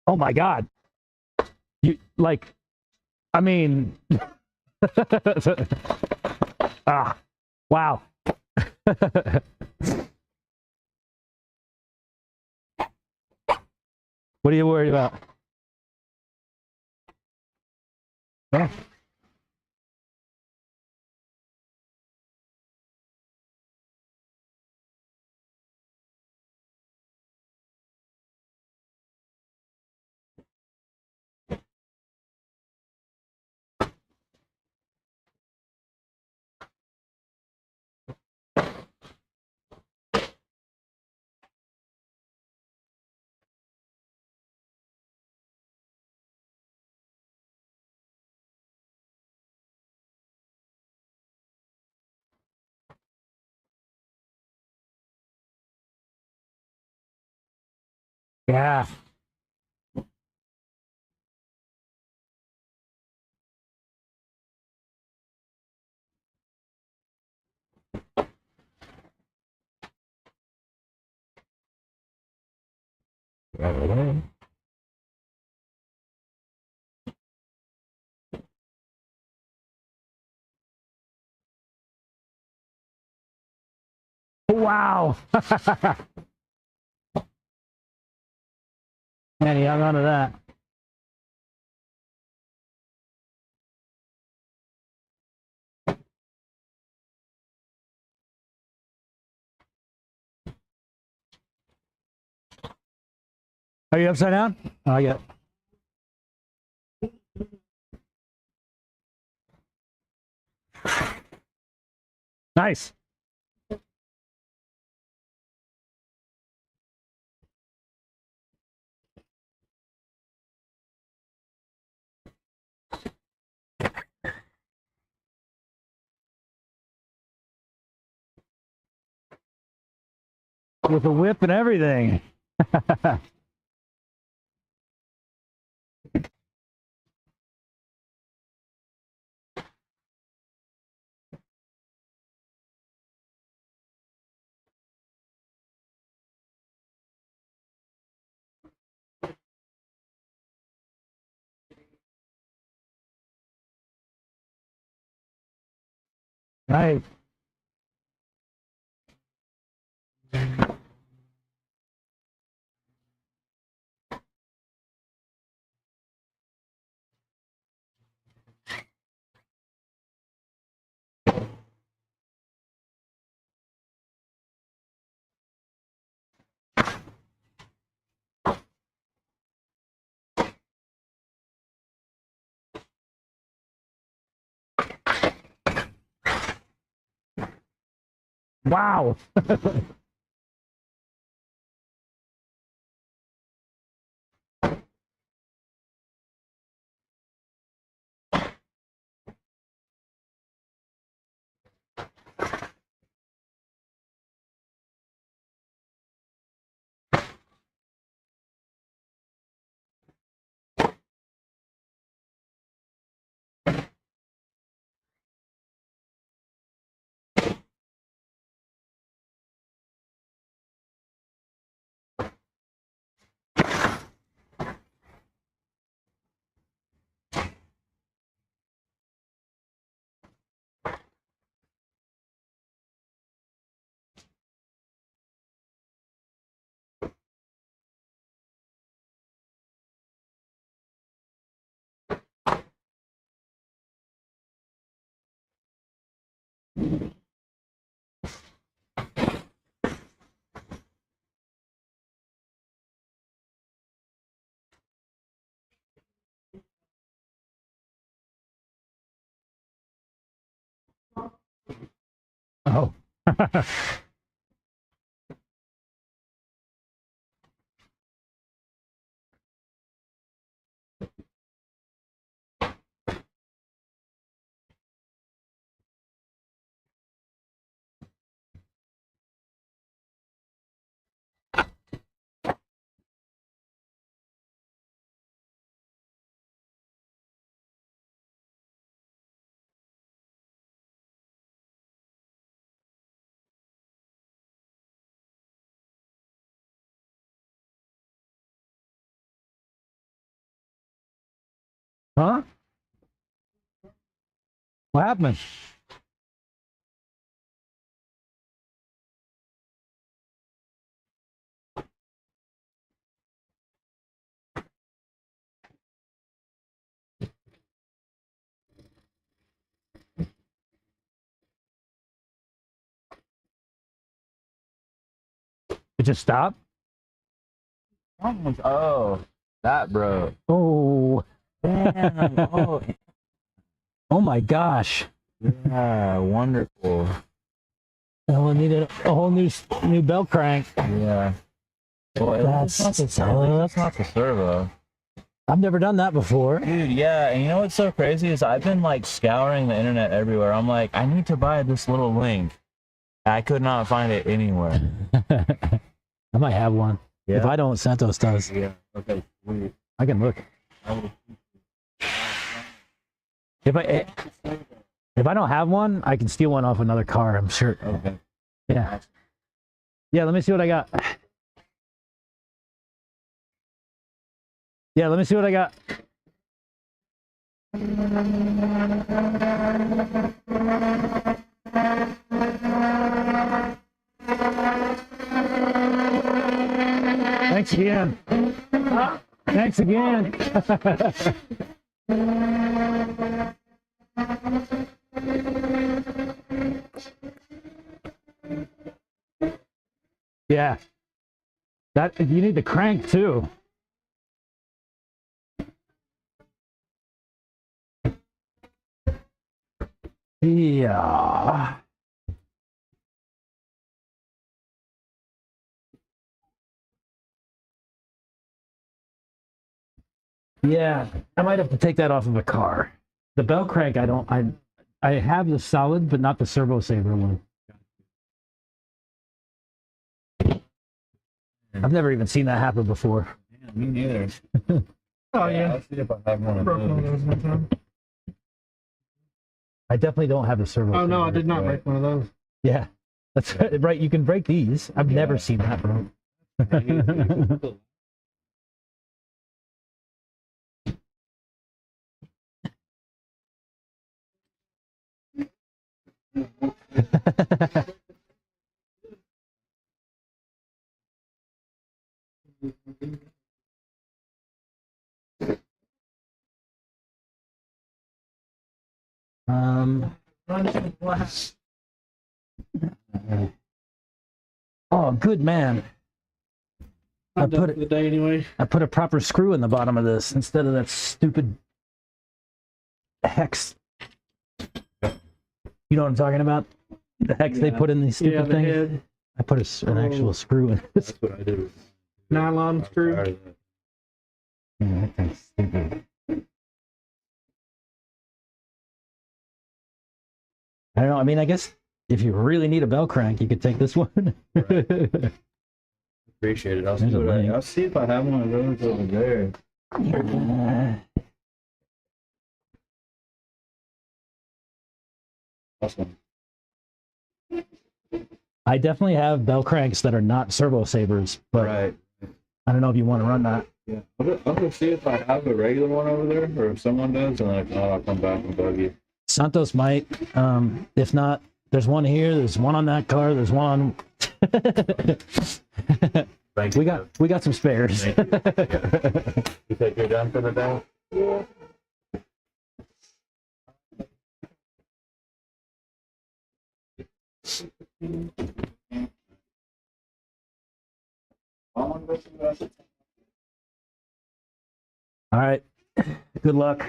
Oh my God. You like, I mean, wow. What are you worried about? Yeah. Yeah. Wow. Man, he hung on to that. Are you upside down? Oh, I get it. Nice. With a whip and everything. Nice. Wow. Oh. Huh? What happened? It just stopped? Oh, that broke. Oh. Damn. Oh, Oh my gosh. yeah, wonderful. Oh, I needed a whole new belt crank. Yeah. Well, That's that's not sucks. that's not the servo. I've never done that before. Dude, yeah, and you know what's so crazy is I've been like scouring the internet everywhere. I'm like, I need to buy this little link. I could not find it anywhere. I might have one. Yeah. If I don't, Santos does. Yeah. Okay. Sweet. I can look. If I don't have one, I can steal one off another car, I'm sure. Okay. Yeah. Yeah, let me see what I got. Yeah, let me see what I got. Thanks again. Thanks again. Yeah. That you need the crank too. Yeah. Yeah, I might have to take that off of a car. The belt crank, I have the solid, but not the servo saver one. I've never even seen that happen before. Yeah, me neither. Oh, yeah. I'll see if I have one of Broke one of those. those one time. I definitely don't have the servo. Oh, no, I saver. did not break one of those. Yeah, that's right. You can break these. I've never seen that, bro. um. Oh, good man. I I'm done put for it. the day anyway. I put a proper screw in the bottom of this instead of that stupid hex. You know what I'm talking about? The hex they put in these stupid Yeah, the things. head. I put an actual screw in this. That's what I did. Nylon screw. Yeah, that thing's stupid. I don't know. I mean, I guess if you really need a bell crank, you could take this one. Appreciate it. I'll There's see, a link. I'll see if I have one of those over there. Awesome. I definitely have bell cranks that are not servo sabers, but Right. I don't know if you want to run that. Yeah. I'll go see if I have a regular one over there, or if someone does, and then if not, I'll come back and bug you. Santos might. If not, there's one here. There's one on that car. There's one on. Thank we you. got some spares. You think you're done for the day? Yeah. All right. Good luck.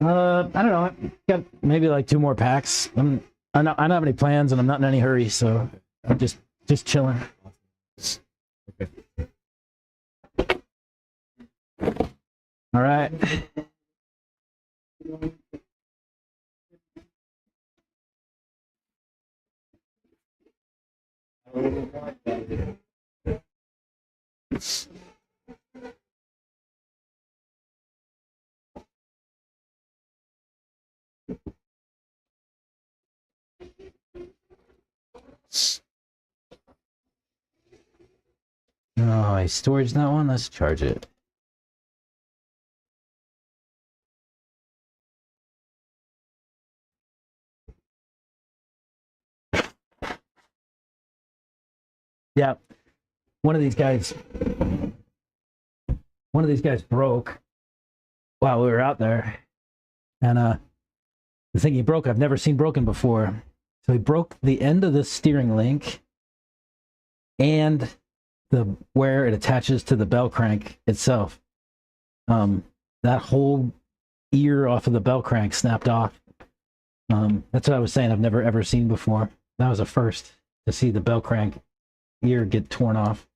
I don't know. I've got maybe like 2 more packs. I don't have any plans, and I'm not in any hurry, so I'm just chilling. All right. Oh, I storage that one. Let's charge it. Yeah, one of these guys broke while we were out there, and the thing he broke I've never seen broken before. So he broke the end of the steering link and the where it attaches to the bell crank itself. That whole ear off of the bell crank snapped off. That's what I was saying. I've never ever seen before. That was a first to see the bell crank ear get torn off.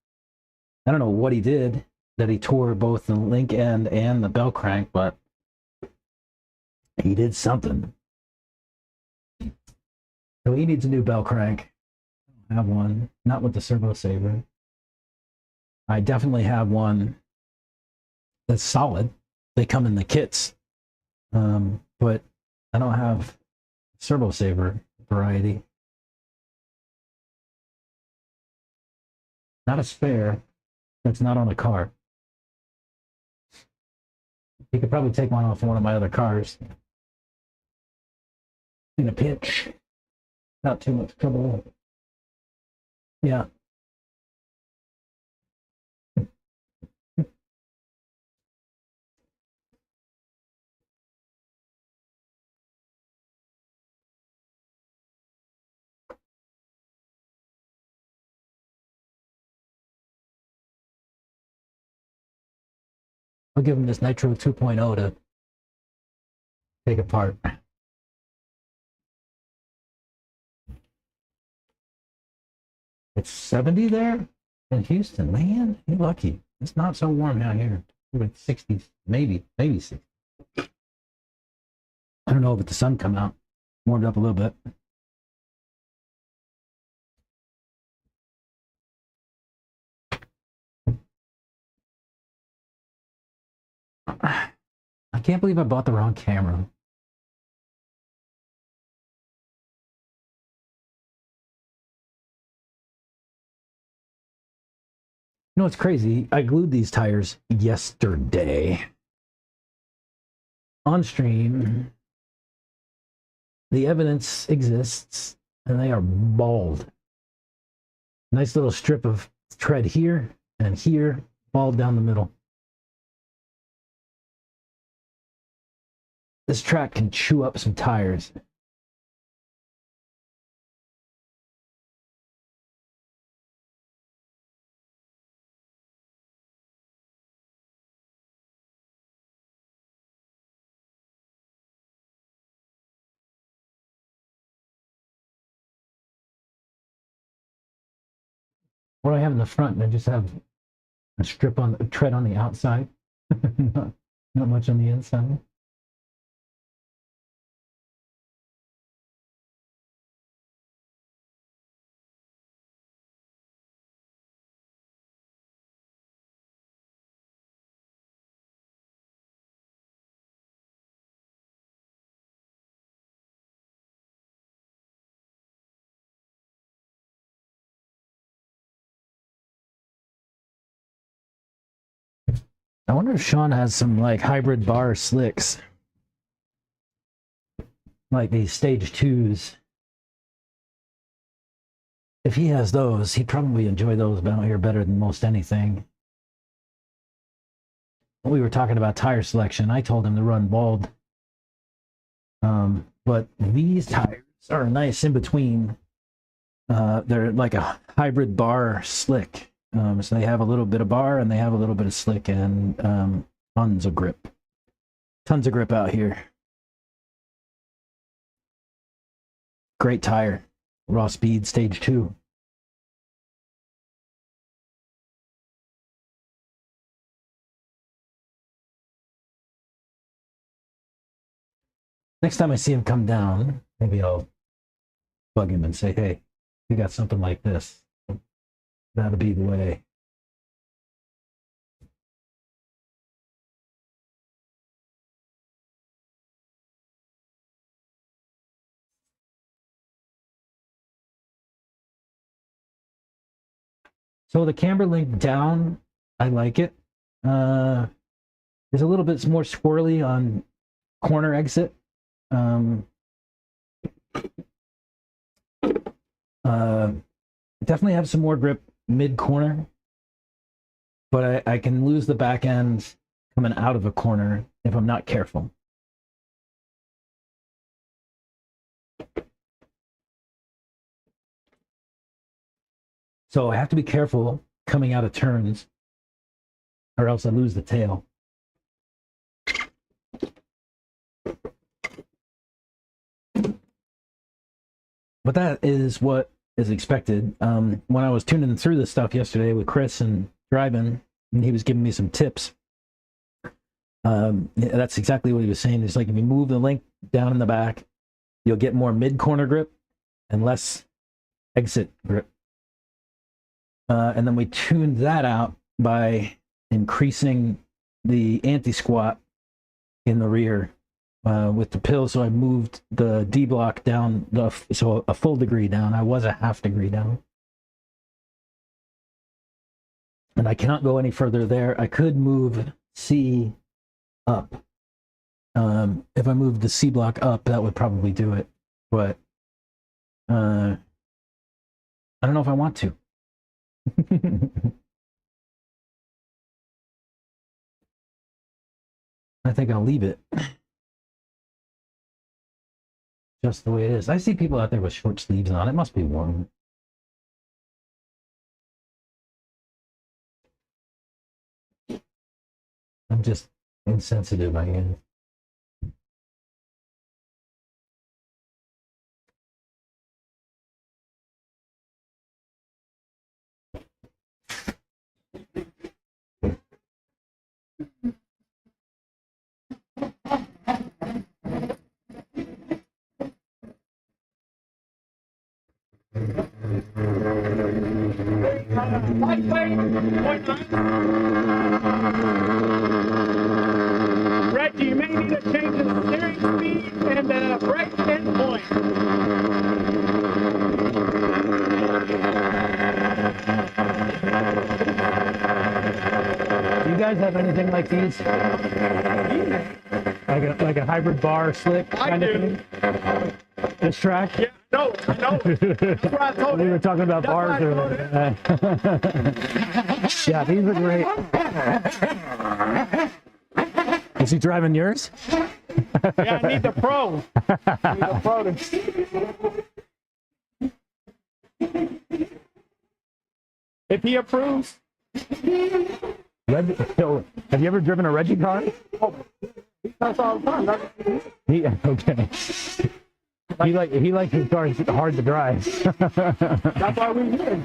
I don't know what he did that he tore both the link end and the bell crank, but he did something. So he needs a new bell crank. I have one, not with the servo saver. I definitely have one that's solid. They come in the kits, but I don't have servo saver variety. Not a spare. That's not on a car. You could probably take one off one of my other cars in a pinch. Not too much trouble. Yeah. I'll give him this Nitro 2.0 to take apart. It's 70 there in Houston, man. You're lucky. It's not so warm down here. We're in 60s, maybe 60. I don't know if the sun come out, warmed up a little bit. I can't believe I bought the wrong camera. You know what's crazy? I glued these tires yesterday. On stream, the evidence exists, and they are bald. Nice little strip of tread here and here, bald down the middle. This track can chew up some tires. What do I have in the front? I just have a strip on a tread on the outside. not much on the inside. I wonder if Sean has some like hybrid bar slicks, like these stage 2s. If he has those, he'd probably enjoy those out here better than most anything. When we were talking about tire selection, I told him to run bald. But these tires are nice in between. They're like a hybrid bar slick. So they have a little bit of bar and they have a little bit of slick and tons of grip. Tons of grip out here. Great tire. Raw Speed Stage 2. Next time I see him come down, maybe I'll bug him and say, hey, you got something like this. That'll be the way. So the camber link down, I like it. There's a little bit more squirrely on corner exit. Definitely have some more grip mid corner, but I can lose the back end coming out of a corner if I'm not careful. So I have to be careful coming out of turns, or else I lose the tail. But that is what is expected. When I was tuning through this stuff yesterday with Chris and driving, and he was giving me some tips. That's exactly what he was saying. It's like if you move the link down in the back, you'll get more mid-corner grip and less exit grip. And then we tuned that out by increasing the anti-squat in the rear with the pill. So I moved the D block down, so a full degree down. I was a half degree down. And I cannot go any further there. I could move C up. If I moved the C block up, that would probably do it. But I don't know if I want to. I think I'll leave it just the way it is. I see people out there with short sleeves on. It must be warm. I'm just insensitive, I guess. Reggie, you may need to change the steering speed and the brake endpoint. Do you guys have anything like these? Like a hybrid bar slick kind of thing? This track? Yeah, no, I know. That's what I told We you. were talking about That's bars what I earlier. Yeah, these are great. Is he driving yours? Yeah, I need the pro. I need the pro to... If he approves. Have you ever driven a Reggie car? That's all the time. Okay. He likes his cars hard to drive. That's why we're here.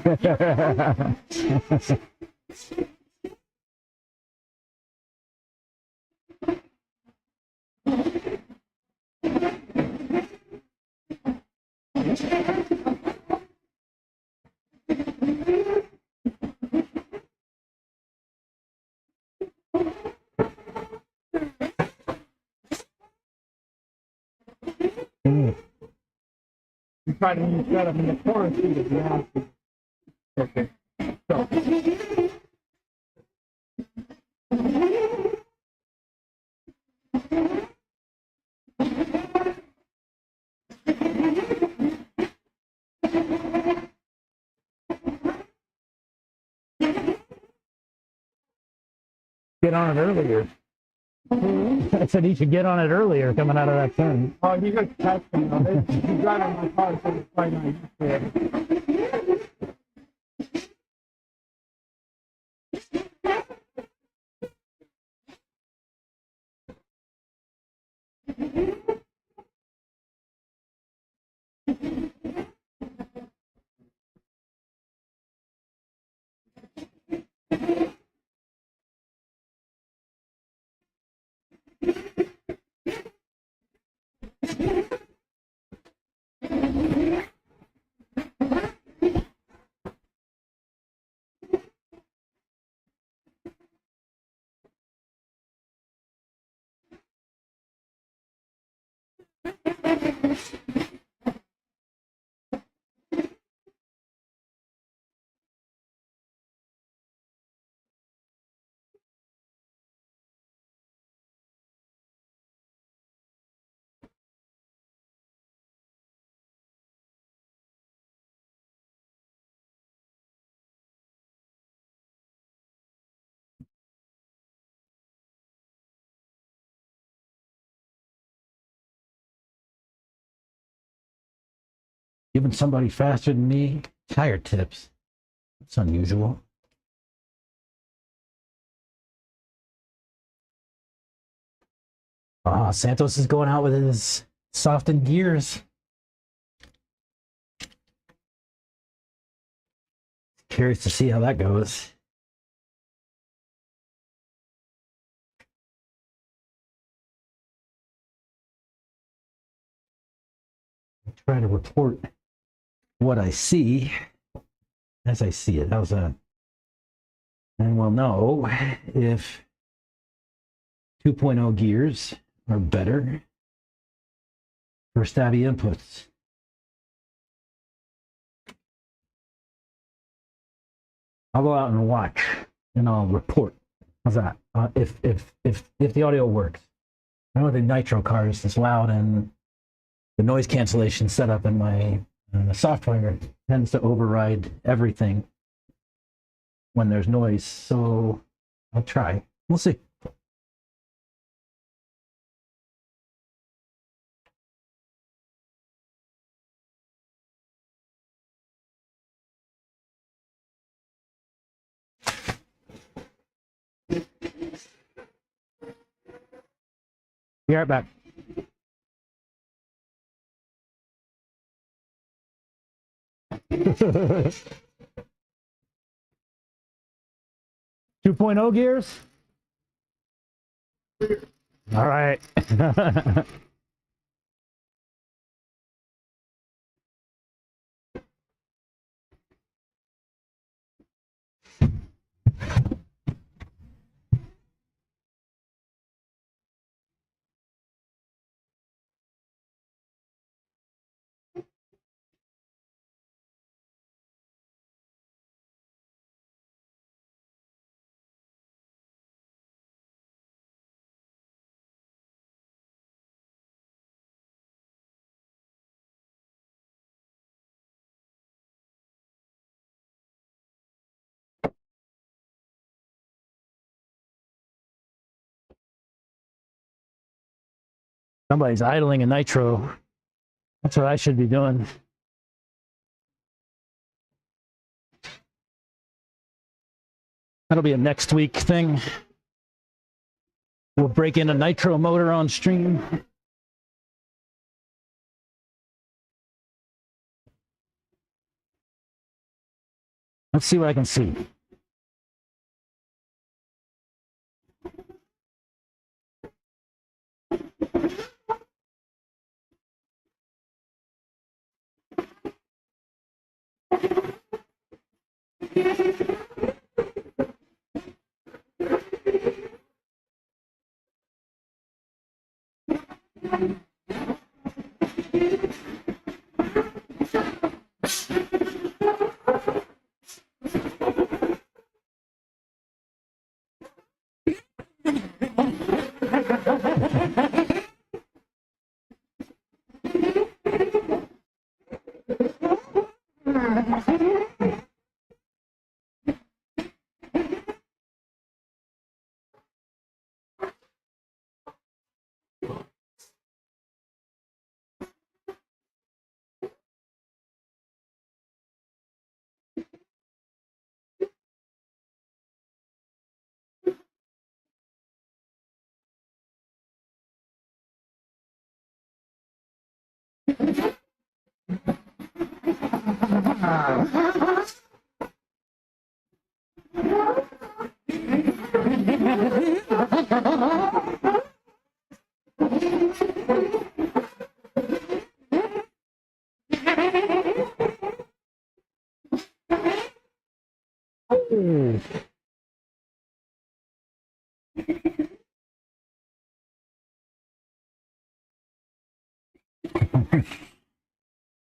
You try to use that up in the corner seat if you have to. Okay. So. Get on it earlier. I said he should get on it earlier coming out of that turn. Oh, you just text me. He's driving my car, so it's probably not used to it. Giving somebody faster than me tire tips. That's unusual. Santos is going out with his softened gears. Curious to see how that goes. I'll try to report what I see as I see it. How's that? And we'll know if 2.0 gears are better for stabby inputs. I'll go out and watch, and I'll report. How's that? If the audio works. I know the Nitro car is this loud, and the noise cancellation setup in my software tends to override everything when there's noise. So I'll try. We'll see. Be right back. Two point oh gears? All right. 'Somebody's idling a Nitro. That's what I should be doing. That'll be a next week thing. We'll break in a Nitro motor on stream. Let's see what I can see.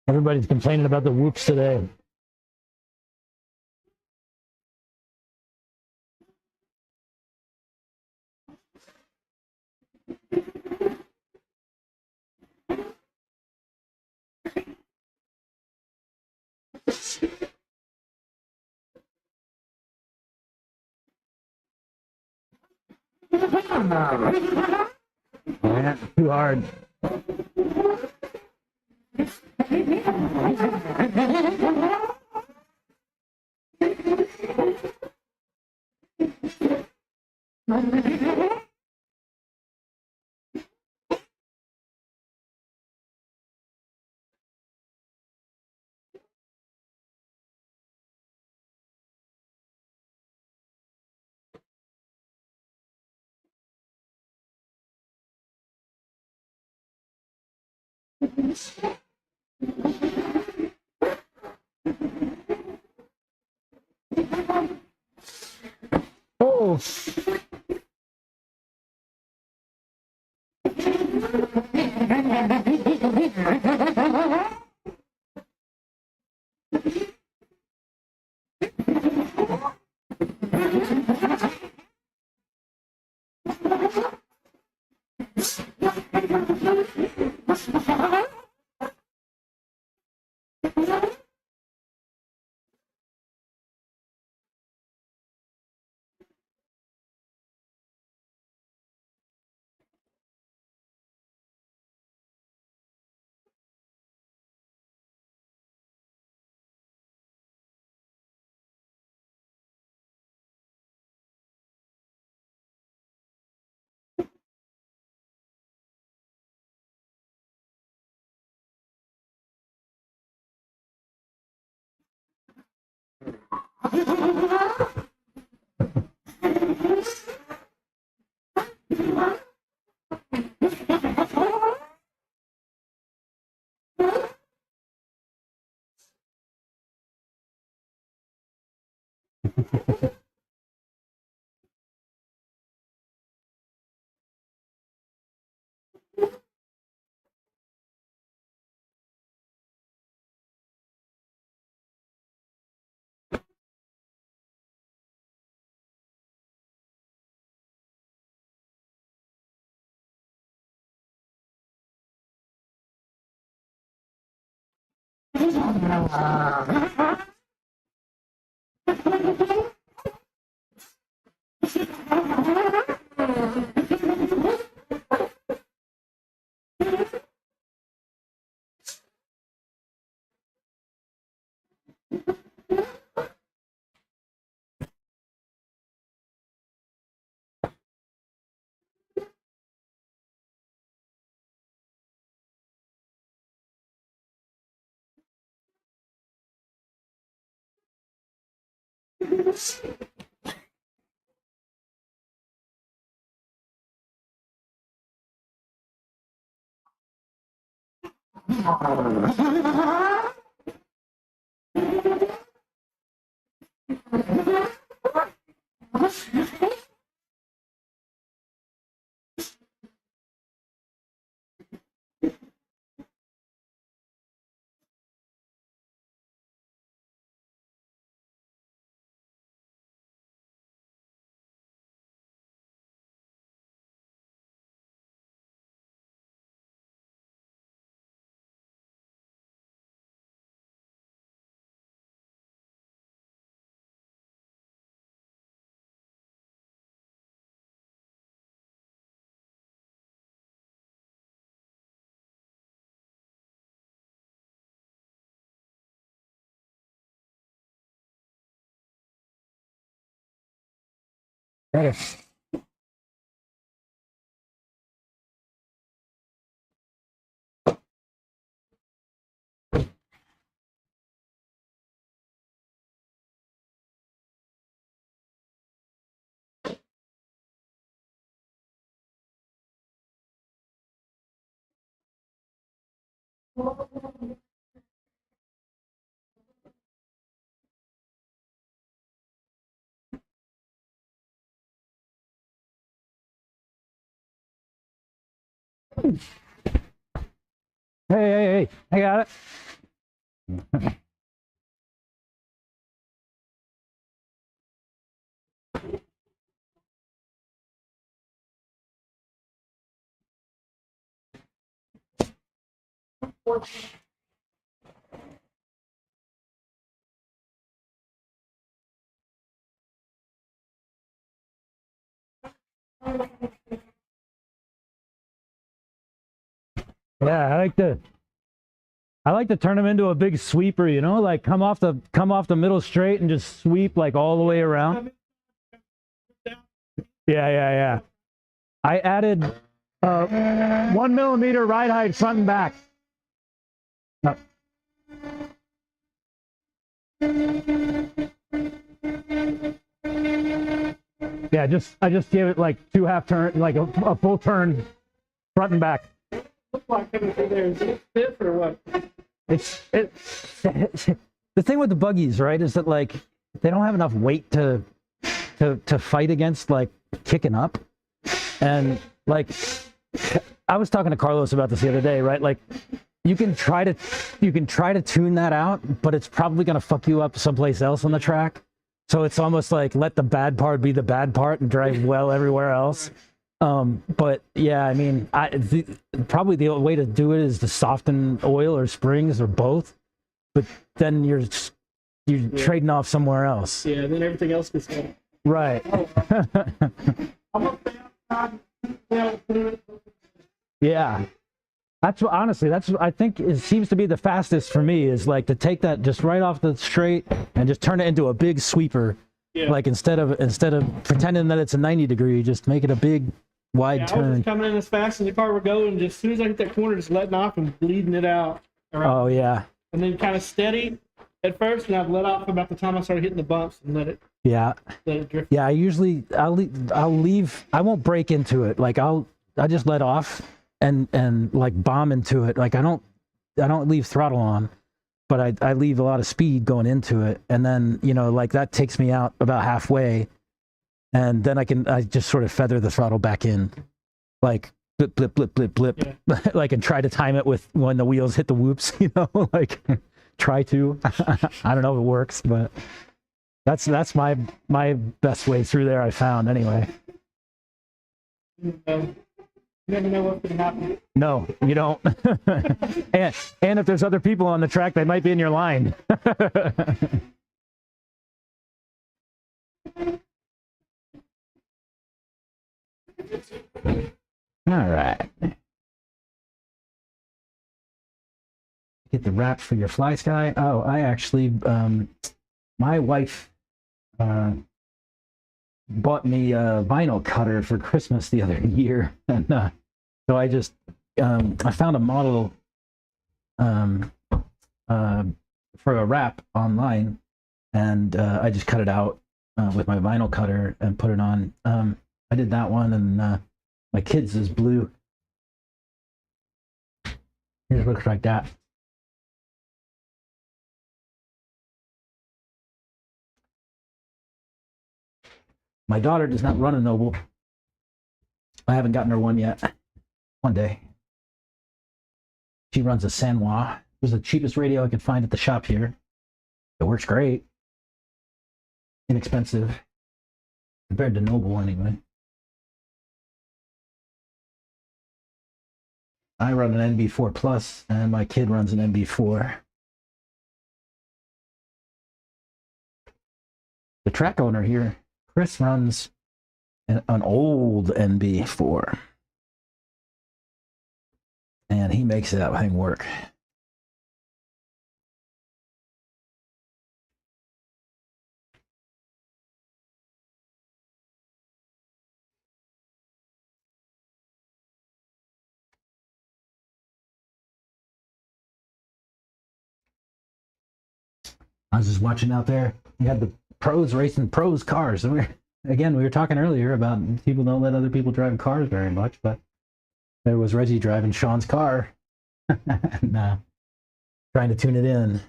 Everybody's complaining about the whoops today. Yeah, too hard. Oh. Better. Hey, I got it. Yeah, I like to turn them into a big sweeper, you know, like come off the middle straight and just sweep like all the way around. Yeah. I added 1 millimeter ride height front and back. No. Yeah, I just gave it like 2 half turn, like a full turn, front and back. Looks like everything there is it stiff or what? It's the thing with the buggies, right? Is that like they don't have enough weight to fight against like kicking up, and like I was talking to Carlos about this the other day, right? Like you can try to tune that out, but it's probably gonna fuck you up someplace else on the track. So it's almost like let the bad part be the bad part and drive well everywhere else. But yeah, I mean, probably the way to do it is to soften oil or springs or both. But then you're trading off somewhere else. Yeah, then everything else gets better. Right. Yeah. That's what, honestly, that's what I think it seems to be the fastest for me is like to take that just right off the straight and just turn it into a big sweeper. Yeah. Like instead of pretending that it's a 90 degree, just make it a big wide I was turn. just coming in as fast as the car would go, and just as soon as I hit that corner, just letting off and bleeding it out. Oh yeah. And then kind of steady at first, and I've let off about the time I started hitting the bumps and let it drift. Yeah, I'll leave. I won't break into it. Like I just let off and like bomb into it. Like I don't leave throttle on, but I leave a lot of speed going into it, and then like that takes me out about halfway, and then I just sort of feather the throttle back in, like blip blip blip blip blip, yeah. Like and try to time it with when the wheels hit the whoops, like try to. I don't know if it works, but that's my best way through there I found anyway. You never know what's going to happen. No, you don't. and if there's other people on the track, they might be in your line. All right. Get the wrap for your Fly Sky. Oh, I actually, my wife bought me a vinyl cutter for Christmas the other year, and so I just I found a model for a wrap online, and I just cut it out with my vinyl cutter and put it on. I did that one, and my kids is blue. It looks like that. My daughter does not run a Noble. I haven't gotten her one yet. One day. She runs a Sanwa. It was the cheapest radio I could find at the shop here. It works great. Inexpensive. Compared to Noble, anyway. I run an NB4 Plus, and my kid runs an NB4. The track owner here, Chris, runs an old NB4, and he makes that thing work. I was just watching out there. You had the pros racing pros cars. And we were talking earlier about people don't let other people drive cars very much, but there was Reggie driving Sean's car and trying to tune it in.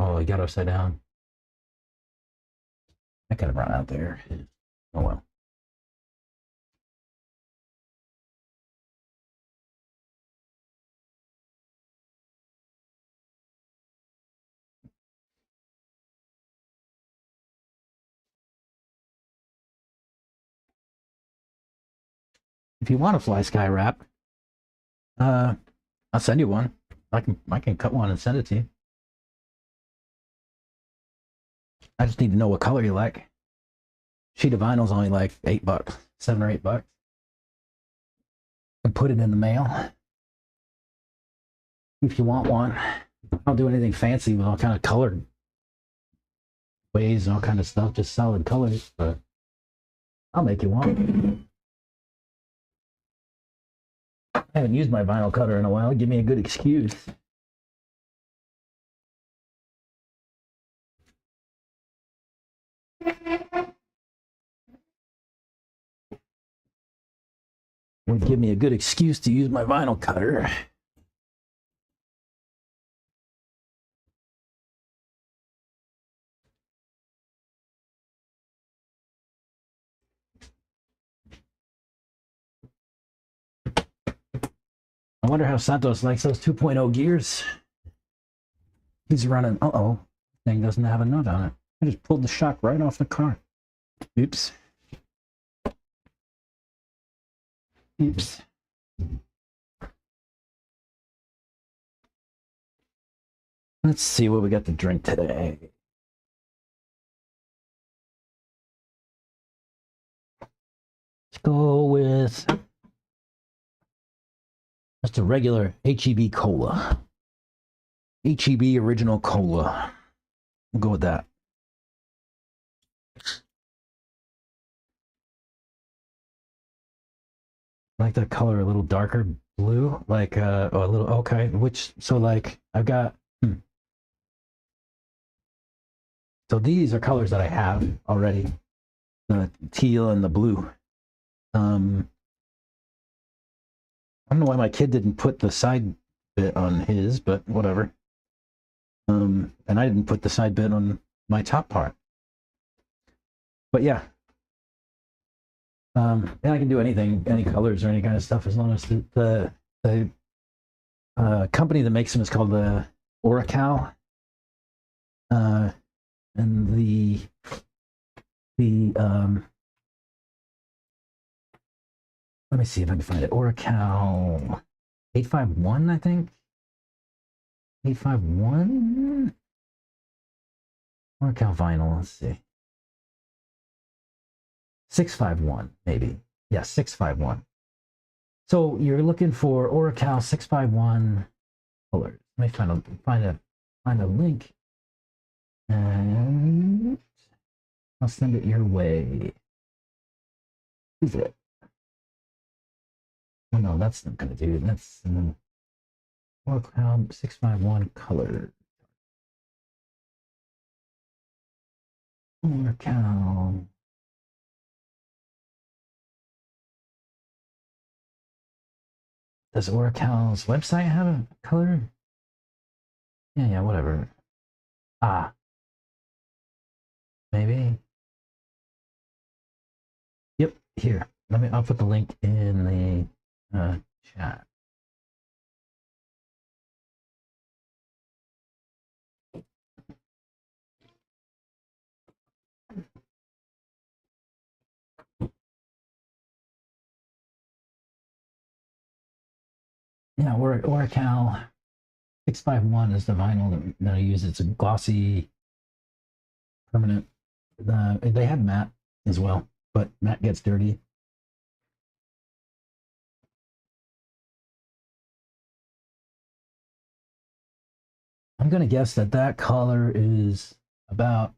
Oh, he got upside down. I could have run out there. Oh well. If you want a Fly Sky wrap, I'll send you one. I can cut one and send it to you. I just need to know what color you like. Sheet of vinyl's only like $8, $7 or $8. And put it in the mail if you want one. I don't do anything fancy with all kind of colored ways and all kind of stuff, just solid colors, but I'll make you one. I haven't used my vinyl cutter in a while. Give me a good excuse. Would give me a good excuse to use my vinyl cutter. I wonder how Santos likes those 2.0 gears. He's running. Uh-oh. Thing doesn't have a nut on it. I just pulled the shock right off the car. Oops. Oops. Let's see what we got to drink today. Let's go with just a regular HEB cola. HEB original cola. We'll go with that. I like that color a little darker blue, like a little, okay, which, so like I've got, so these are colors that I have already, the teal and the blue. I don't know why my kid didn't put the side bit on his, but whatever. And I didn't put the side bit on my top part. But yeah. And I can do anything, any colors or any kind of stuff, as long as the company that makes them is called the Oracal. And the let me see if I can find it. Oracal 851, I think. 851? Oracal vinyl, let's see. 651, maybe. Yeah, 651. So you're looking for Oracal 651 colors. Let me find a link. And I'll send it your way. Who's it? Oh no, that's not gonna do it. That's Oracal 651 color. Oracal. Does Oracal's website have a color? Yeah, whatever. Ah. Maybe. Yep, here. I'll put the link in the chat. Yeah, Oracal 651 is the vinyl that I use. It's a glossy, permanent. They have matte as well, but matte gets dirty. I'm going to guess that color is about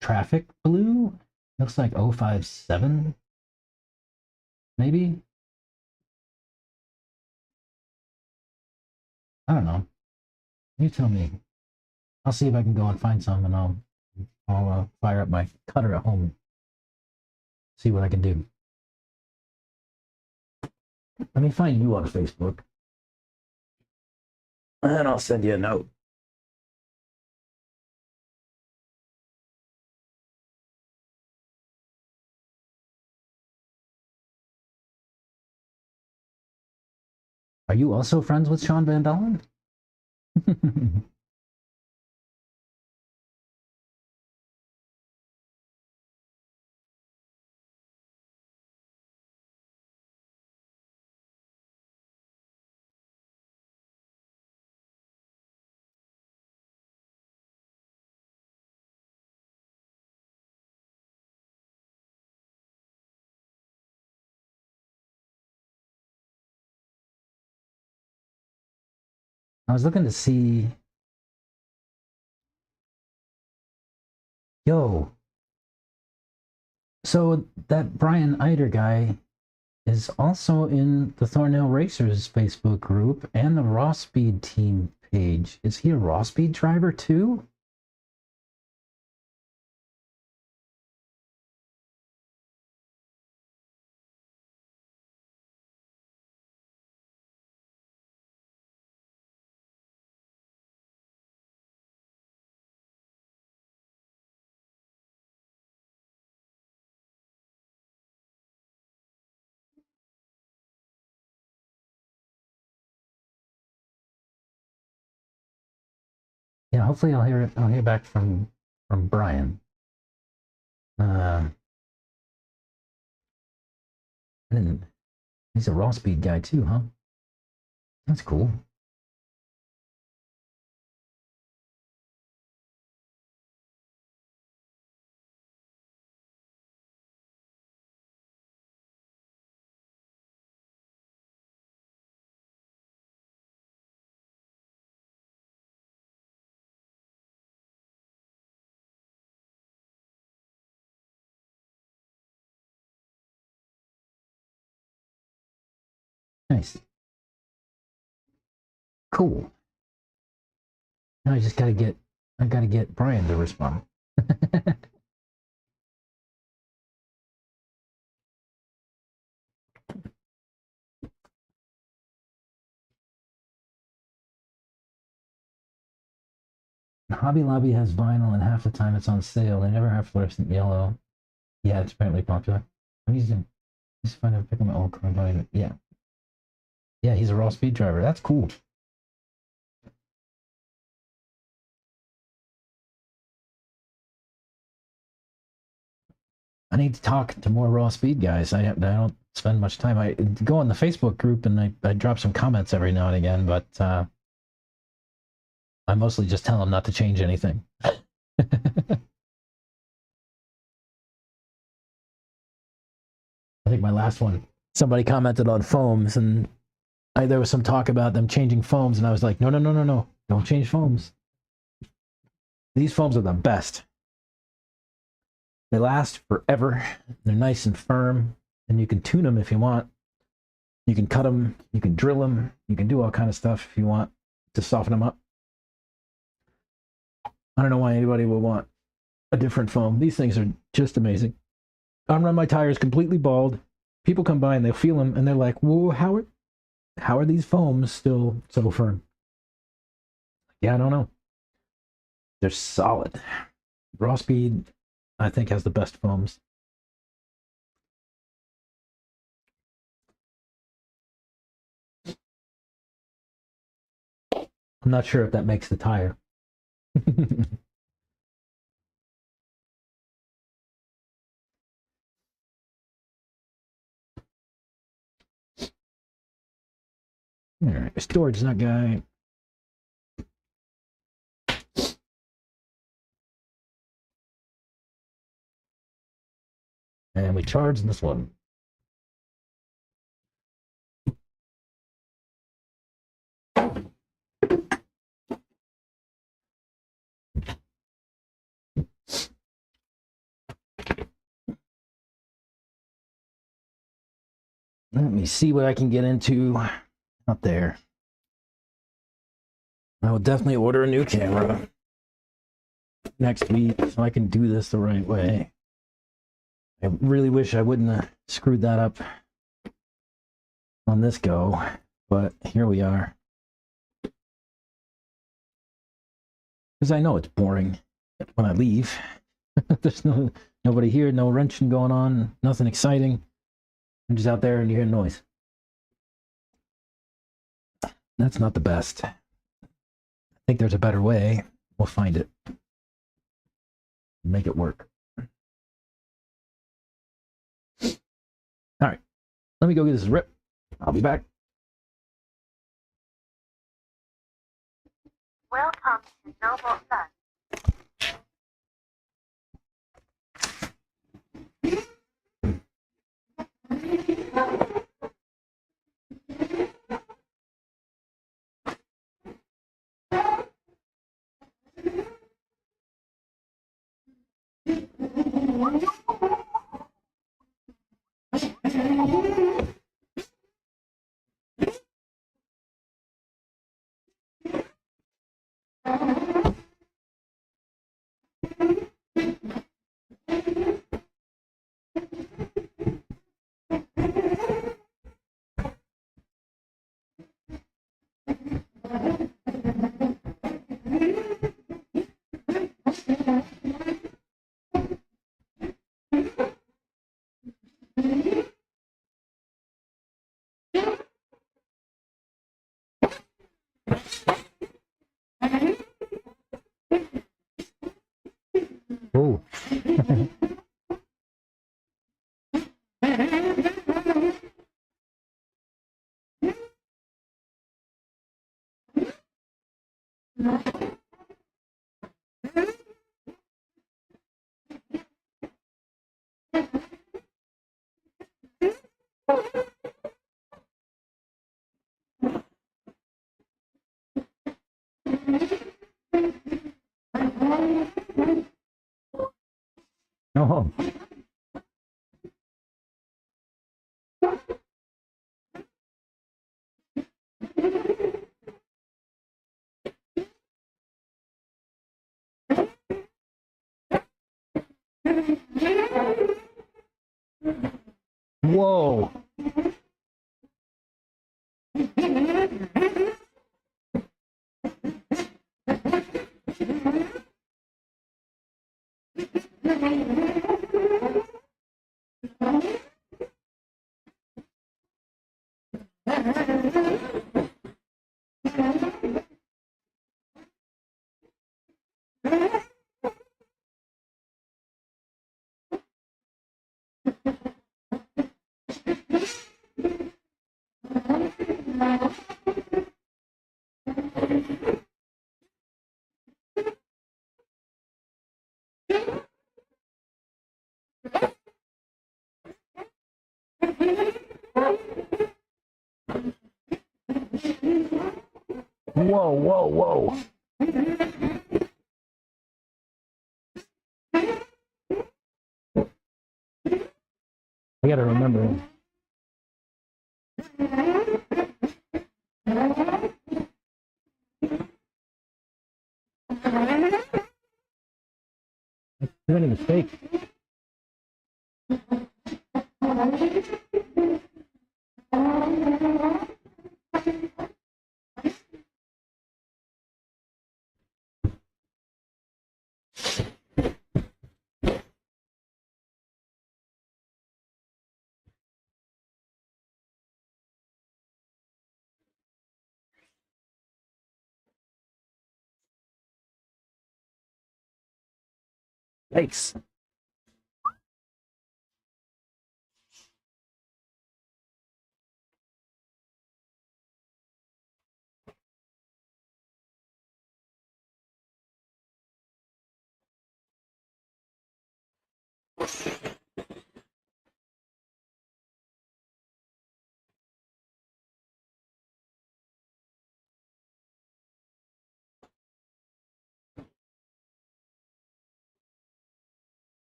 traffic blue. Looks like 057, maybe. I don't know. You tell me. I'll see if I can go and find some, and I'll fire up my cutter at home. See what I can do. Let me find you on Facebook, and I'll send you a note. Are you also friends with Sean Van Dalen? I was looking to see. Yo. So that Brian Eider guy is also in the Thornhill Racers Facebook group and the Raw Speed team page. Is he a Raw Speed driver too? Yeah, hopefully I'll hear back from Brian. I didn't, he's a Raw Speed guy too, huh? That's cool. Nice. Cool. Now I gotta get Brian to respond. Hobby Lobby has vinyl, and half the time it's on sale. They never have fluorescent yellow. Yeah, it's apparently popular. I'm using just find out pick up my old car. Yeah. Yeah, he's a Raw Speed driver. That's cool. I need to talk to more Raw Speed guys. I don't spend much time. I go on the Facebook group and I drop some comments every now and again, but I mostly just tell them not to change anything. I think my last one, somebody commented on foams, and there was some talk about them changing foams, and I was like, no, don't change foams. These foams are the best. They last forever. They're nice and firm, and you can tune them if you want. You can cut them, you can drill them, you can do all kind of stuff if you want to soften them up. I don't know why anybody would want a different foam. These things are just amazing. I run my tires completely bald. People come by and they'll feel them, and they're like, "Whoa, how are these foams still so firm?" Yeah, I don't know. They're solid. Raw Speed, I think, has the best foams. I'm not sure if that makes the tire. All right, storage that guy. And we charge this one. Let me see what I can get into up there. I will definitely order a new camera next week so I can do this the right way. I really wish I wouldn't have screwed that up on this go, but here we are. Because I know it's boring when I leave. There's nobody here, no wrenching going on, nothing exciting. I'm just out there and you hear noise. That's not the best. I think there's a better way. We'll find it. Make it work. All right. Let me go get this rip. I'll be back. Welcome to Noble Sun. Oh. Oh. Whoa. Whoa, whoa, whoa. I gotta remember. Too many mistakes. Yikes.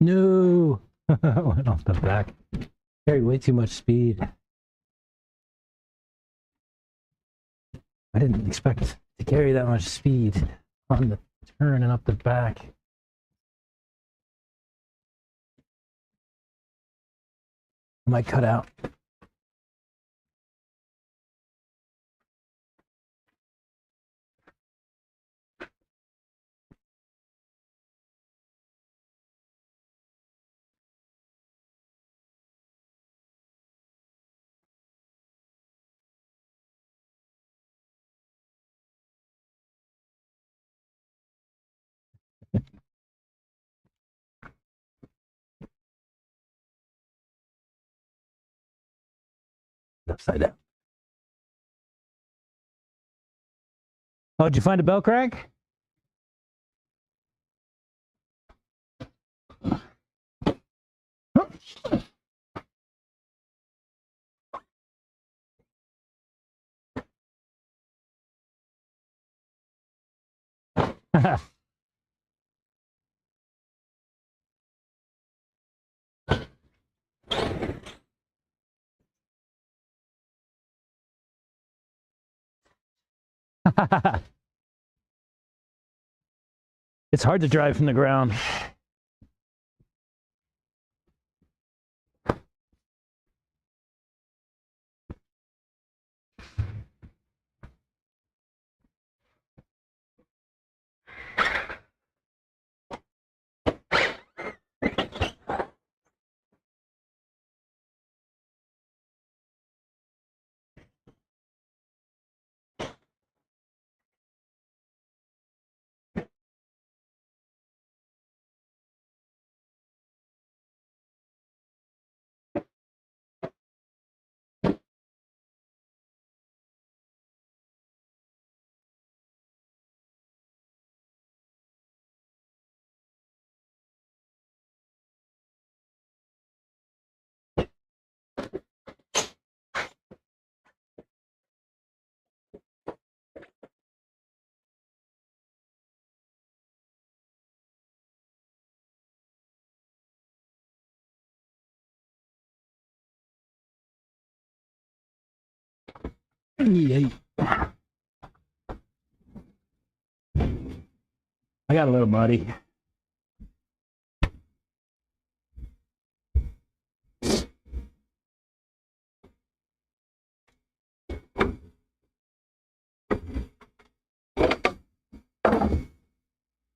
No. Went off the back. Carried way too much speed. I didn't expect to carry that much speed on the turn and up the back. I might cut out. Upside down. Oh, did you find a bell crack? It's hard to drive from the ground. Yay. I got a little muddy.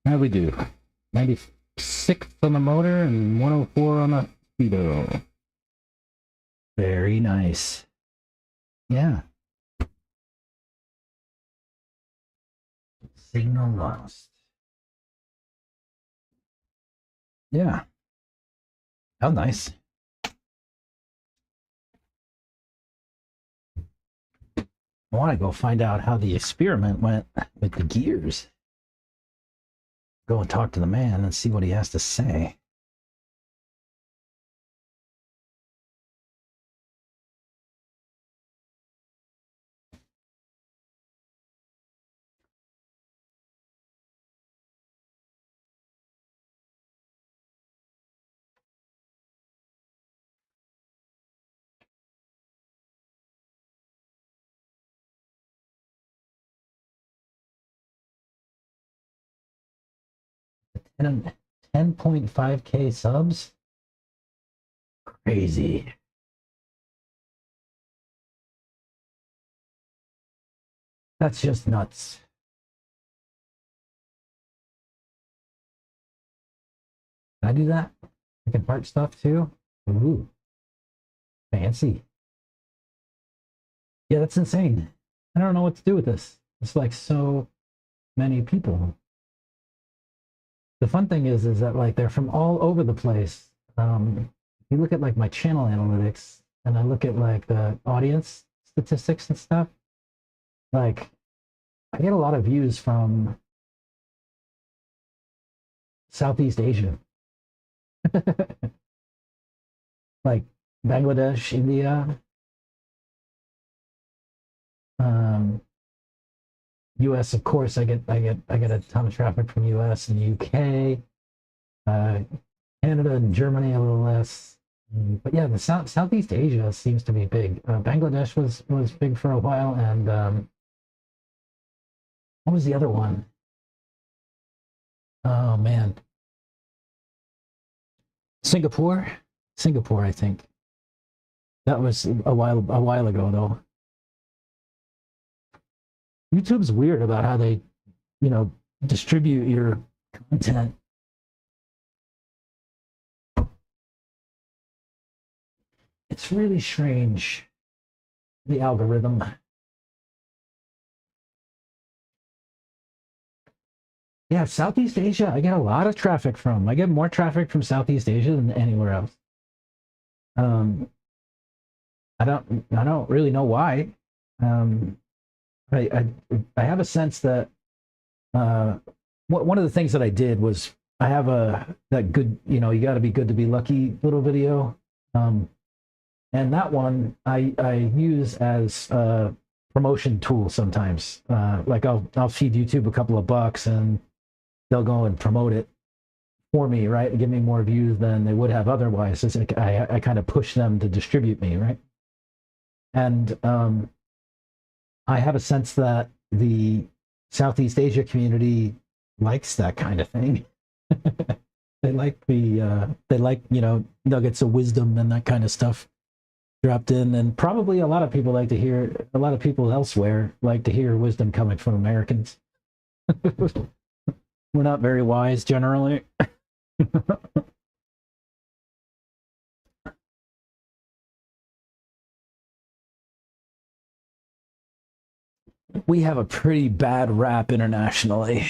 How'd we do? 96 on the motor and 104 on the speedo. Very nice. Yeah. Signal lost. Yeah. How nice. I want to go find out how the experiment went with the gears. Go and talk to the man and see what he has to say. And 10.5K subs? Crazy. That's just nuts. Can I do that? I can part stuff too? Ooh. Fancy. Yeah, that's insane. I don't know what to do with this. It's like so many people. The fun thing is that like they're from all over the place. If you look at like my channel analytics and I look at like the audience statistics and stuff, like I get a lot of views from Southeast Asia. Like Bangladesh, India, US, of course, I get a ton of traffic from US and UK, Canada and Germany a little less. But yeah, the Southeast Asia seems to be big. Bangladesh was big for a while, and what was the other one? Oh man, Singapore, I think. That was a while ago though. YouTube's weird about how they, distribute your content. It's really strange, the algorithm. Yeah, Southeast Asia, I get a lot of traffic from. I get more traffic from Southeast Asia than anywhere else. I don't really know why. I have a sense that one of the things that I did was I have that good, you got to be good to be lucky little video, and that one I use as a promotion tool sometimes. Like I'll feed YouTube a couple of bucks and they'll go and promote it for me, right? And give me more views than they would have otherwise. It's like I kind of push them to distribute me, right? And I have a sense that the Southeast Asia community likes that kind of thing. They like nuggets of wisdom and that kind of stuff dropped in, and probably a lot of people elsewhere like to hear wisdom coming from Americans. We're not very wise generally. We have a pretty bad rap internationally.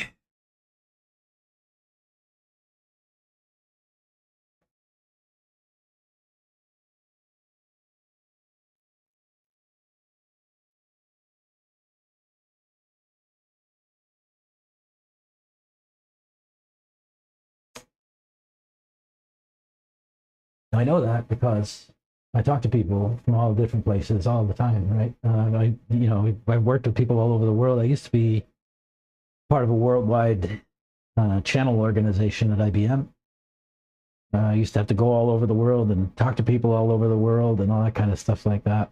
I know that because I talk to people from all different places all the time, right? I've worked with people all over the world. I used to be part of a worldwide channel organization at IBM. I used to have to go all over the world and talk to people all over the world and all that kind of stuff like that.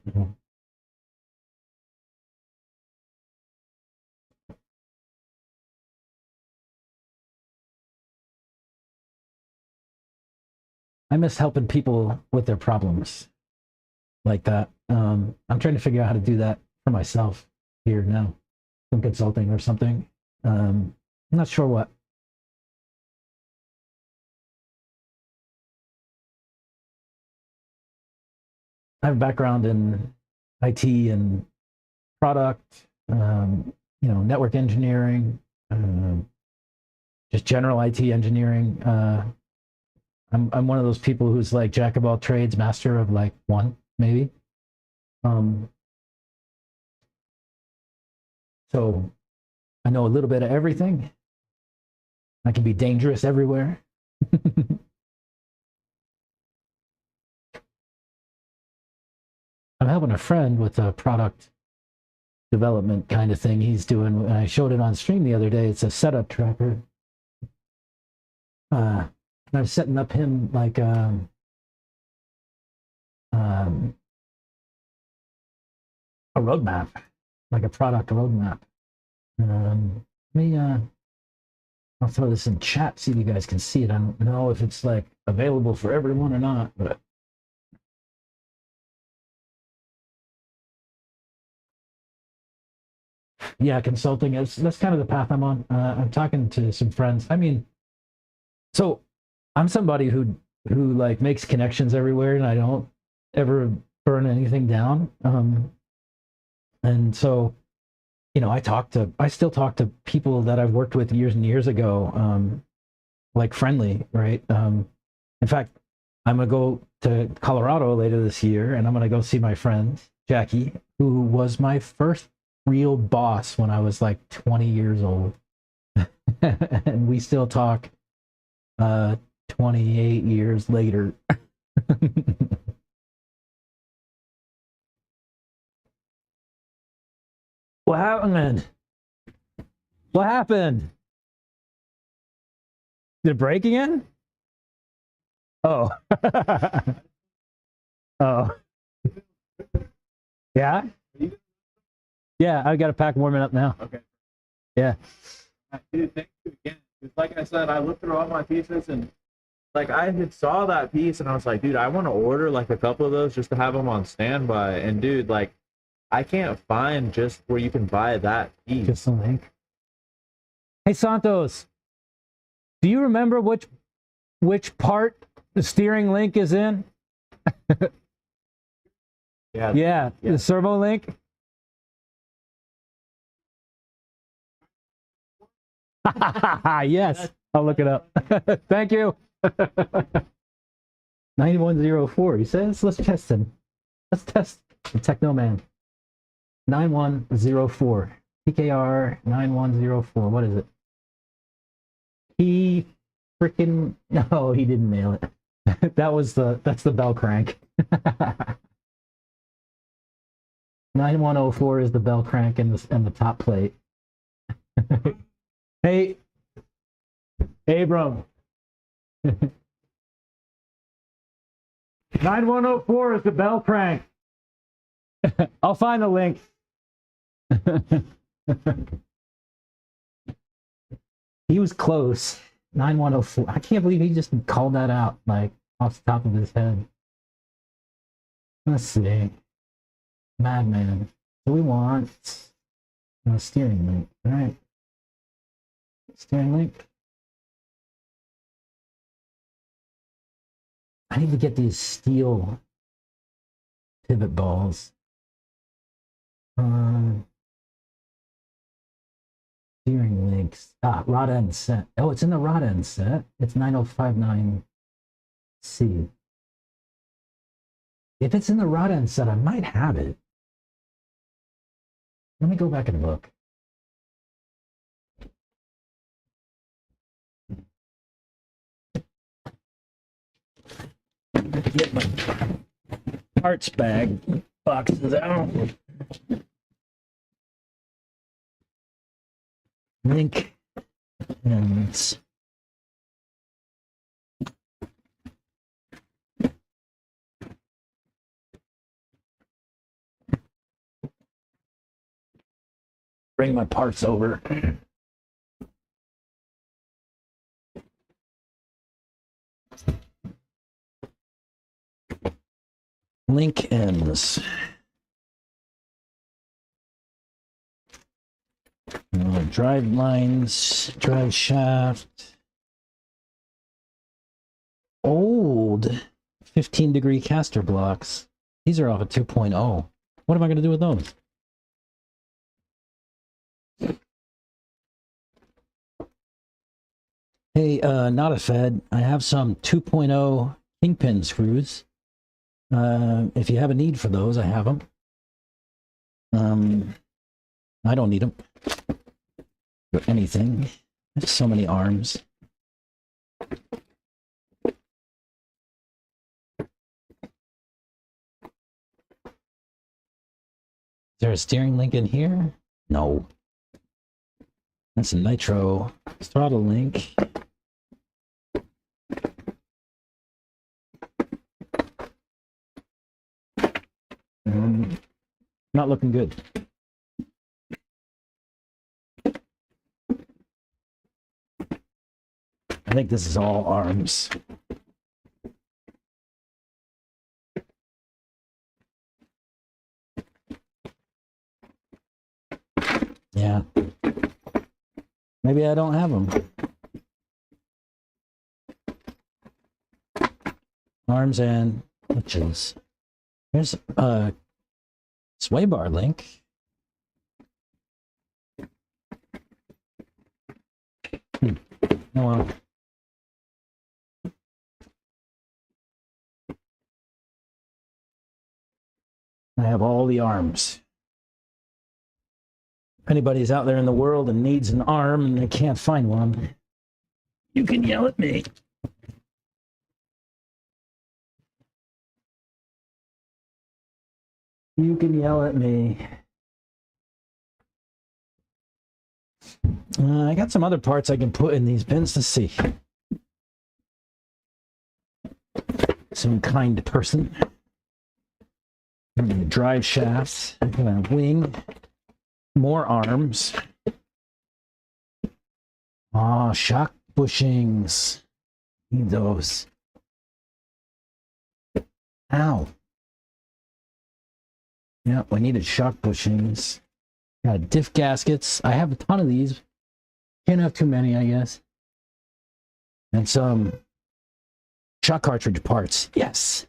I miss helping people with their problems like that. I'm trying to figure out how to do that for myself here now, some consulting or something. I'm not sure what. I have a background in IT and product, network engineering, just general IT engineering. I'm one of those people who's like jack of all trades, master of like one, maybe. So I know a little bit of everything. I can be dangerous everywhere. I'm helping a friend with a product development kind of thing he's doing. And I showed it on stream the other day. It's a setup tracker. And I'm setting up him like a roadmap, like a product roadmap. I'll throw this in chat, see if you guys can see it. I don't know if it's like available for everyone or not, but yeah, consulting that's kind of the path I'm on. I'm talking to some friends. I mean, so I'm somebody who like makes connections everywhere, and I don't ever burn anything down. And so, I still talk to people that I've worked with years and years ago, like friendly, right? In fact, I'm gonna go to Colorado later this year, and I'm gonna go see my friend Jackie, who was my first real boss when I was like 20 years old, and we still talk 28 years later. What happened? What happened? Did it break again? Oh. Oh. Yeah? Yeah, I've got a pack warming up now. Okay. Yeah. Dude, thank you again. Like I said, I looked through all my pieces and like I had saw that piece and I was like, dude, I want to order like a couple of those just to have them on standby. And dude, like I can't find just where you can buy that piece. Just a link. Hey Santos, do you remember which part the steering link is in? Yeah, the servo link. Yes, I'll look it up. Thank you. 9104, he says. Let's test him. Let's test the Technoman 9104. PKR 9104. What is it? He freaking no, he didn't nail it. That's the bell crank. 9104 is the bell crank and the top plate. Hey, Abram. 9104 is the bell crank. I'll find the link. He was close. 9104. I can't believe he just called that out like off the top of his head. Let's see. Madman. So we want a steering link, right? Steering link. I need to get these steel pivot balls. Steering links. Rod end set. Oh, it's in the rod end set. It's 9059C. If it's in the rod end set, I might have it. Let me go back and look. Get my parts bag boxes out. Link and bring my parts over. Link ends. Drive lines, drive shaft. Old 15-degree caster blocks. These are off a 2.0. What am I going to do with those? Hey, not a Fed. I have some 2.0 kingpin screws. If you have a need for those, I have them. I don't need them for anything. There's so many arms. Is there a steering link in here? No. That's a nitro throttle link. Not looking good. I think this is all arms. Yeah. Maybe I don't have them. Arms and clutches. There's a sway bar link. Oh well. I have all the arms. If anybody's out there in the world and needs an arm and they can't find one, you can yell at me. You can yell at me. I got some other parts I can put in these pins to see. Some kind person. Drive shafts, wing, more arms. Ah, shock bushings. Need those. Ow. Yeah, we needed shock bushings. Got diff gaskets. I have a ton of these. Can't have too many, I guess. And some shock cartridge parts. Yes.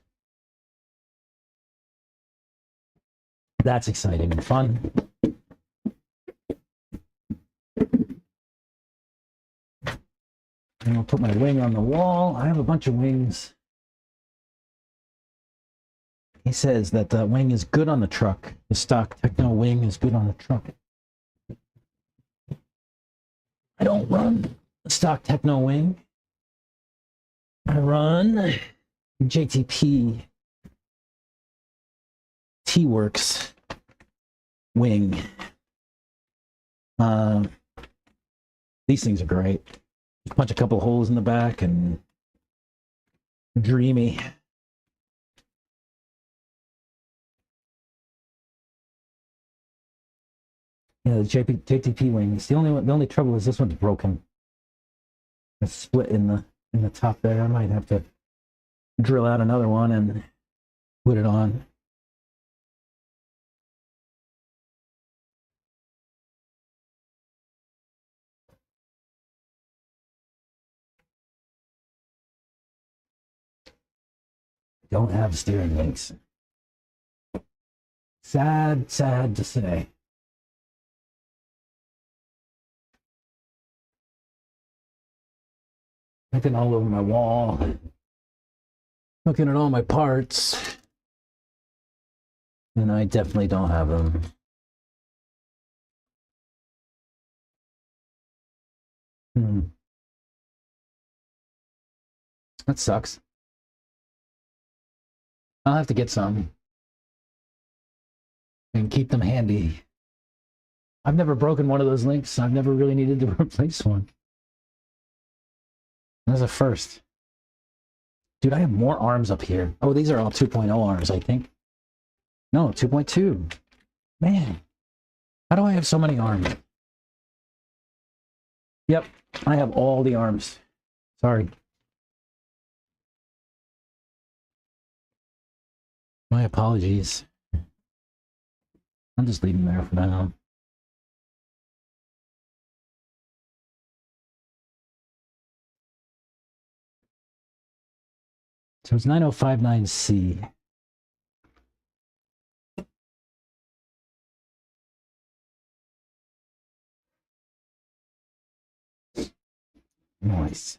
That's exciting and fun. And I'll put my wing on the wall. I have a bunch of wings. He says that the wing is good on the truck. The stock Techno wing is good on the truck. I don't run the stock Techno wing. I run JTP T-Works wing. These things are great. Just punch a couple of holes in the back and dreamy. Yeah, the JTP wings. The only trouble is this one's broken. It's split in the top there. I might have to drill out another one and put it on. Don't have steering links. Sad to say. Looking all over my wall. Looking at all my parts. And I definitely don't have them. That sucks. I'll have to get some and keep them handy. I've never broken one of those links. I've never really needed to replace one. That's a first. Dude, I have more arms up here. Oh, these are all 2.0 arms, I think. No, 2.2. Man, how do I have so many arms? Yep, I have all the arms. Sorry. My apologies. I'll just leave them there for now. So it's 9059C. Nice.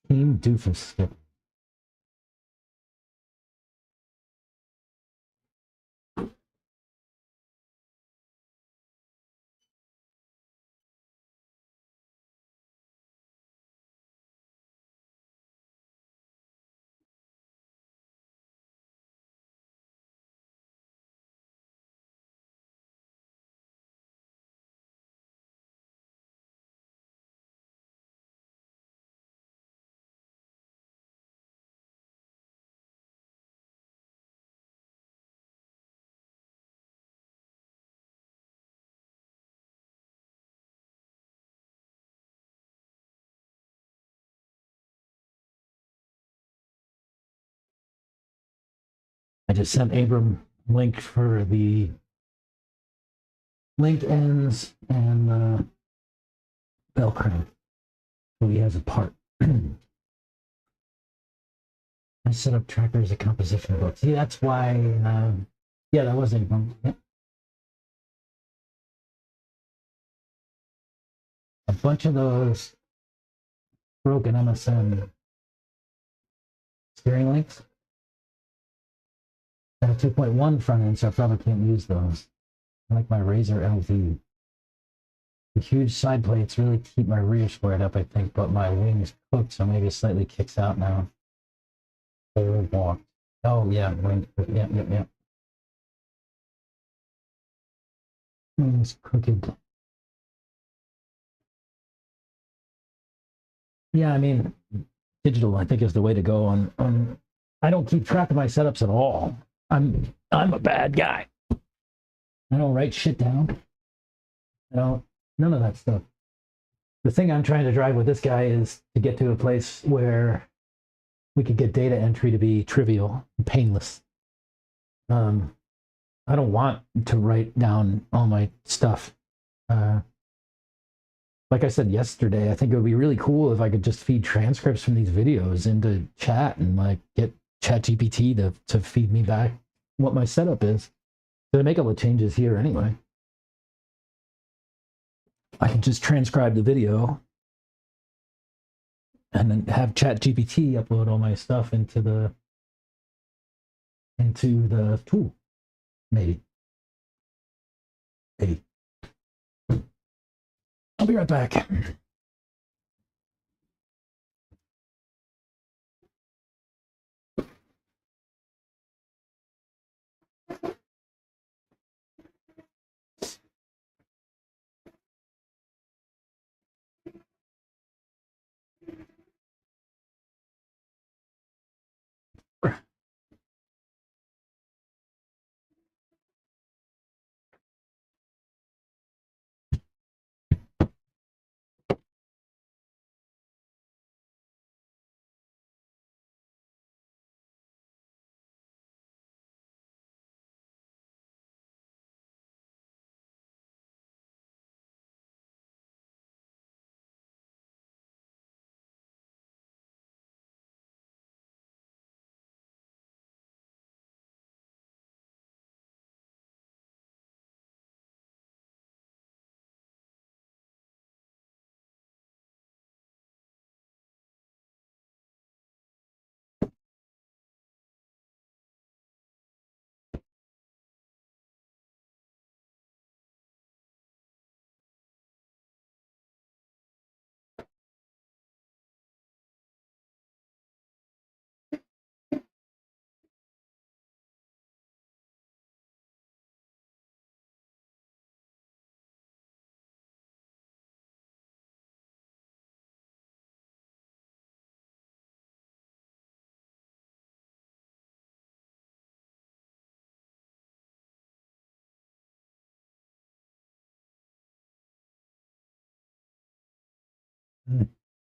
Team Doofus. I just sent Abram a link for the link ends and Velcro. So he has a part. I set up trackers and composition books. See, that's why, yeah, that was Abram. Yep. A bunch of those broken MSN steering links. I have a 2.1 front end, so I probably can't use those. I like my Razor LV. The huge side plates really keep my rear squared up, I think, but my wing's cooked, so maybe it slightly kicks out now. Forward walk. Oh, yeah, wing. Yep. Wing's crooked. Yeah, I mean, digital, I think, is the way to go on. I don't keep track of my setups at all. I'm a bad guy. I don't write shit down. None of that stuff. The thing I'm trying to drive with this guy is to get to a place where we could get data entry to be trivial and painless. I don't want to write down all my stuff. But like I said yesterday, I think it would be really cool if I could just feed transcripts from these videos into chat and like get ChatGPT to feed me back what my setup is. So I make all the changes here anyway. I can just transcribe the video and then have ChatGPT upload all my stuff into the tool. Maybe. I'll be right back.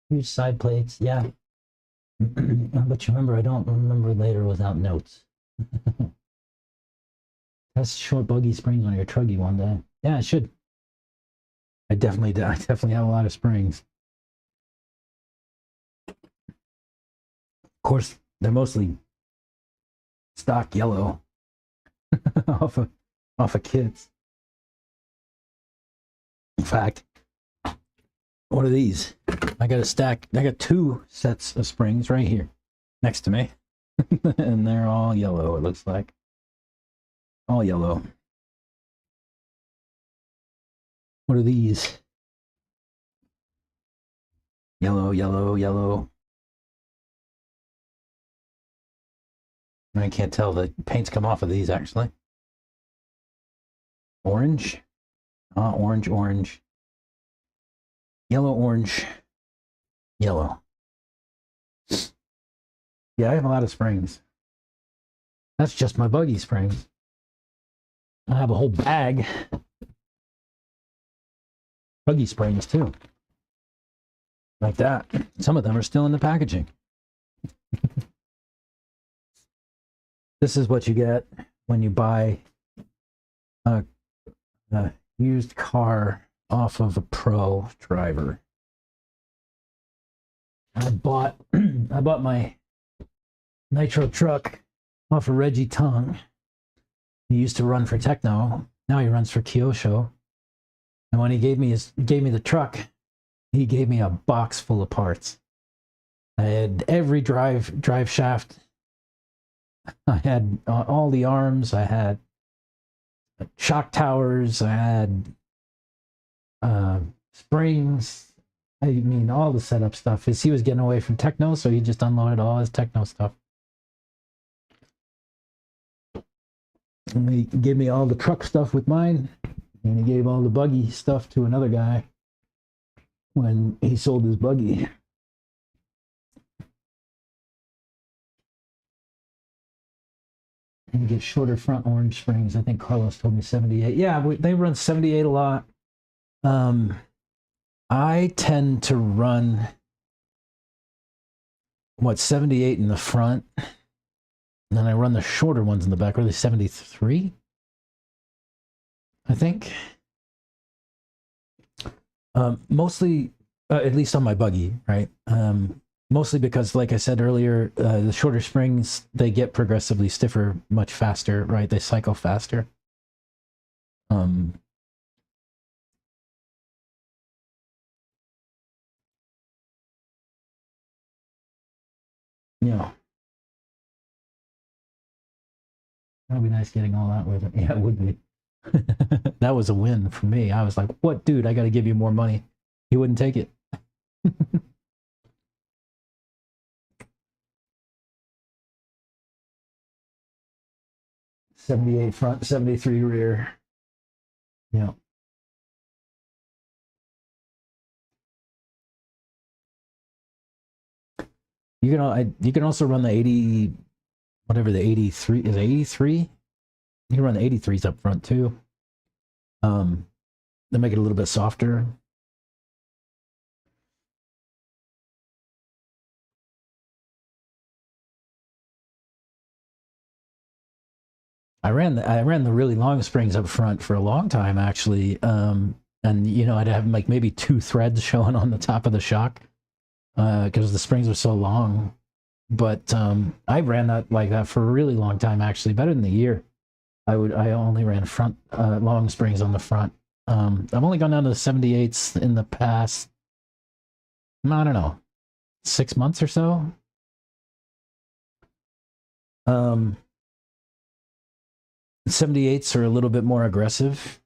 Huge side plates, yeah. But you remember, I don't remember later without notes. Test short buggy springs on your truggy one day. Yeah, it should. I definitely do. I definitely have a lot of springs. Of course, they're mostly stock yellow off of kits. In fact, what are these? I got a stack. I got 2 sets of springs right here next to me. And they're all yellow, it looks like. All yellow. What are these? Yellow, yellow, yellow. I can't tell. The paint's come off of these, actually. Orange. Orange, orange. Yellow, orange. Yellow. Yeah, I have a lot of springs. That's just my buggy springs. I have a whole bag. Buggy springs, too. Like that. Some of them are still in the packaging. This is what you get when you buy a used car off of a pro driver. I bought my nitro truck off of Reggie Tung. He used to run for Techno. Now he runs for Kyosho. And when he gave me the truck, he gave me a box full of parts. I had every drive shaft. I had all the arms. I had shock towers. I had springs. I mean, all the setup stuff. He was getting away from Techno, so he just unloaded all his Techno stuff. And he gave me all the truck stuff with mine, and he gave all the buggy stuff to another guy when he sold his buggy. And you get shorter front orange springs. I think Carlos told me 78. Yeah, they run 78 a lot. I tend to run 78 in the front, and then I run the shorter ones in the back. Are they 73? I think. Mostly, at least on my buggy, right? Mostly because, like I said earlier, the shorter springs, they get progressively stiffer much faster, right? They cycle faster. Yeah. That'd be nice getting all that with it. Yeah, it would be. That was a win for me. I was like, what, dude? I got to give you more money. He wouldn't take it. 78 front, 73 rear. Yeah. You can also run the 80, whatever the 83 is. 83. You can run the 83s up front too. They make it a little bit softer. I ran the really long springs up front for a long time actually. And you know, I'd have like maybe 2 threads showing on the top of the shock because the springs were so long. But I ran that like that for a really long time actually, better than a year. I only ran front long springs on the front. I've only gone down to the 78s in the past, I don't know, 6 months or so. 78s are a little bit more aggressive.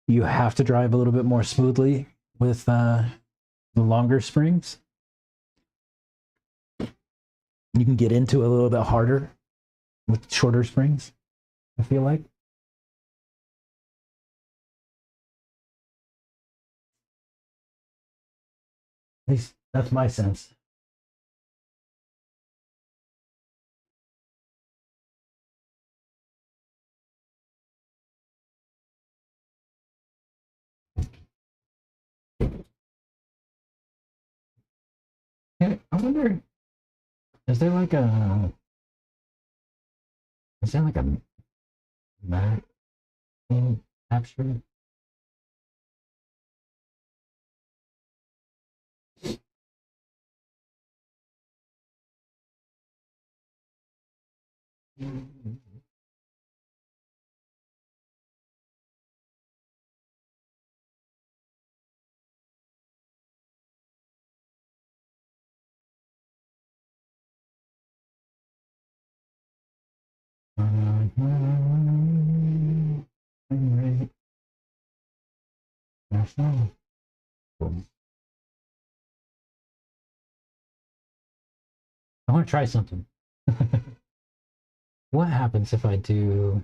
You have to drive a little bit more smoothly with the longer springs. You can get into a little bit harder with shorter springs, I feel like. At least that's my sense. Hey, I wonder, is there like a Mac capture? I want to try something. What happens if I do?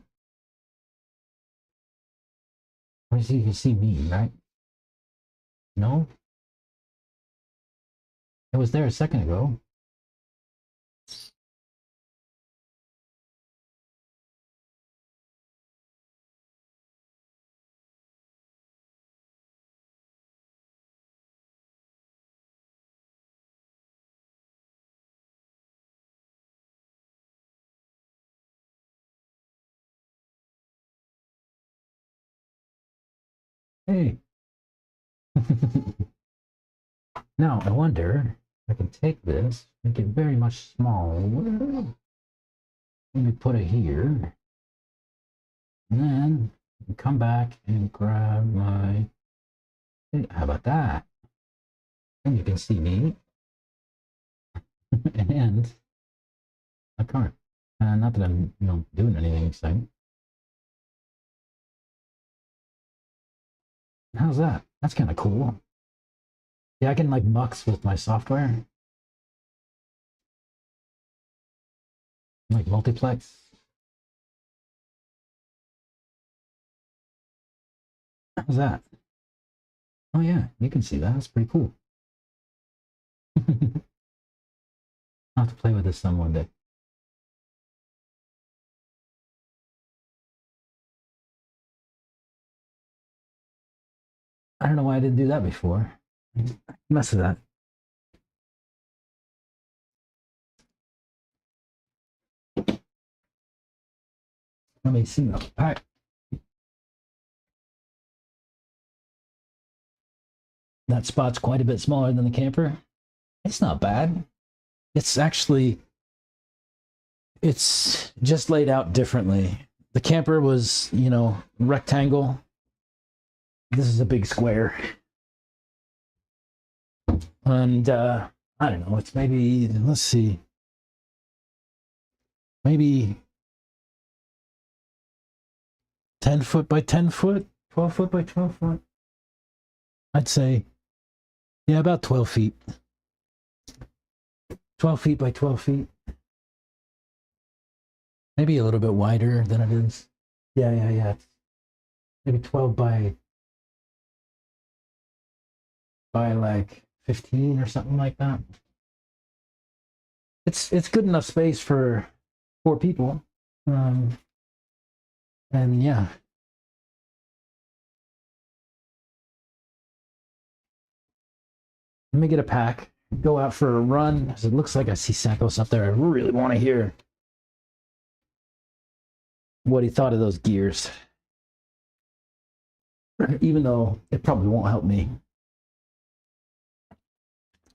Let me see. You can see me, right? No, it was there a second ago. Hey. Now I wonder if I can take this, make it very much smaller. Maybe put it here. And then come back and grab my. How about that? And you can see me. And my car. Not that I'm, doing anything exciting. How's that? That's kind of cool. Yeah, I can like mux with my software. Like multiplex. How's that? Oh yeah, you can see that. That's pretty cool. I'll have to play with this some one day. I don't know why I didn't do that before. Mess with that. Let me see. All right. that spot's quite a bit smaller than the camper. It's not bad. It's actually, it's just laid out differently. The camper was, you know, rectangle. This is a big square. And I don't know, it's maybe, let's see, maybe 10 foot by 10 foot, 12 foot by 12 foot. I'd say, yeah, about 12 feet. 12 feet by 12 feet. Maybe a little bit wider than it is. Yeah. It's maybe 12 by like 15 or something like that. It's good enough space for 4 people. And yeah. Let me get a pack, go out for a run. It looks like I see Santos up there. I really want to hear what he thought of those gears. Even though it probably won't help me.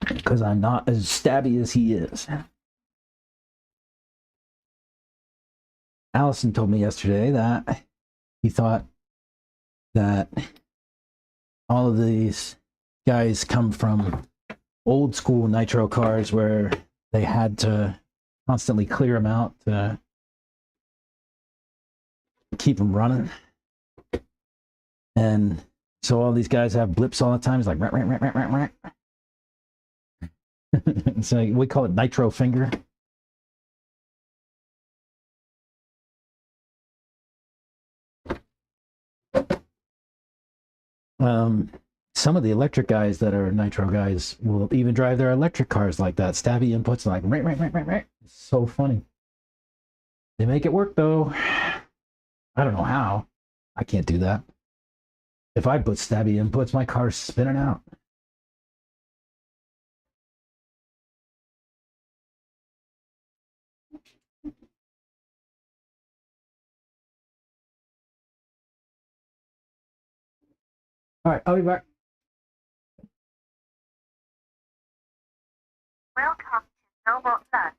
Because I'm not as stabby as he is. Allison told me yesterday that he thought that all of these guys come from old school nitro cars where they had to constantly clear them out to keep them running. And so all these guys have blips all the time. It's like, rah, rah, rah, rah, rah, rah. So we call it nitro finger. Some of the electric guys that are nitro guys will even drive their electric cars like that. Stabby inputs like rah, rah, rah, rah, rah. It's so funny. They make it work though. I don't know how. I can't do that. If I put stabby inputs, my car's spinning out. All right, I'll be back. Welcome to Noble Sun.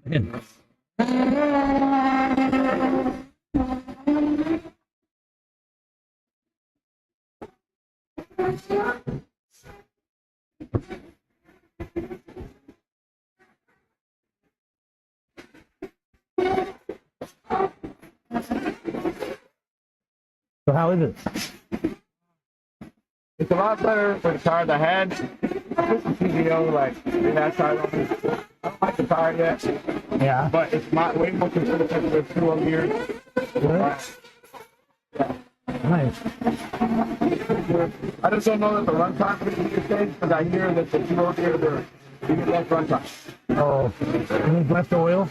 Again. So how is it? It's a lot better for the car that I had. I put some TVO like in that side on me. I don't like the car yet. Yeah. But it's way more consistent with 2 years. Really? Yeah. Nice. I just don't know that the runtime is the same because I hear that the 2 years are even less runtime. Oh, you need less oil?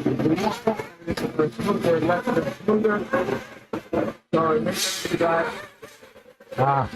They're smoother, less smoother. So it makes it that. Ah.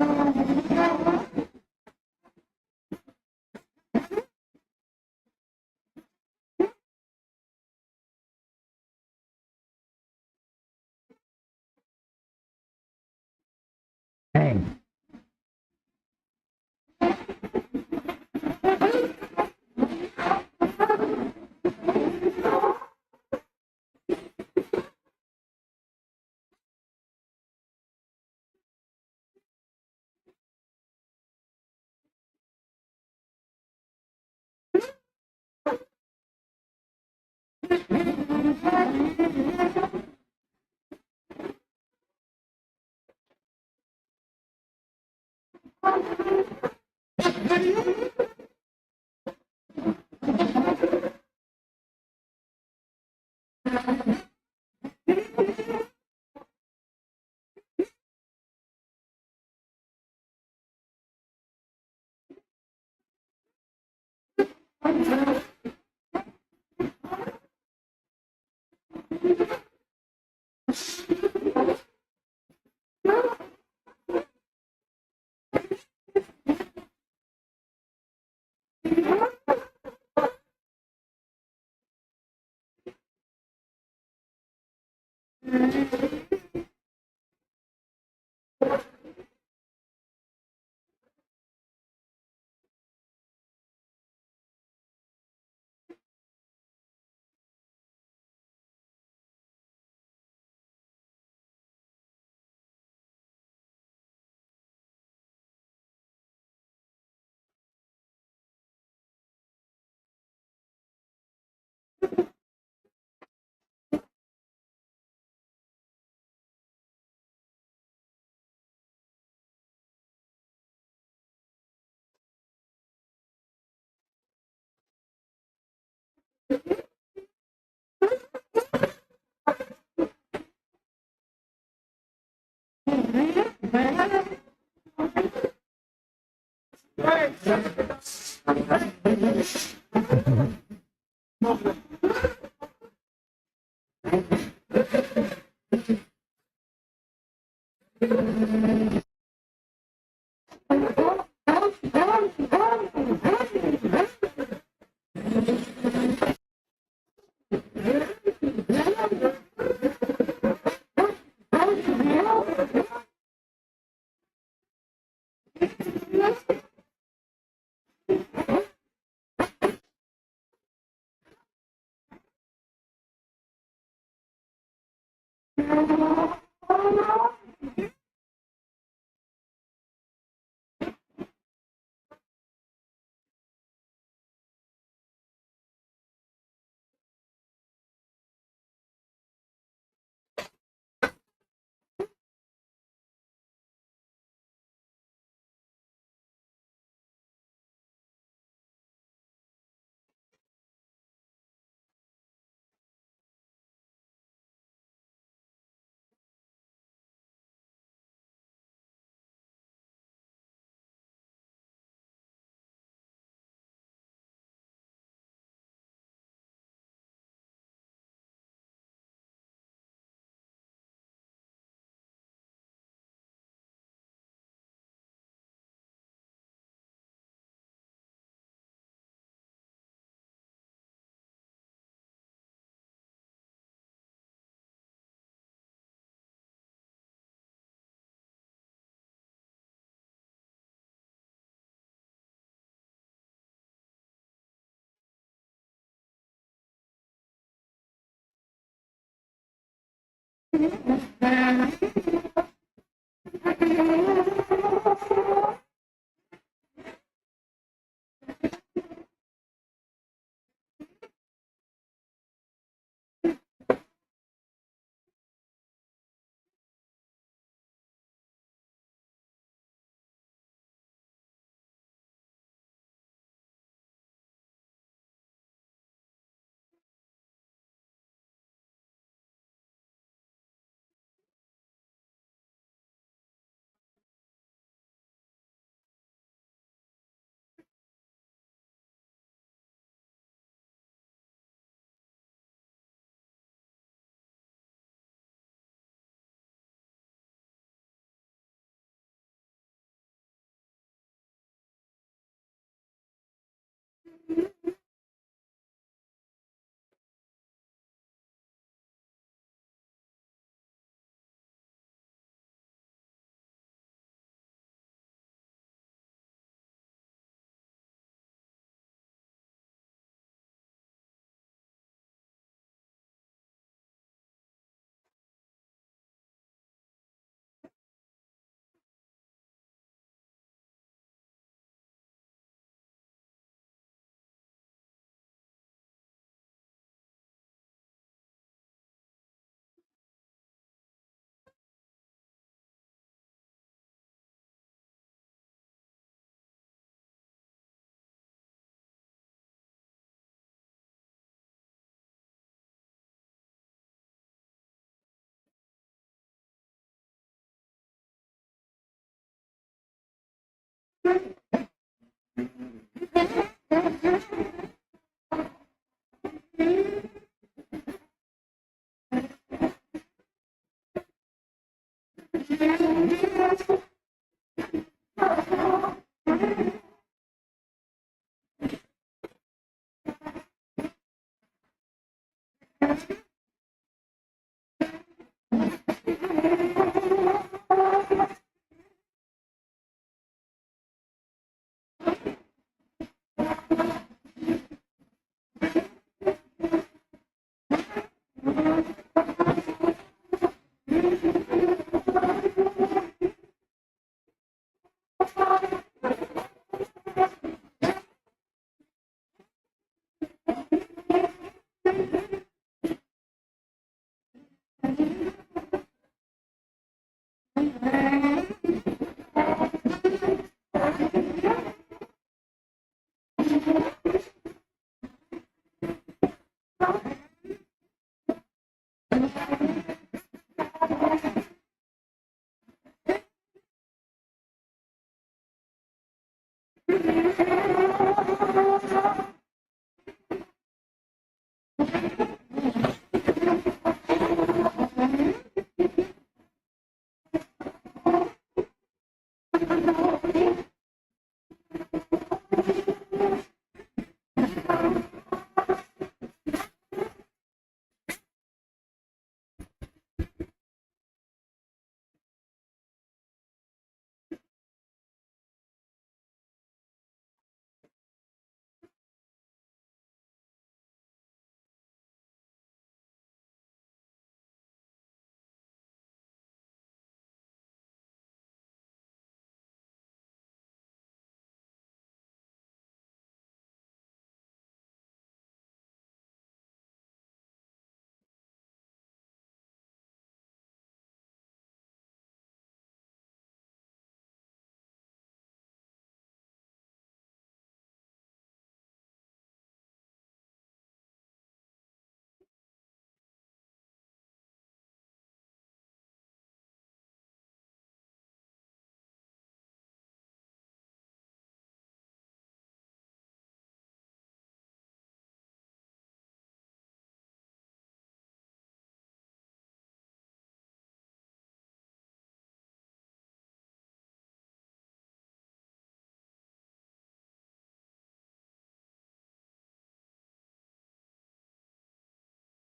Hang.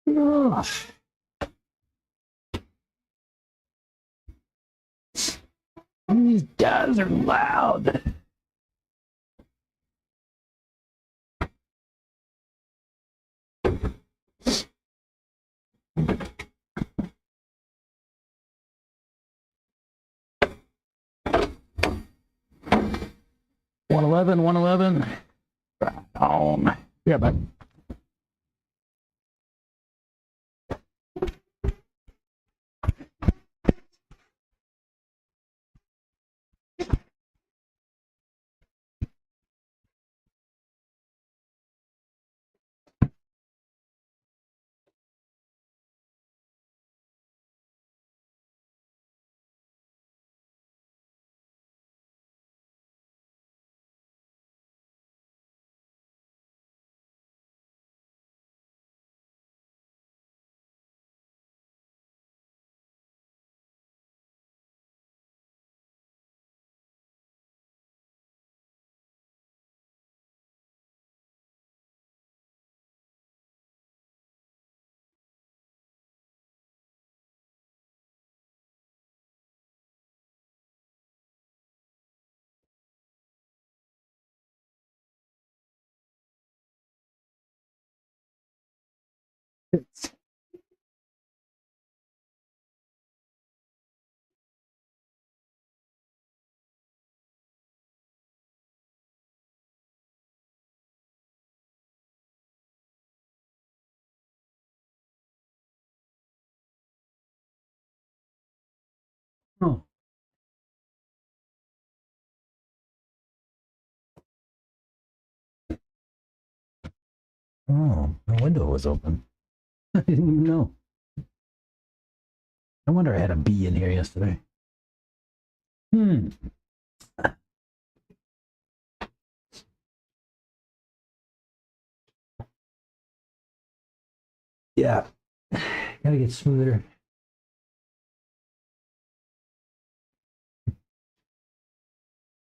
Ugh. These guys are loud. One eleven. Right on. Yeah, back. It's- Oh. Oh, the window was open. I didn't even know. I wonder I had a bee in here yesterday. Hmm. Yeah. Gotta get smoother.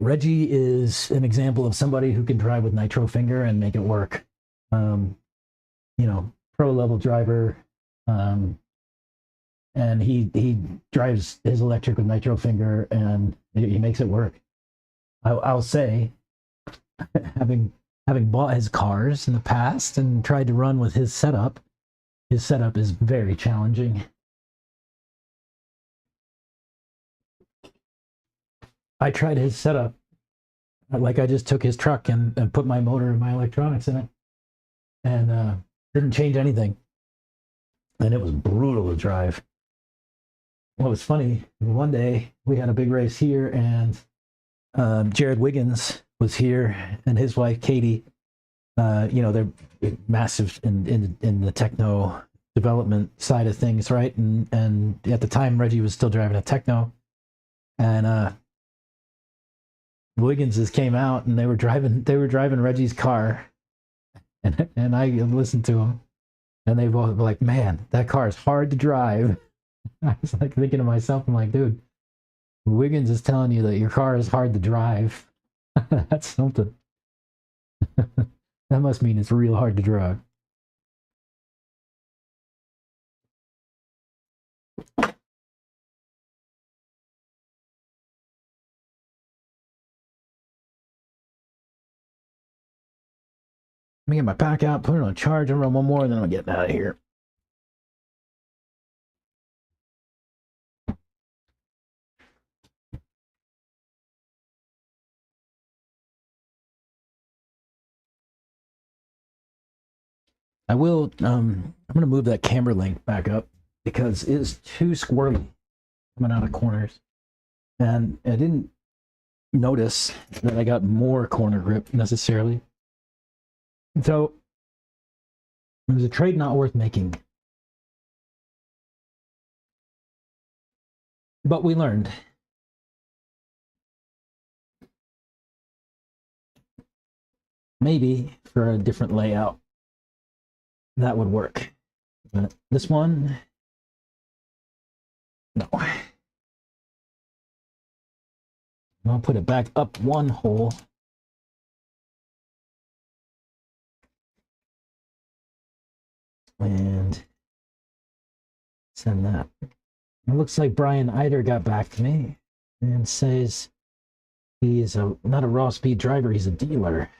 Reggie is an example of somebody who can drive with nitro finger and make it work. Um, you know, pro level driver. And he drives his electric with nitro finger and he makes it work. I'll say, having bought his cars in the past and tried to run with his setup is very challenging. I tried his setup. Like I just took his truck and put my motor and my electronics in it and didn't change anything. And it was brutal to drive. What was funny, one day we had a big race here and Jared Wiggins was here and his wife Katie. They're massive in the techno development side of things, right? And at the time Reggie was still driving a techno, and Wigginses came out and they were driving Reggie's car, and I listened to them, and they both were like, "Man, that car is hard to drive." I was like thinking to myself, I'm like, dude, Wiggins is telling you that your car is hard to drive. That's something. That must mean it's real hard to drive. Let me get my pack out, put it on charge, and run one more, and then I'm getting out of here. I will. I'm gonna move that camber link back up because it is too squirrely coming out of corners, and I didn't notice that I got more corner grip necessarily. So it was a trade not worth making. But we learned. Maybe for a different layout that would work. But this one, no. I'll put it back up one hole. And send that. It looks like Brian Eider got back to me and says he's not a raw speed driver, he's a dealer.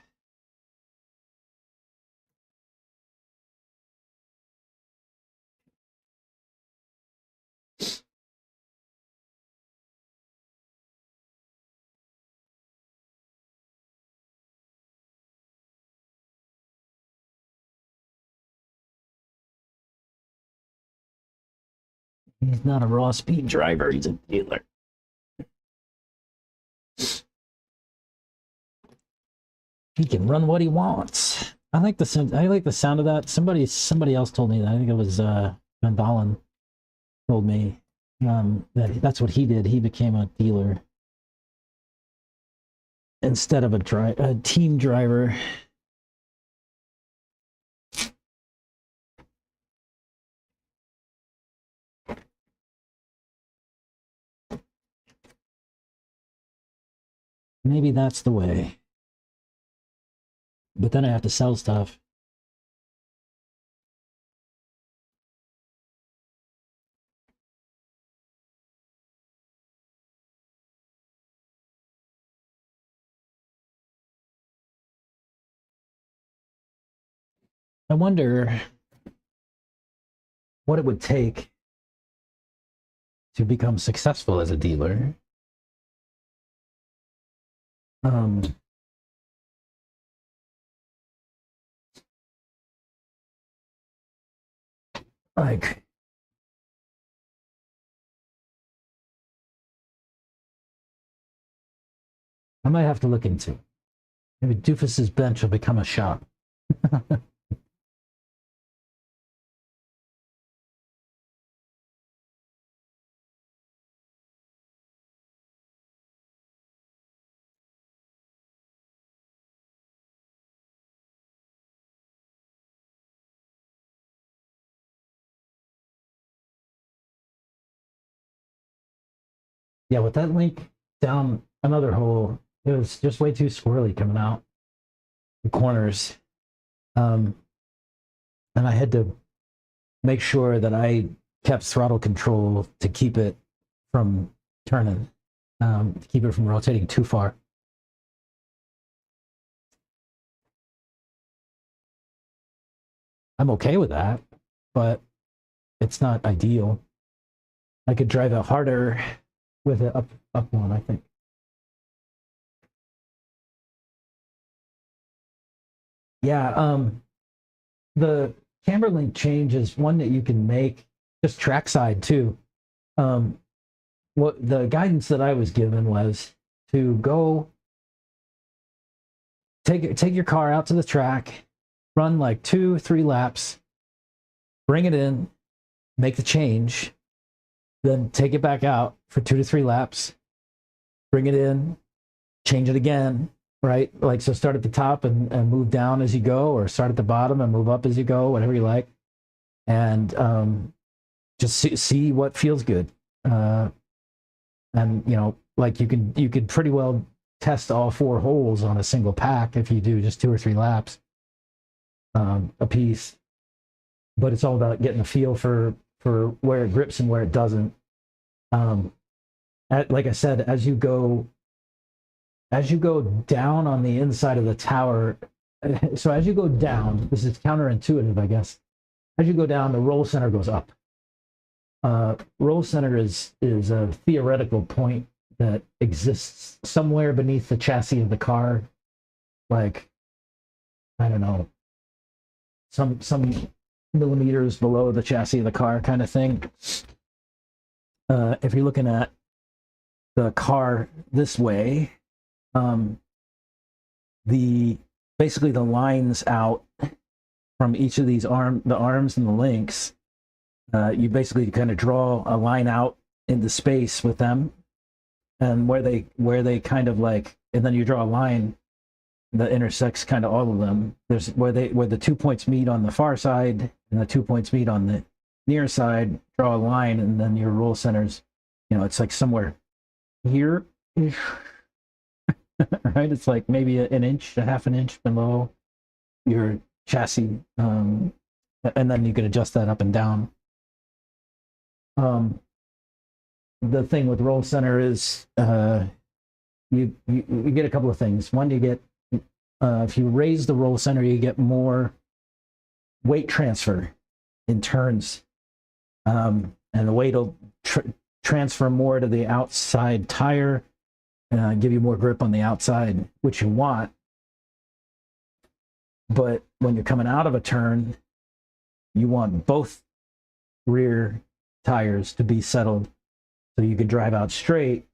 He's not a raw speed driver, he's a dealer. He can run what he wants. I like the sound of that. Somebody else told me that. I think it was Van Dalen told me that's what he did. He became a dealer instead of a team driver. Maybe that's the way. But then I have to sell stuff. I wonder what it would take to become successful as a dealer. Like, I might have to look into. Maybe Doofus's bench will become a shop. Yeah, with that link down another hole, it was just way too squirrely coming out the corners. And I had to make sure that I kept throttle control to keep it from turning, to keep it from rotating too far. I'm okay with that, but it's not ideal. I could drive it harder with it up one, I think. Yeah, the camber link change is one that you can make just trackside too. What the guidance that I was given was to go take your car out to the track, run like 2-3 laps, bring it in, make the change, then take it back out for 2 to 3 laps, bring it in, change it again, right? Like, so start at the top and move down as you go, or start at the bottom and move up as you go, whatever you like. And just see what feels good. And, you know, like you could pretty well test all 4 holes on a single pack if you do just 2 or 3 laps a piece. But it's all about getting a feel for where it grips and where it doesn't. Like I said, as you go down on the inside of the tower, so as you go down, this is counterintuitive, I guess. As you go down, the roll center goes up. Roll center is a theoretical point that exists somewhere beneath the chassis of the car, like, I don't know, some millimeters below the chassis of the car, kind of thing. If you're looking at the car this way, basically the lines out from each of these the arms and the links, you basically kind of draw a line out into space with them, and where they kind of like, and then you draw a line that intersects kind of all of them. There's where the 2 points meet on the far side and the 2 points meet on the near side, draw a line, and then your roll centers, you know, it's like somewhere here. Right? It's like maybe an inch, a half an inch below your chassis. And then you can adjust that up and down. The thing with roll center is you get a couple of things. One, you get if you raise the roll center, you get more weight transfer in turns, and the weight will transfer more to the outside tire, give you more grip on the outside, which you want. But when you're coming out of a turn, you want both rear tires to be settled so you can drive out straight.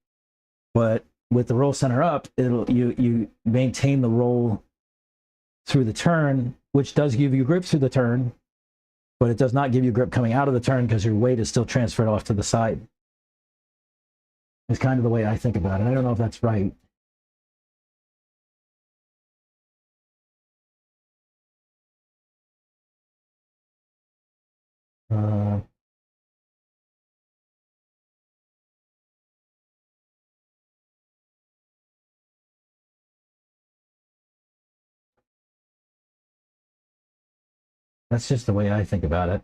But with the roll center up, you maintain the roll through the turn, which does give you grip through the turn, but it does not give you grip coming out of the turn because your weight is still transferred off to the side. It's kind of the way I think about it. I don't know if that's right. That's just the way I think about it.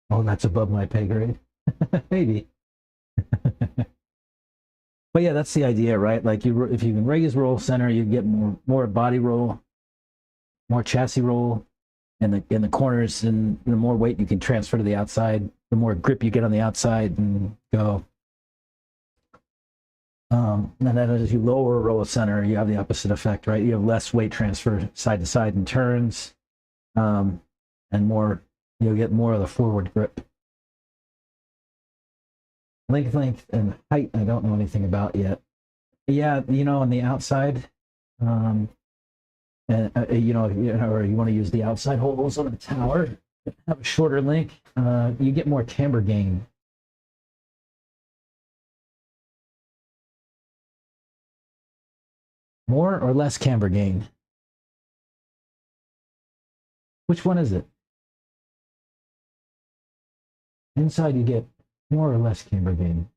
Oh, that's above my pay grade. Maybe. But yeah, that's the idea, right? Like if you can raise roll center, you get more body roll, more chassis roll, and in the corners, and the more weight you can transfer to the outside, the more grip you get on the outside and go. And then as you lower roll center, you have the opposite effect, right? You have less weight transfer side to side in turns, and more. You'll get more of the forward grip. Length, and height, I don't know anything about yet. Yeah, on the outside, and or you want to use the outside holes on the tower, have a shorter link, you get more camber gain. More or less camber gain? Which one is it? Inside you get more or less camber gain.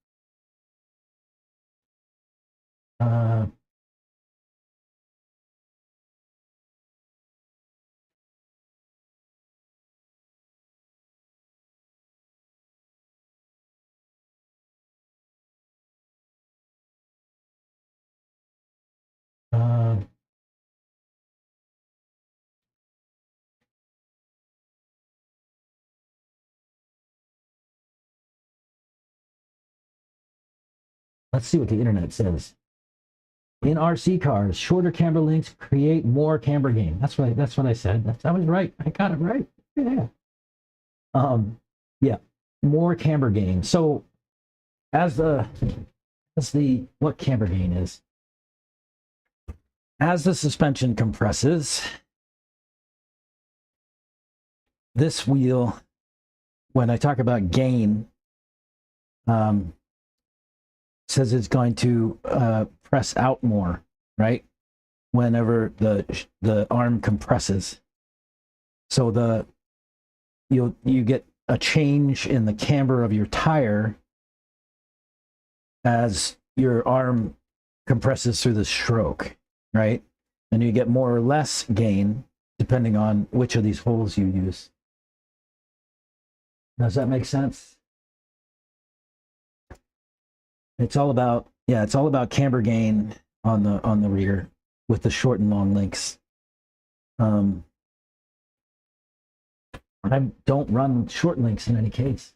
Let's see what the internet says. In RC cars, shorter camber links create more camber gain. That's what I said. I was right. I got it right. Yeah. Yeah, more camber gain. So as the what camber gain is, as the suspension compresses, this wheel, when I talk about gain, says it's going to press out more, right? Whenever the arm compresses, so you get a change in the camber of your tire as your arm compresses through the stroke, right? And you get more or less gain depending on which of these holes you use. Does that make sense? It's all about camber gain on the rear with the short and long links. I don't run short links in any case.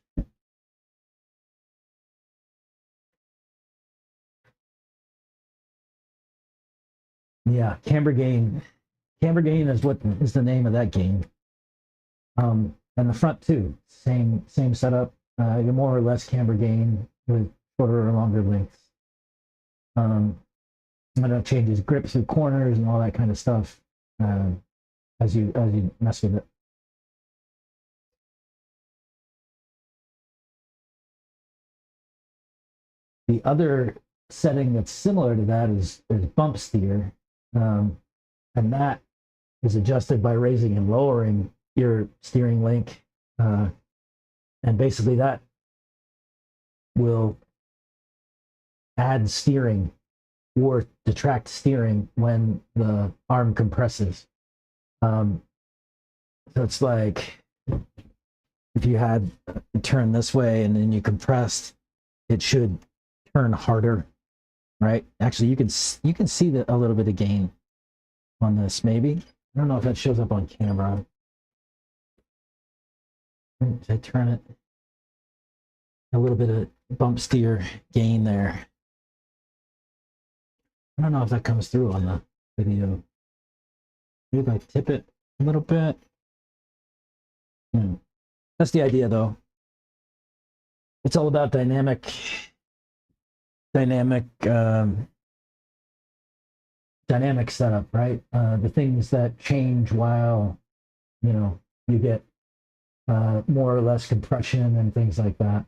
Yeah, camber gain. Camber gain is what is the name of that gain. And the front too, same setup. You're more or less camber gain with shorter or longer lengths. And it changes grip through corners and all that kind of stuff as you mess with it. The other setting that's similar to that is bump steer, and that is adjusted by raising and lowering your steering link, and basically that will add steering or detract steering when the arm compresses. So it's like if you had a turn this way and then you compressed, it should turn harder, right? Actually, you can see a little bit of gain on this. Maybe I don't know if that shows up on camera. I turn it, a little bit of bump steer gain there. I don't know if that comes through on the video. Maybe if I tip it a little bit. That's the idea, though. It's all about dynamic setup, right? The things that change while you get more or less compression and things like that.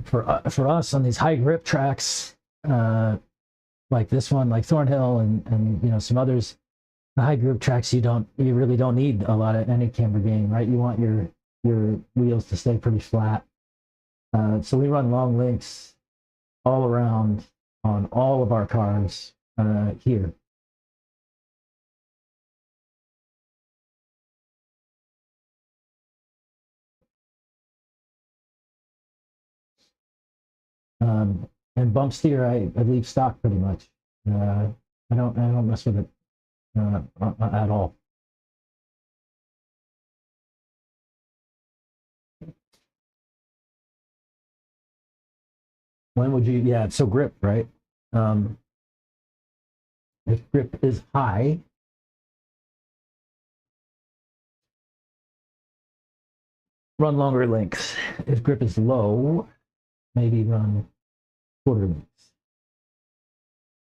For us on these high grip tracks, like this one, like Thornhill and some others, the high grip tracks, you really don't need a lot of any camber gain, right? You want your wheels to stay pretty flat. So we run long links all around on all of our cars here. And bump steer, I leave stock pretty much. I don't mess with it at all. When would you? Yeah, so grip, right? If grip is high, run longer links. If grip is low, maybe run shorter links.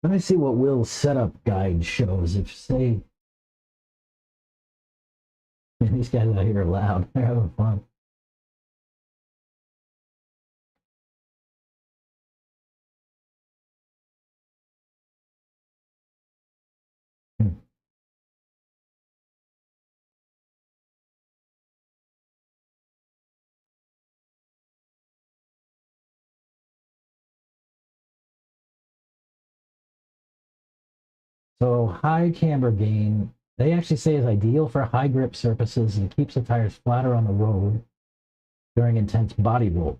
Let me see what Will's setup guide shows. If say, man, these guys out here are loud. They're having fun. So high camber gain, they actually say is ideal for high grip surfaces and keeps the tires flatter on the road during intense body roll.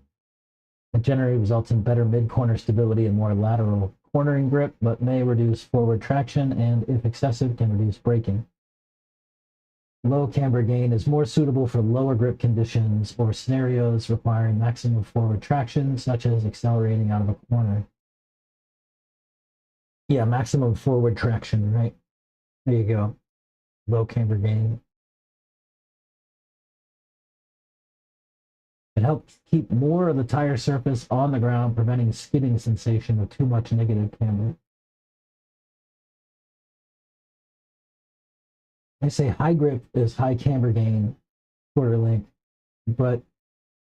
It generally results in better mid-corner stability and more lateral cornering grip, but may reduce forward traction and, if excessive, can reduce braking. Low camber gain is more suitable for lower grip conditions or scenarios requiring maximum forward traction, such as accelerating out of a corner. Yeah, maximum forward traction, right? There you go. Low camber gain. It helps keep more of the tire surface on the ground, preventing skidding sensation of too much negative camber. I say high grip is high camber gain, quarter length, but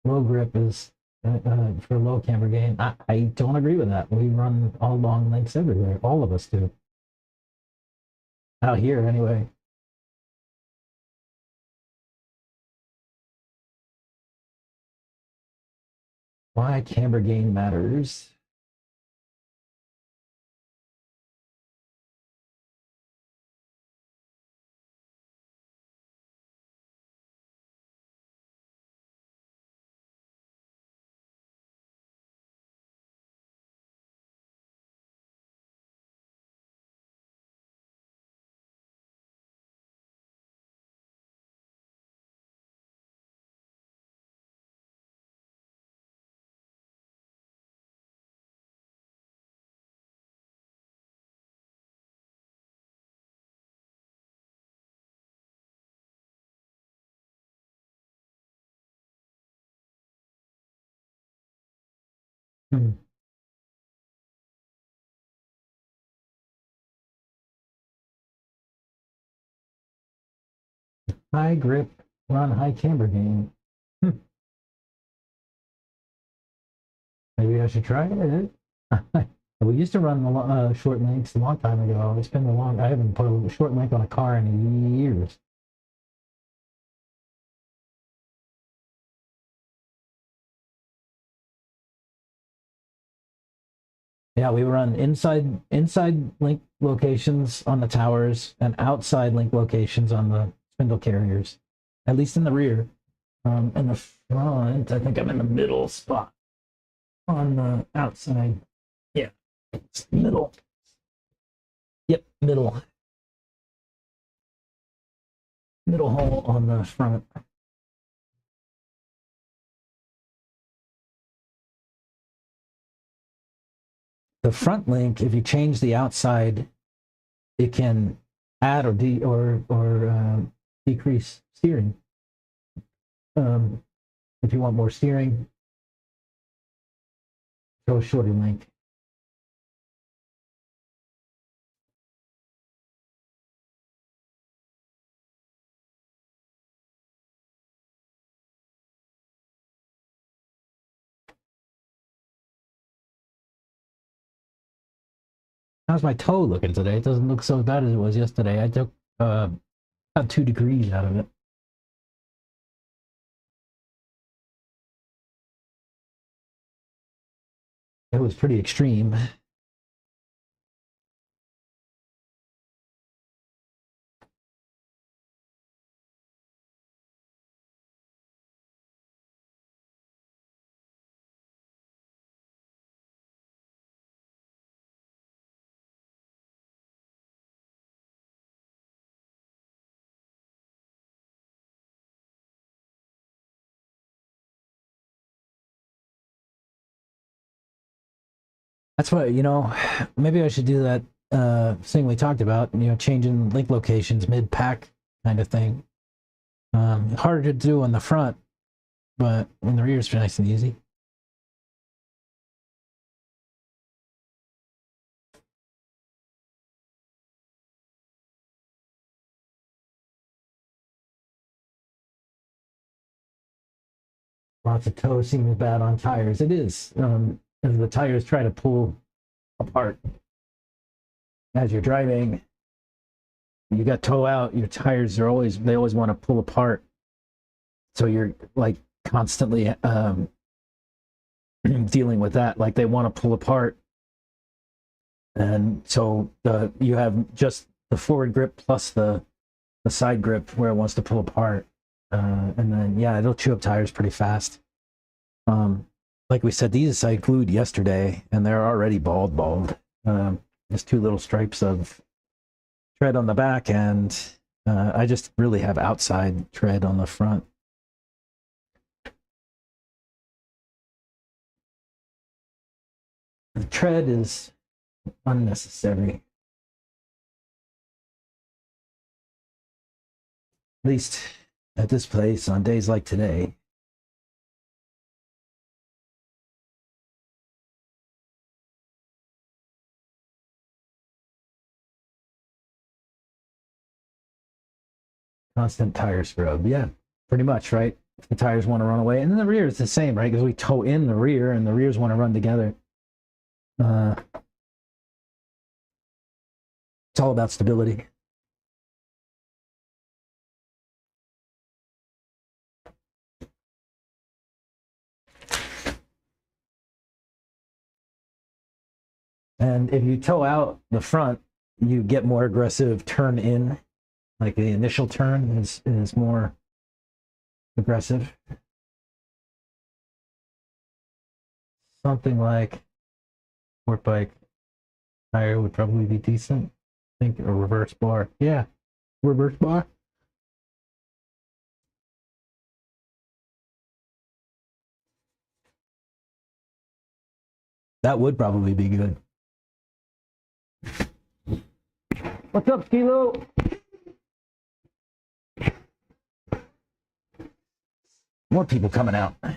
low grip is for low camber gain. I don't agree with that. We run all long lengths everywhere. All of us do. Out here, anyway. Why camber gain matters. High grip, run high camber gain. Maybe I should try it. We used to run short lengths a long time ago. It's been I haven't put a short length on a car in years. Yeah, we run inside link locations on the towers and outside link locations on the spindle carriers, at least in the rear. In the front, I think I'm in the middle spot on the outside. Yeah, it's middle. Yep, middle. Middle hole on the front. The front link, if you change the outside, it can add or decrease steering. If you want more steering, go shorter link. How's my toe looking today? It doesn't look so bad as it was yesterday. I took about 2 degrees out of it. It was pretty extreme. That's what, maybe I should do that thing we talked about, changing link locations mid-pack kind of thing. Harder to do on the front, but in the rear is nice and easy. Lots of toe seems bad on tires. It is, as the tires try to pull apart as you're driving. You got toe out, your tires are always want to pull apart. So you're like constantly dealing with that. Like they want to pull apart. And so you have just the forward grip plus the side grip where it wants to pull apart. And then, yeah, it'll chew up tires pretty fast. Like we said, these I glued yesterday, and they're already bald. There's 2 little stripes of tread on the back, and I just really have outside tread on the front. The tread is unnecessary. At least at this place on days like today. Constant tire scrub. Yeah, pretty much, right? The tires want to run away. And then the rear is the same, right? Because we tow in the rear and the rears want to run together. It's all about stability. And if you tow out the front, you get more aggressive turn in. Like the initial turn is more aggressive. Something like sport bike tire would probably be decent. I think a reverse bar. Yeah, reverse bar. That would probably be good. What's up, Skilo? More people coming out. What's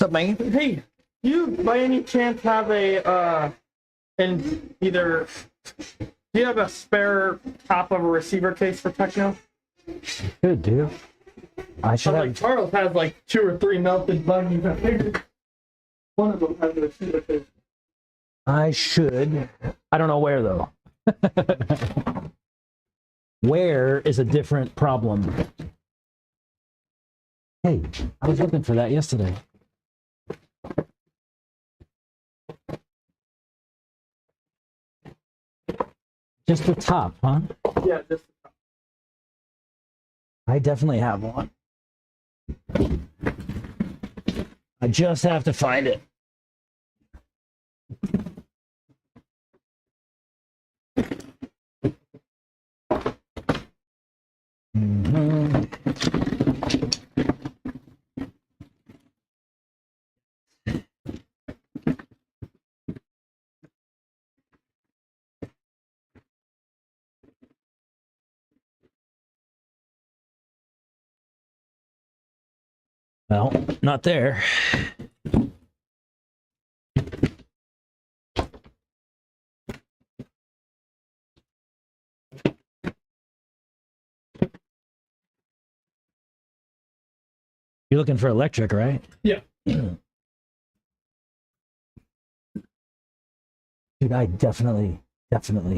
up, man? Hey, do you by any chance have a and either do you have a spare top of a receiver case for Techno? Good, dude. I should have. Like Charles has like 2 or 3 melted buggies. I figured one of them has a receiver case. I should. I don't know where though. Where is a different problem. Hey, I was looking for that yesterday. Just the top, huh? Yeah, just I definitely have one. I just have to find it. Well, not there. You're looking for electric, right? yeah. Dude, I definitely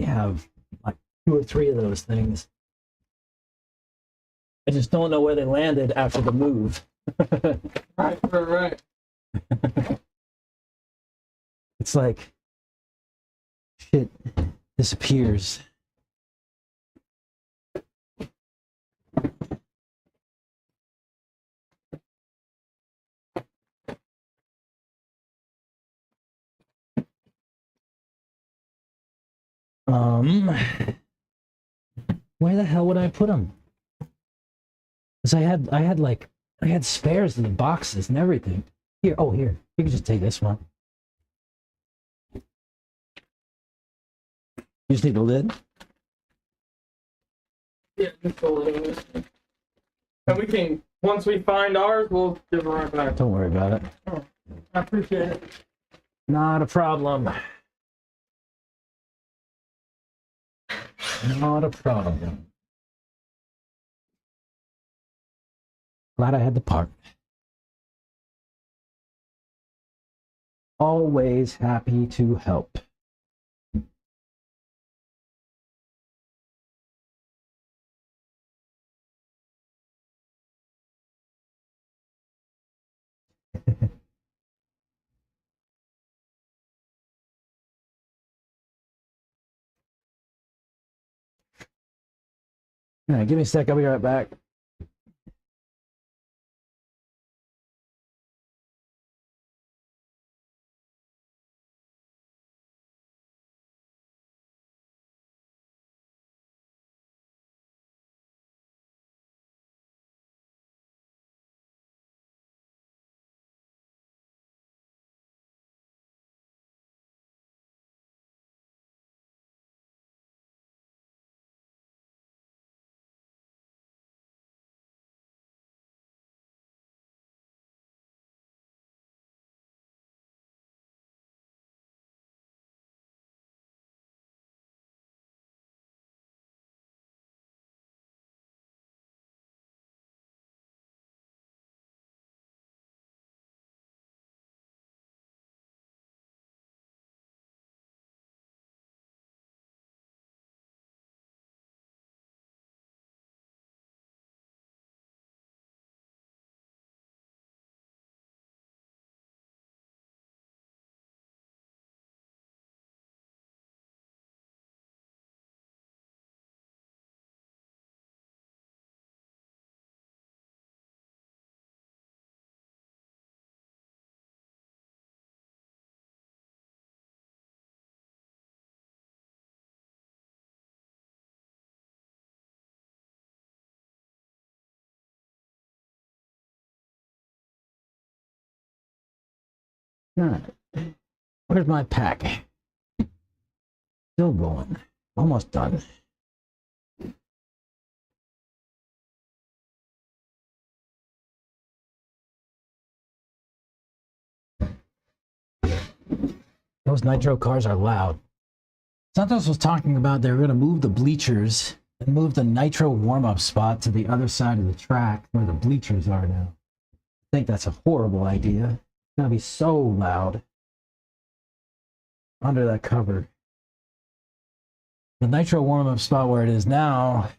have like 2 or 3 of those things. I just don't know where they landed after the move. Right. It's like shit disappears. Where the hell would I put them? Because I had spares in the boxes and everything. Here, oh here, you can just take this one. You just need the lid. Yeah, just a little bit. And we can, once we find ours, we'll give it right back. Don't worry about it. I appreciate it. Not a problem. Not a problem. Glad I had the part. Always happy to help. All right, give me a sec. I'll be right back. All right. Where's my pack? Still going. Almost done. Those nitro cars are loud. Santos was talking about they were going to move the bleachers and move the nitro warm-up spot to the other side of the track where the bleachers are now. I think that's a horrible idea. It's going to be so loud under that cover. The nitro warm-up spot where it is now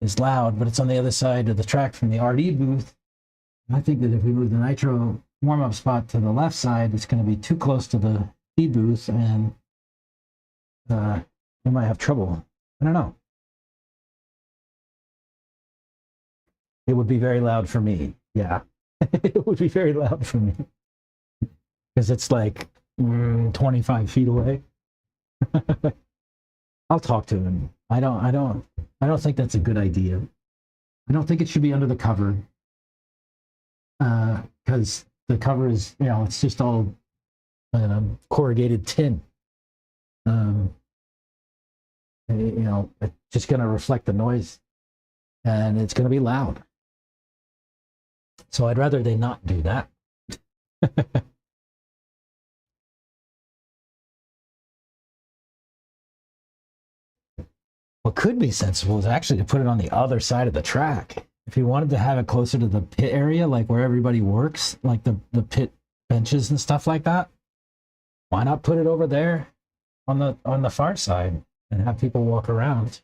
is loud, but it's on the other side of the track from the RD booth. I think that if we move the nitro warm-up spot to the left side, it's going to be too close to the D booth, and we might have trouble. I don't know. It would be very loud for me. Yeah, it would be very loud for me because it's like 25 feet away. I'll talk to him. I don't think that's a good idea. I don't think it should be under the cover because the cover is, it's just all corrugated tin. It's just going to reflect the noise and it's going to be loud. So I'd rather they not do that. What could be sensible is actually to put it on the other side of the track. If you wanted to have it closer to the pit area, like where everybody works, like the pit benches and stuff like that, why not put it over there on the far side and have people walk around?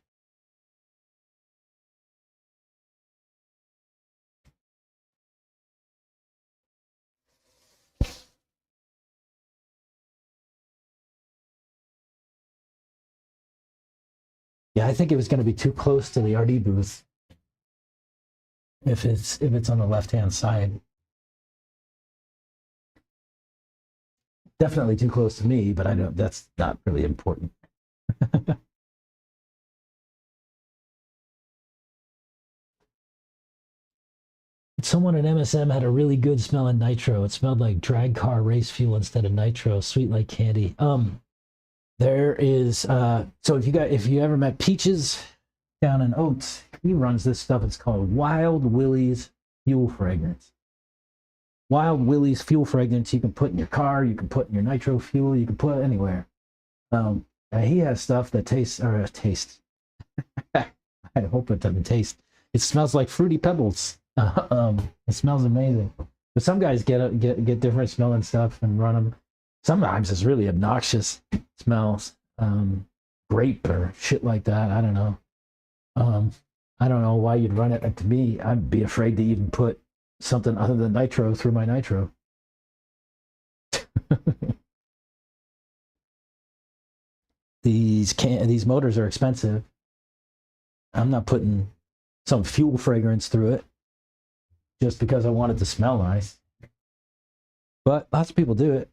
Yeah, I think it was going to be too close to the RD booth if it's on the left-hand side. Definitely too close to me, but I know that's not really important. Someone at MSM had a really good smelling nitro. It smelled like drag car race fuel instead of nitro, sweet like candy. There is so if you ever met Peaches down in Oats, he runs this stuff. It's called Wild Willie's Fuel Fragrance. Wild Willie's Fuel Fragrance you can put in your car, you can put in your nitro fuel, you can put it anywhere. He has stuff that tastes. I hope it doesn't taste. It smells like Fruity Pebbles. It smells amazing. But some guys get different smelling stuff and run them. Sometimes it's really obnoxious smells, grape or shit like that. I don't know. I don't know why you'd run it. And to me, I'd be afraid to even put something other than nitro through my nitro. These motors are expensive. I'm not putting some fuel fragrance through it just because I want it to smell nice. But lots of people do it.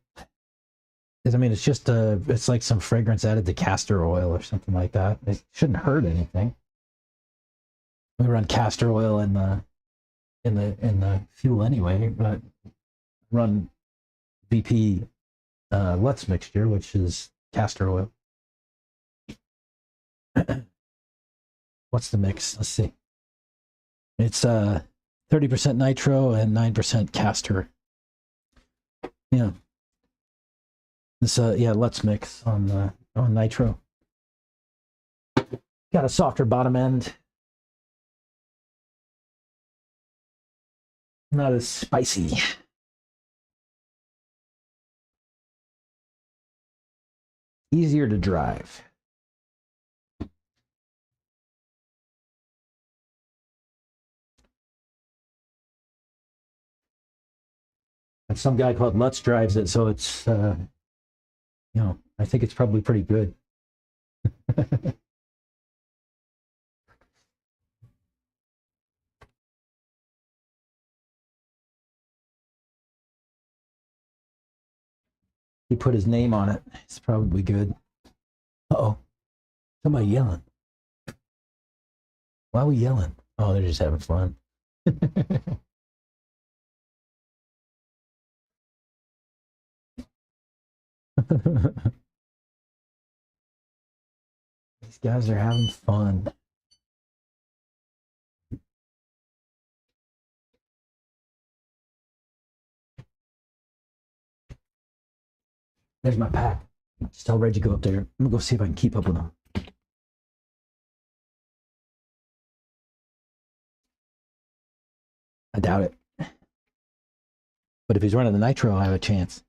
I mean, it's just it's like some fragrance added to castor oil or something like that. It shouldn't hurt anything. We run castor oil in the fuel anyway, but run VP Lutz mixture, which is castor oil. What's the mix? Let's see. It's 30% nitro and 9% castor. Yeah. This Lutz mix on nitro. Got a softer bottom end. Not as spicy. Easier to drive. And some guy called Lutz drives it, so it's I think it's probably pretty good. He put his name on it. It's probably good. Uh-oh. Somebody yelling. Why are we yelling? Oh, they're just having fun. These guys are having fun. There's my pack. Just tell Reggie go up there. I'm gonna go see if I can keep up with him. I doubt it. But if he's running the nitro, I have a chance.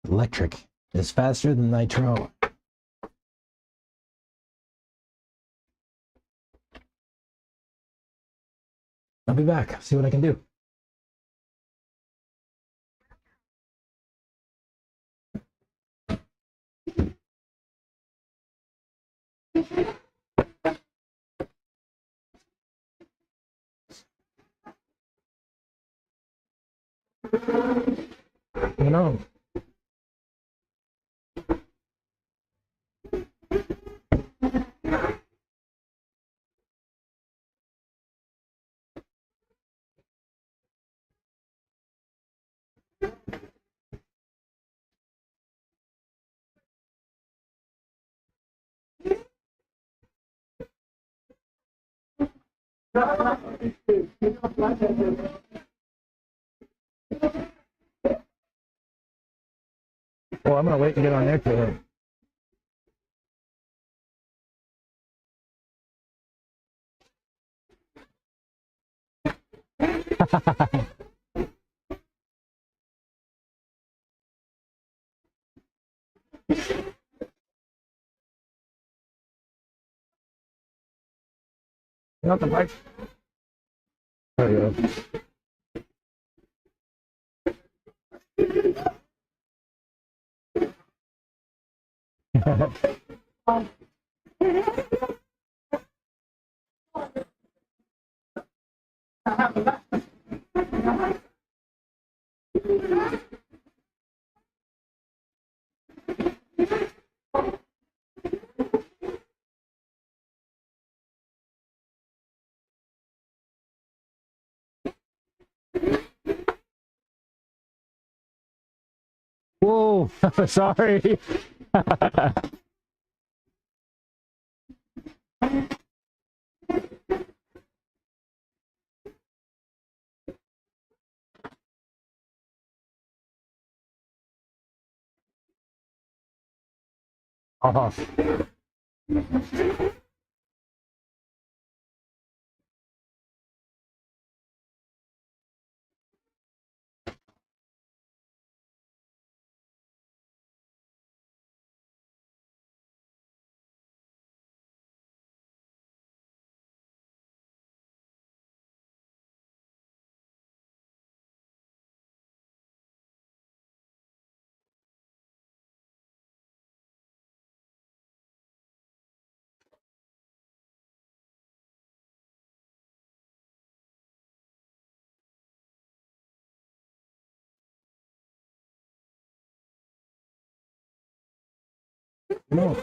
Electric is faster than nitro. I'll be back. See what I can do. You know. Well, I'm gonna wait and get on there too. You got the mic? There you go. Whoa, sorry. Oh. No.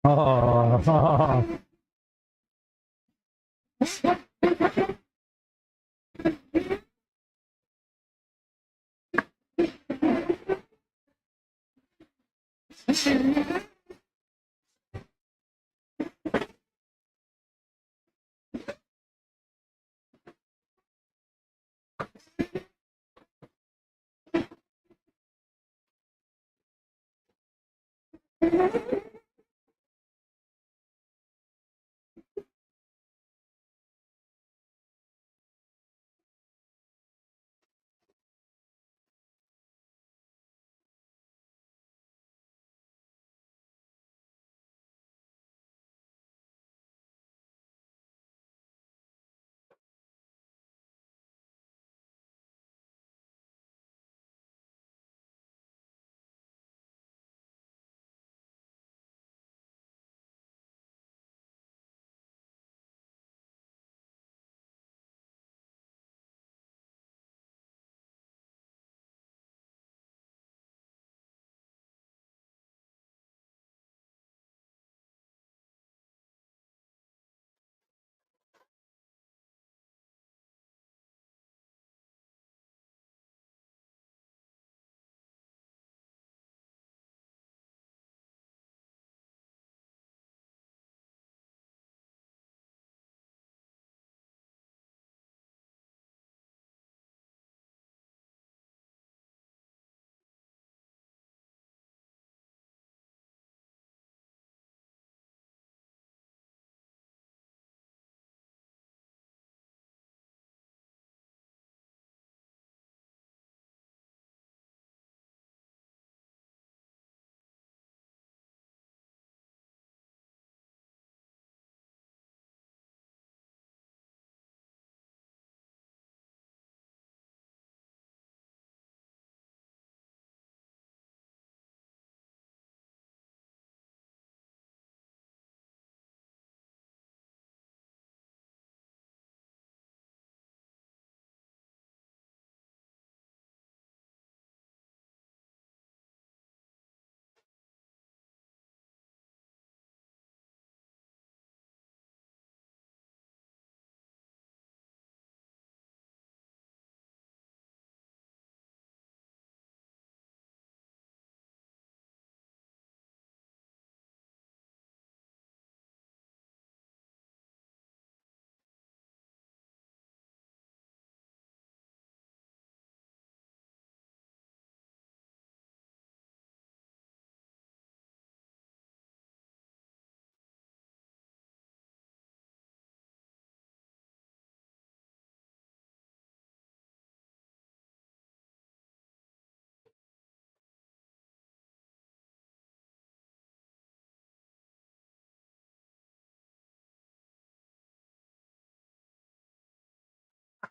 Oh.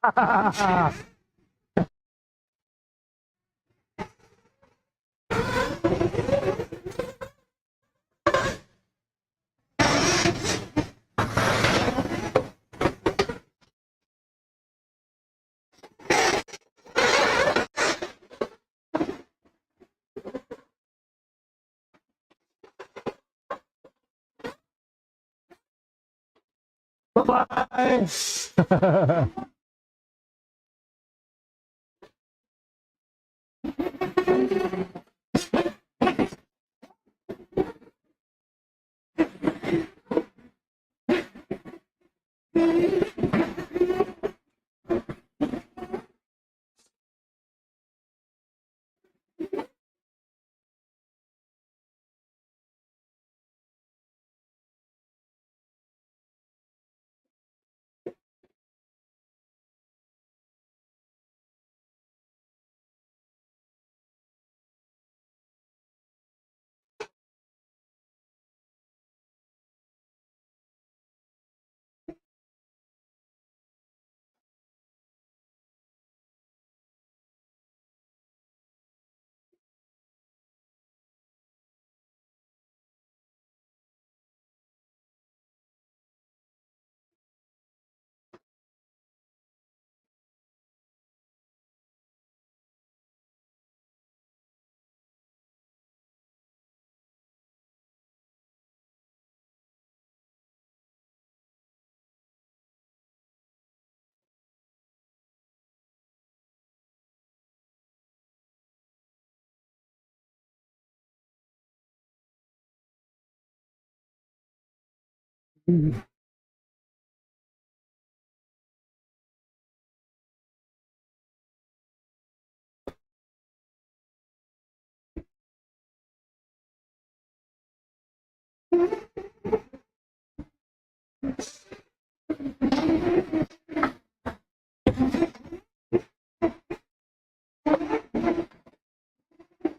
Bye-bye.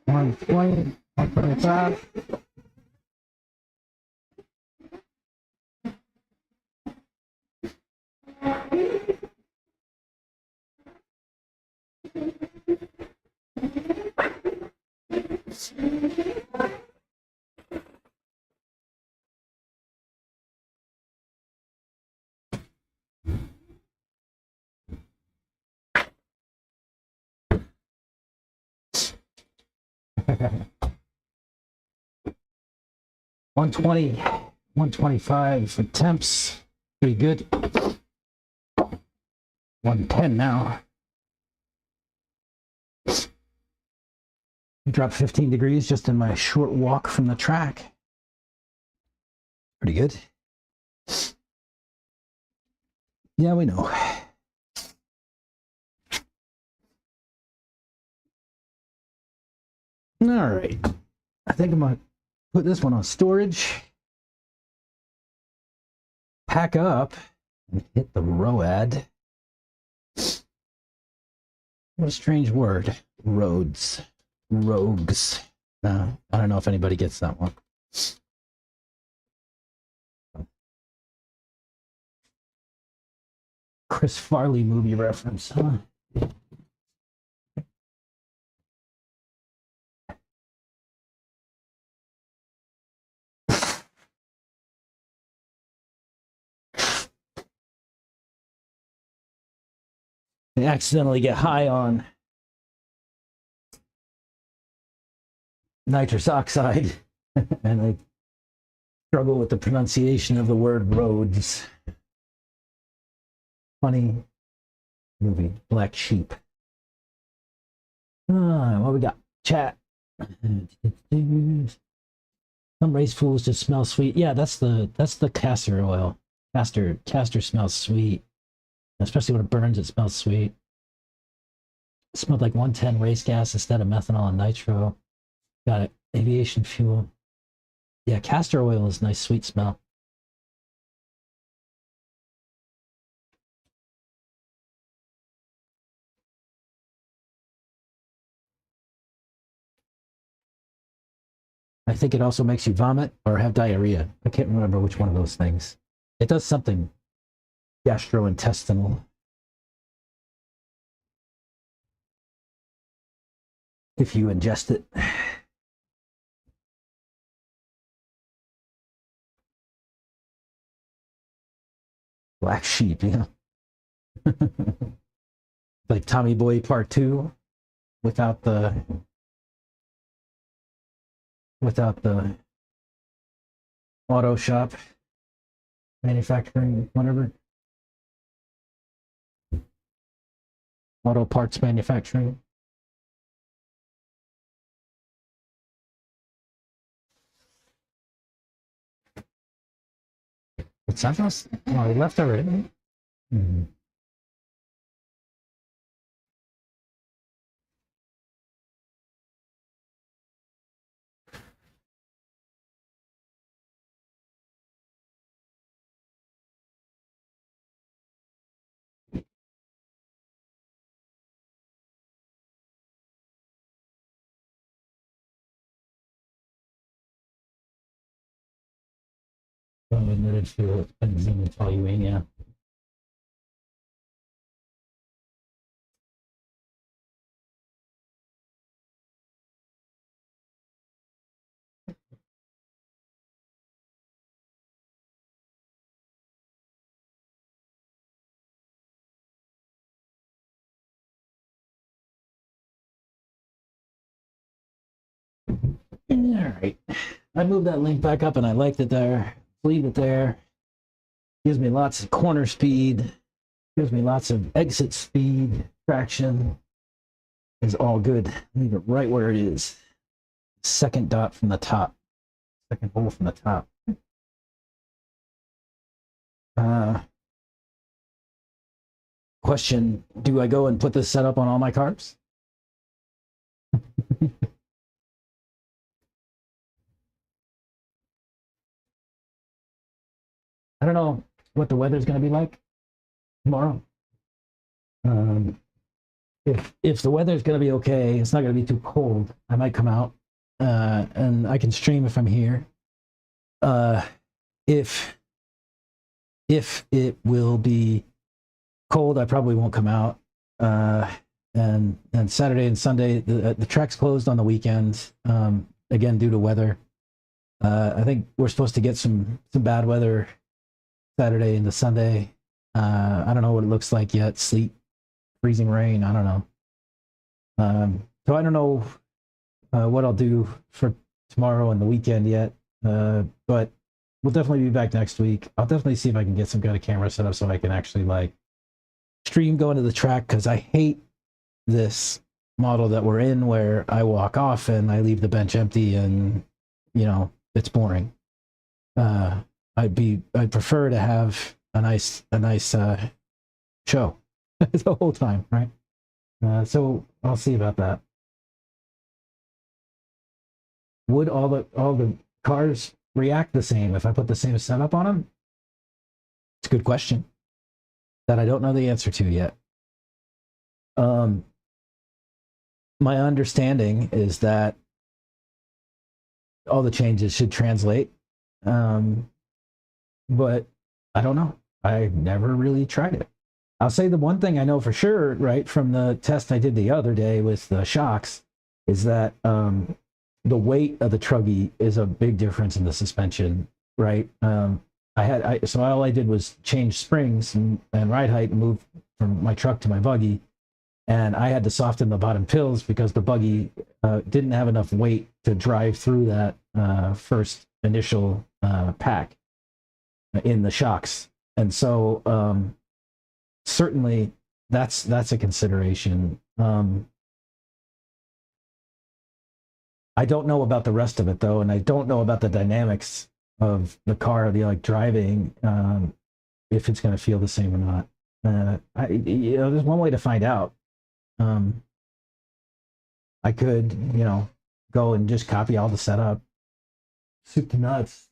One 125. $120, $125 for temps. Pretty good. 110 now. We dropped 15 degrees just in my short walk from the track. Pretty good. Yeah, we know. All right. I think I'm going to put this one on storage. Pack up and hit the ROAD. What a strange word. Roads. Rogues. No, I don't know if anybody gets that one. Chris Farley movie reference, huh? They accidentally get high on nitrous oxide and they struggle with the pronunciation of the word roads. Funny movie, Black Sheep. What we got? Chat. Some race fools just smell sweet. Yeah, that's the castor oil. Castor smells sweet. Especially when it burns, it smells sweet. It smelled like 110 race gas instead of methanol and nitro. Got it. Aviation fuel. Yeah, castor oil is a nice sweet smell. I think it also makes you vomit or have diarrhea. I can't remember which one of those things. It does something gastrointestinal. if you ingest it. Black sheep, yeah. Like Tommy Boy Part 2 without the auto shop manufacturing, whatever. Auto parts manufacturing. What's that? Oh, he left already. Mm-hmm. Admitted to benzene and toluene. All right, I moved that link back up and I liked it there. Leave it there. Gives me lots of corner speed. Gives me lots of exit speed. Traction is all good. Leave it right where it is. Second dot from the top. Second hole from the top. Question, do I go and put this setup on all my carbs? I don't know what the weather's going to be like tomorrow. If the weather's going to be okay, it's not going to be too cold, I might come out and I can stream if I'm here. If it will be cold, I probably won't come out. And Saturday and Sunday, the track's closed on the weekends, again due to weather. I think we're supposed to get some bad weather Saturday into Sunday. I don't know what it looks like yet. Sleet, freezing rain. I don't know. So I don't know what I'll do for tomorrow and the weekend yet. But we'll definitely be back next week. I'll definitely see if I can get some kind of camera set up so I can actually like stream going to the track, because I hate this model that we're in where I walk off and I leave the bench empty and, you know, it's boring. I'd prefer to have a nice show the whole time, right? So I'll see about that. Would all the cars react the same if I put the same setup on them? It's a good question that I don't know the answer to yet. My understanding is that all the changes should translate. But I don't know. I've never really tried it. I'll say the one thing I know for sure, right, from the test I did the other day with the shocks, is that the weight of the Truggy is a big difference in the suspension, right? So all I did was change springs and ride height and move from my truck to my buggy, and I had to soften the bottom pills because the buggy didn't have enough weight to drive through that first initial pack in the shocks. And so certainly that's a consideration. I don't know about the rest of it though, and I don't know about the dynamics of the car, the like driving, if it's going to feel the same or not. There's one way to find out. I could, go and just copy all the setup, soup to nuts.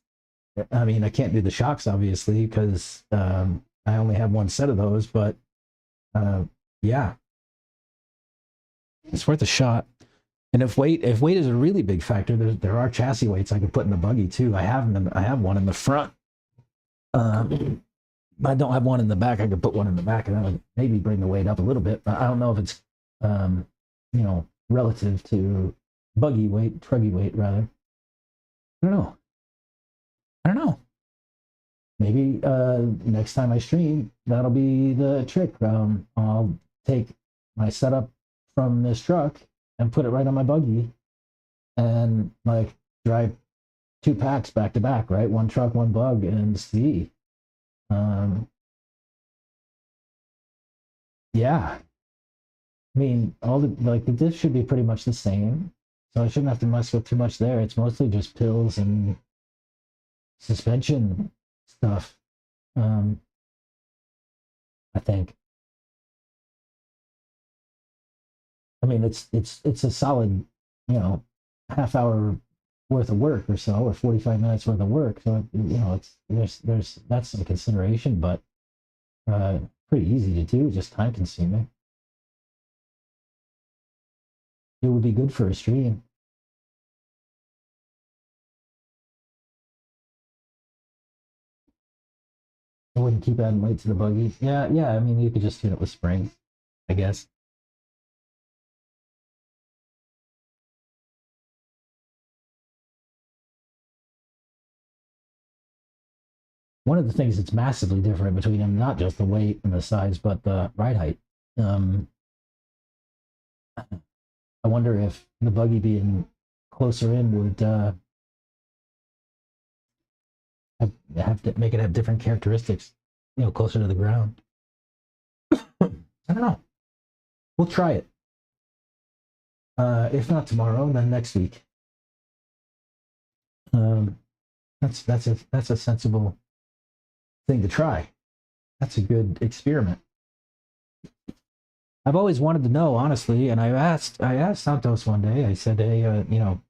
I mean, I can't do the shocks obviously because I only have one set of those, but yeah, it's worth a shot. And if weight is a really big factor, there are chassis weights I could put in the buggy too. I have one in the front. I don't have one in the back. I could put one in the back, and that would maybe bring the weight up a little bit. But I don't know if it's relative to buggy weight, truggy weight rather. I don't know. I don't know. Maybe next time I stream, that'll be the trick. I'll take my setup from this truck and put it right on my buggy, and like drive 2 packs back to back, right? 1 truck, 1 bug, and see. Yeah. I mean, all the like the diff should be pretty much the same, so I shouldn't have to mess with too much there. It's mostly just pills and suspension stuff. I think. I mean, it's a solid, half hour worth of work or so, or 45 minutes worth of work. So it's there's that's some consideration, but pretty easy to do, just time consuming. It would be good for a stream. I wouldn't keep adding weight to the buggy. Yeah. I mean, you could just tune it with springs, I guess. One of the things that's massively different between them, not just the weight and the size, but the ride height. I wonder if the buggy being closer in would have to make it have different characteristics, closer to the ground. I don't know. We'll try it. If not tomorrow, then next week. That's a sensible thing to try. That's a good experiment. I've always wanted to know, honestly, and I asked Santos one day. I said, "Hey, can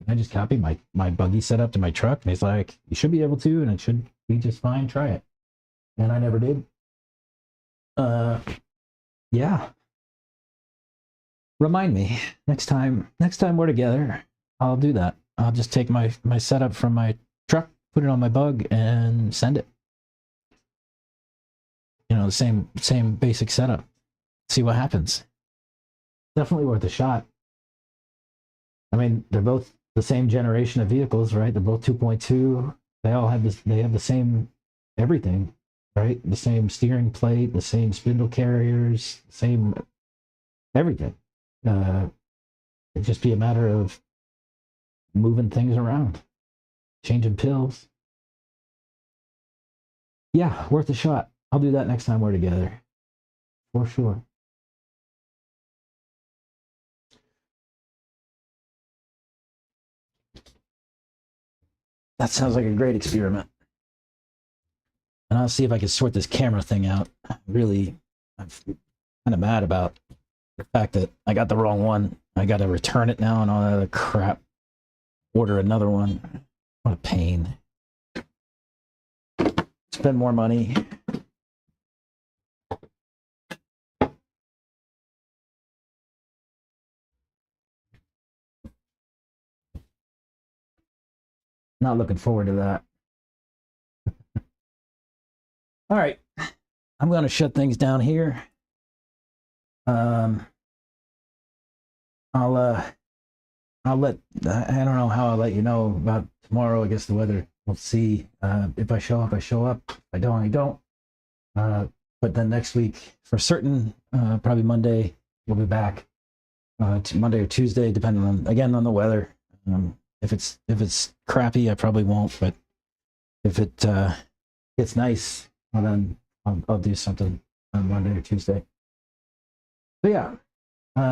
I just copy my buggy setup to my truck?" And he's like, "You should be able to, and it should be just fine. Try it." And I never did. Yeah. Remind me next time we're together. I'll do that. I'll just take my setup from my truck, put it on my bug, and send it. The same basic setup. See what happens. Definitely worth a shot. I mean, they're both the same generation of vehicles, right? They're both 2.2. They all have this. They have the same everything, right? The same steering plate, the same spindle carriers, same everything. It'd just be a matter of moving things around, changing pills. Yeah, worth a shot. I'll do that next time we're together, for sure. That sounds like a great experiment. And I'll see if I can sort this camera thing out. I'm kind of mad about the fact that I got the wrong one. I got to return it now and all that other crap. Order another one. What a pain. Spend more money. Not looking forward to that. All right, I'm going to shut things down here. I'll let, I don't know how I'll let you know about tomorrow. I guess the weather, we'll see. If I show up, I show up. If I don't, I don't. But then next week, for certain, probably Monday, we'll be back. Monday or Tuesday, depending on the weather. If it's crappy, I probably won't. But if it gets nice, well, then I'll do something on Monday or Tuesday. So yeah,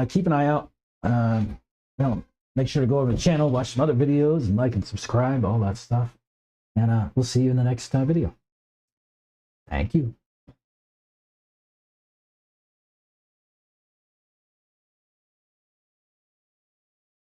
keep an eye out. Make sure to go over to the channel, watch some other videos, and like and subscribe, all that stuff. And we'll see you in the next video. Thank you.